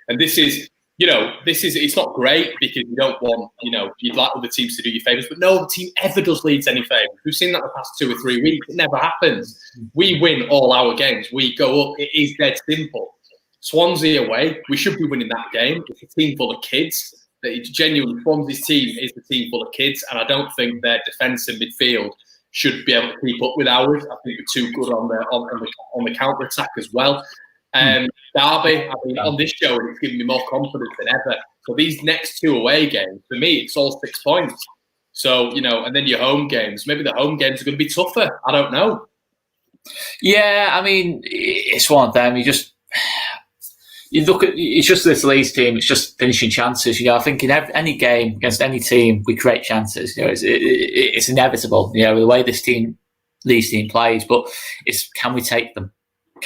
And this is, you know, it's not great because you don't want, you know, you'd like other teams to do you favours, but no other team ever does Leeds any favours. We've seen that the past 2 or 3 weeks. It never happens. We win all our games. We go up. It is dead simple. Swansea away, we should be winning that game. It's a team full of kids. That genuinely Swansea's team is the team full of kids, and I don't think their defence and midfield should be able to keep up with ours. I think we're too good on the counter attack as well. Derby, I mean, on this show, it's giving me more confidence than ever. So these next 2 away games, for me, it's all 6 points. So, you know, and then your home games. Maybe the home games are going to be tougher. I don't know. Yeah, I mean, it's one of them. You look at, it's just this Leeds team, it's just finishing chances. You know, I think in any game against any team, we create chances. You know, it's inevitable, you know, the way Leeds team plays, but can we take them?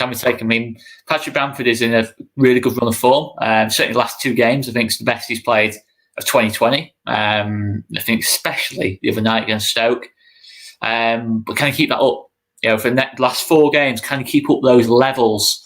I mean, Patrick Bamford is in a really good run of form. Certainly the last 2 games, I think it's the best he's played of 2020. I think especially the other night against Stoke. But can he keep that up? You know, for the last 4 games, can he keep up those levels?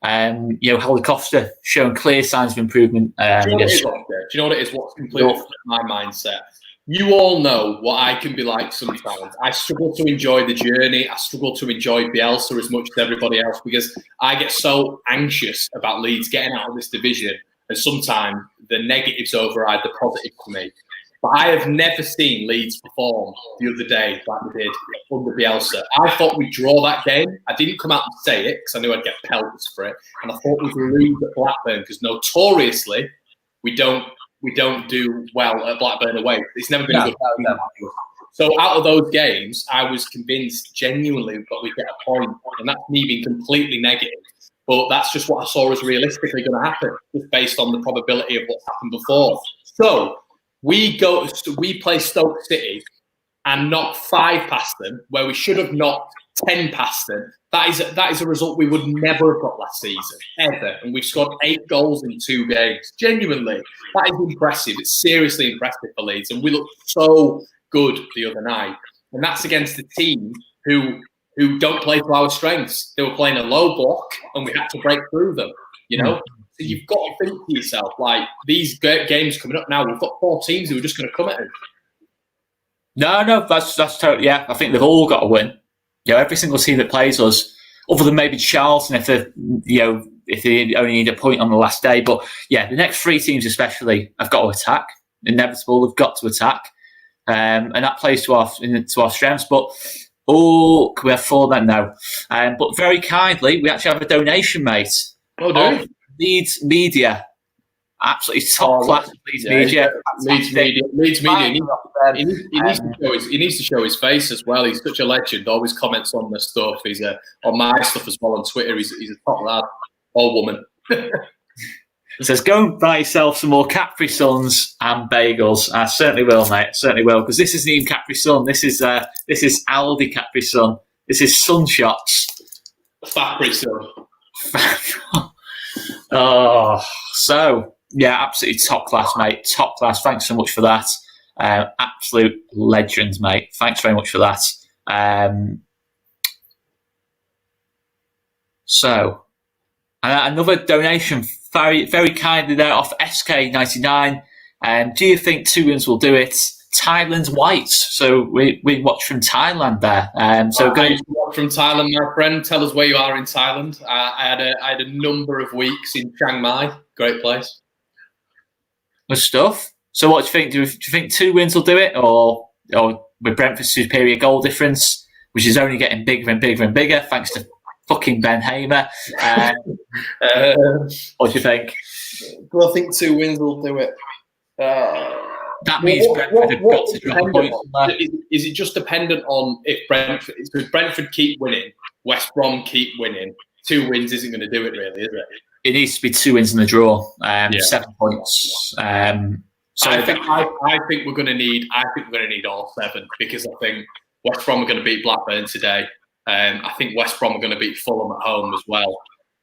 You know, Holly Costa showing clear signs of improvement. Do you know what it is? What's completely my mindset? You all know what I can be like sometimes. I struggle to enjoy the journey. I struggle to enjoy Bielsa as much as everybody else because I get so anxious about Leeds getting out of this division, and sometimes the negatives override the positive for me. But I have never seen Leeds perform the other day like we did under Bielsa. I thought we'd draw that game. I didn't come out and say it because I knew I'd get pelts for it. And I thought we'd lose at Blackburn because notoriously we don't do well at Blackburn away. It's never been a good game. So out of those games, I was convinced genuinely that we'd get a point, and that's me being completely negative. But that's just what I saw as realistically going to happen, just based on the probability of what's happened before. So we play Stoke City and knock 5 past them, where we should have knocked 10 past them. That is a result we would never have got last season, ever. And we've scored 8 goals in 2 games. Genuinely, that is impressive. It's seriously impressive for Leeds. And we looked so good the other night. And that's against a team who don't play to our strengths. They were playing a low block, and we had to break through them, you know? So you've got to think to yourself, like, these games coming up now, we've got 4 teams who are just going to come at us. No, that's totally, yeah. I think they've all got to win. Every single team that plays us, other than maybe Charlton, if they only need a point on the last day. But yeah, the next 3 teams especially have got to attack. Inevitable, they've got to attack, and that plays to our strengths. But can we have 4 then? No. But very kindly, we actually have a donation, mate. Oh, do we? Leeds Media. Absolutely top class Leeds Media. Leeds Media. He needs to show his face as well. He's such a legend. Always comments on the stuff. He's on my stuff as well on Twitter. He's a top lad or woman. It says, go and buy yourself some more Capri Suns and bagels. I certainly will, mate. I certainly will, because this isn't even Capri Sun. This is Aldi Capri Sun. This is Sun Shots. Capri Sun. So. Yeah, absolutely top class, mate. Top class. Thanks so much for that. Absolute legends, mate. Thanks very much for that. So, another donation, very, very kindly there off SK99. Do you think 2 wins will do it? Thailand's whites. So we watch from Thailand there. Going from Thailand, my friend. Tell us where you are in Thailand. I had a number of weeks in Chiang Mai. Great place. Good stuff. So what do you think? Do you think 2 wins will do it, or with Brentford's superior goal difference, which is only getting bigger and bigger and bigger thanks to fucking Ben Hamer? What do you think? Well, I think 2 wins will do it. That means Brentford have got to drop points. Is it just dependent on if Brentford keep winning, West Brom keep winning? 2 wins isn't going to do it, really, is it? It needs to be 2 wins in the draw, 7 points. So I think we're going to need all 7, because I think West Brom are going to beat Blackburn today. I think West Brom are going to beat Fulham at home as well.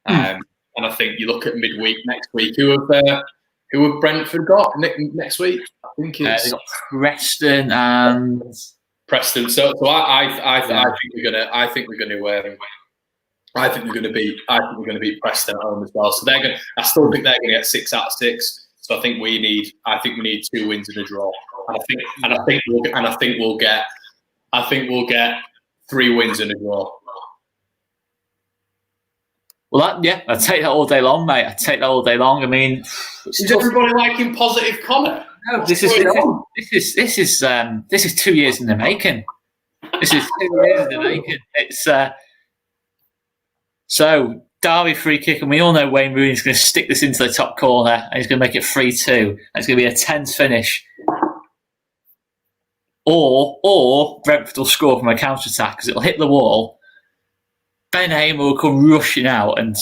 And I think you look at midweek next week. Who have Brentford got next week? I think it's they got Preston and Preston. So I think we're going to beat Preston at home as well. So I still think they're going to get 6 out of 6. So I think we need 2 wins in a draw. And I think we'll get 3 wins in a draw. Well, I'd take that all day long, mate. I'd take that all day long. I mean, is everybody liking positive comment? No, this is 2 years in the making. This is 2 years in the making. It's so Derby free kick, and we all know Wayne Rooney's going to stick this into the top corner, and he's going to make it 3-2, and it's going to be a tense finish. Or Brentford will score from a counter attack because it'll hit the wall. Ben Hamer will come rushing out, and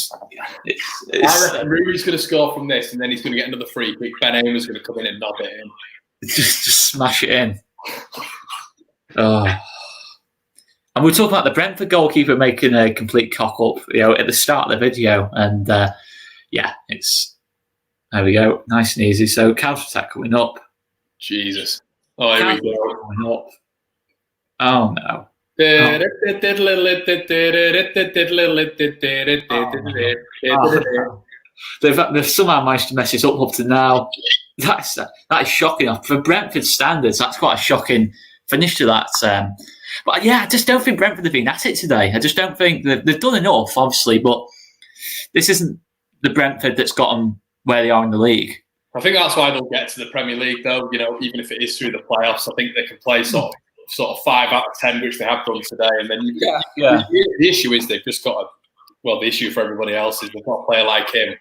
I reckon Rooney's going to score from this, and then he's going to get another free kick. Ben Hamer's going to come in and knob it in. Just smash it in. And we're talking about the Brentford goalkeeper making a complete cock up, at the start of the video, and it's there we go, nice and easy. So counter attack coming up. Jesus! Oh, here we go. Coming up. Oh no! They've somehow managed to mess this up to now. That is shocking. For Brentford standards, that's quite a shocking finish to that. But I just don't think Brentford have been at it today. I just don't think they've done enough, obviously, but this isn't the Brentford that's got them where they are in the league. I think that's why they'll get to the Premier League, though. Even if it is through the playoffs, I think they can play sort of 5 out of 10, which they have done today. And then the issue is they've just got the issue for everybody else is they've got a player like him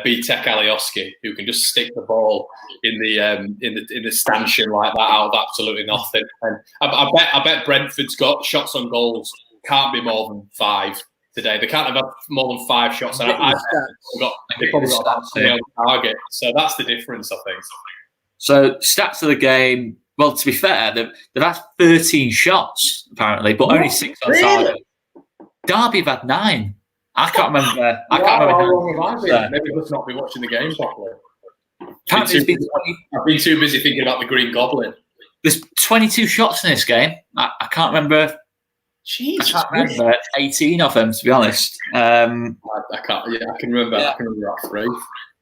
BTEC Alioski, who can just stick the ball in the stanchion like that out of absolutely nothing. And I bet Brentford's got shots on goals can't be more than 5 today. They can't have more than 5 shots. And they've probably got about 20 on target. So that's the difference, I think. So stats of the game. Well, to be fair, they've had 13 shots apparently, but only 6 on target. Derby have had 9. I can't remember. How long have I been? Maybe let's not be watching the game properly. I've been too busy thinking about the Green Goblin. There's 22 shots in this game. I can't remember. Jesus, I can't remember 18 of them, to be honest. I can't. Yeah, I can remember. I can remember that 3.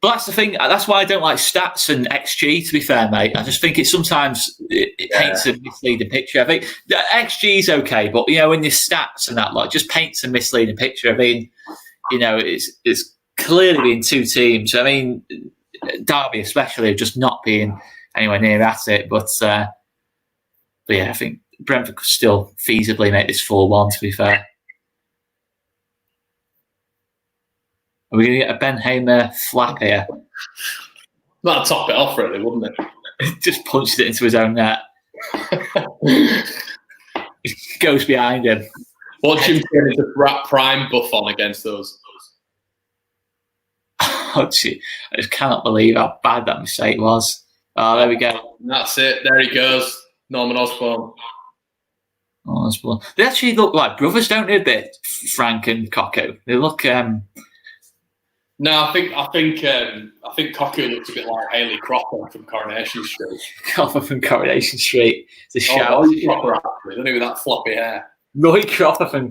But that's the thing. That's why I don't like stats and XG. To be fair, mate, I just think it sometimes paints a misleading picture. I think the XG is okay, but in your stats and that, like, just paints a misleading picture. I mean, it's clearly been 2 teams. I mean, Derby especially just not being anywhere near at it. But yeah, I think Brentford could still feasibly make this 4-1. To be fair. Are we going to get a Ben Hamer flap here? That'd top it off, really, wouldn't it? Just punched it into his own net. Goes behind him. Watch him turn into prime Buffon against those. Oh, gee. I just cannot believe how bad that mistake was. Oh, there we go. And that's it. There he goes. Norman Osborn. Osborn. They actually look like brothers, don't they? A bit, Frank and Coco. They look. No, I think Cocker looks a bit like Hayley Cropper from Coronation Street. Cropper from Coronation Street. It's a shout. Roy Cropper, actually. Don't know with that floppy hair. Roy Cropper from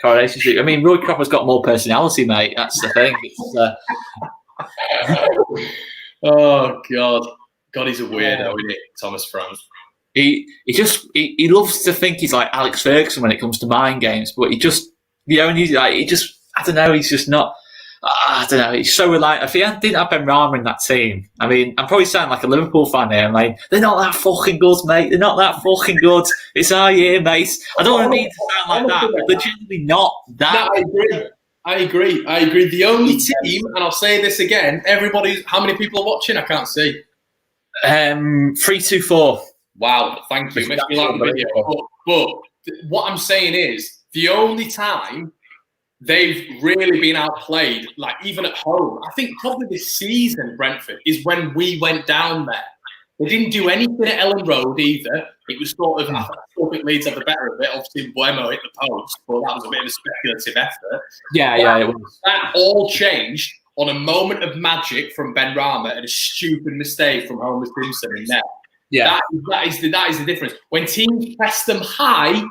Coronation Street. I mean, Roy Cropper's got more personality, mate. That's the thing. Oh God, he's a weirdo, isn't he, Thomas Frank? He loves to think he's like Alex Ferguson when it comes to mind games, but he just I don't know. He's just not. I don't know. He's so reliant. If he didn't have Ben Rama in that team, I mean, I'm probably sounding like a Liverpool fan here. I'm like, they're not that fucking good, mate. They're not that fucking good. It's our year, mate. I don't want to mean to sound like that, but they're genuinely not that. No, I agree. The only team, and I'll say this again, how many people are watching? I can't see. 324. Wow, thank you. Makes me like the video. But what I'm saying is, the only time they've really been outplayed, like even at home, I think probably this season, Brentford, is when we went down there. They didn't do anything at Ellen Road either. It was sort of, I think Leeds had the better of it. Obviously, Buemo hit the post, but that was a bit of a speculative effort. Yeah, it was. That all changed on a moment of magic from Ben Rama and a stupid mistake from Homer Simpson in there. Yeah, that is the difference. When teams press them high,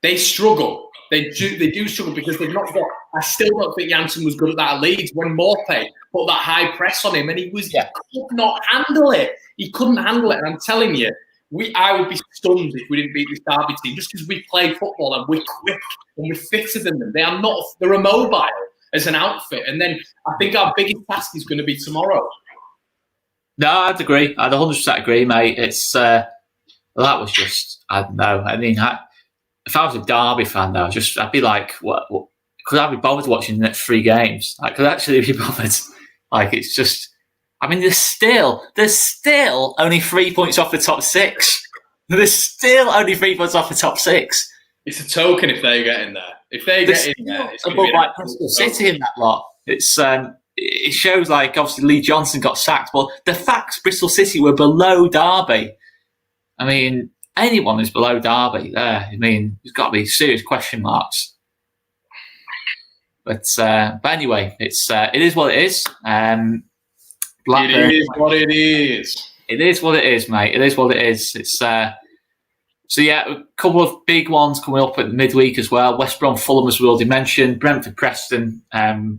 they struggle. They do struggle because they've not got. I still don't think Janssen was good at that at Leeds. When Morpay put that high press on him, and he could not handle it. He couldn't handle it, and I'm telling you, I would be stunned if we didn't beat this Derby team just because we play football and we're quick and we're fitter than them. They are not. They're immobile as an outfit, and then I think our biggest task is going to be tomorrow. No, I'd agree. I'd 100% agree, mate. It's that was just, I don't know. I mean, if I was a Derby fan, though, I'd be like, what? Could I be bothered watching the next 3 games? Like, could I actually be bothered? Like, it's just. I mean, there's still only 3 points off the top 6. There's still only 3 points off the top 6. It's a token if they get in there. If they get in there, it's above like Bristol City in that lot. It's it shows like obviously Lee Johnson got sacked, but the facts Bristol City were below Derby. I mean, anyone who's below Derby there, I mean, there's got to be serious question marks. But anyway, it is what it is. Blackburn, it is what it is. It is what it is, mate. It is what it is. It's so yeah, a couple of big ones coming up at the midweek as well. West Brom, Fulham, as we already mentioned. Brentford, Preston. So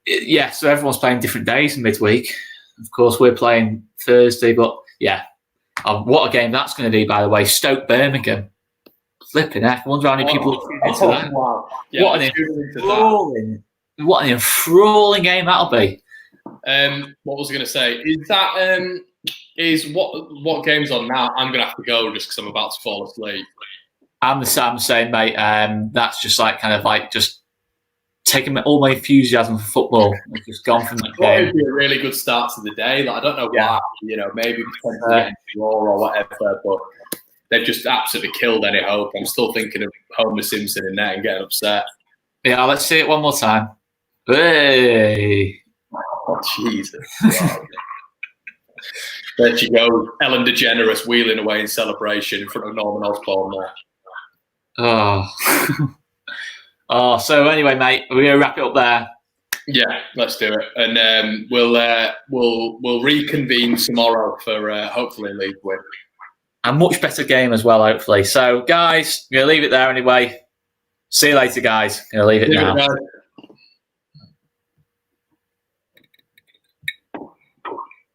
everyone's playing different days in midweek. Of course, we're playing Thursday, but yeah, what a game that's going to be. By the way, Stoke, Birmingham. Flipping heck! I wonder how many people are tuning into that. Wow. Yeah, what an enthralling game that'll be. What was I going to say? Is that is what game's on now? I'm going to have to go just because I'm about to fall asleep. I'm the same, mate. That's just like kind of like just taken all my enthusiasm for football. It's just gone from that Well, game. it'd be a really good start to the day. Like, I don't know why, maybe potentially getting a draw or whatever, but they've just absolutely killed any hope. I'm still thinking of Homer Simpson in there and getting upset. Yeah, let's see it one more time. Hey. Oh, Jesus. Wow. There she goes. Ellen DeGeneres wheeling away in celebration in front of Norman Osborn there. Oh, so anyway, mate, we're going to wrap it up there. Yeah, let's do it. And we'll reconvene tomorrow for hopefully a league win. A much better game as well, hopefully. So, guys, I'm going to leave it there anyway. See you later, guys. I'm going to leave it now.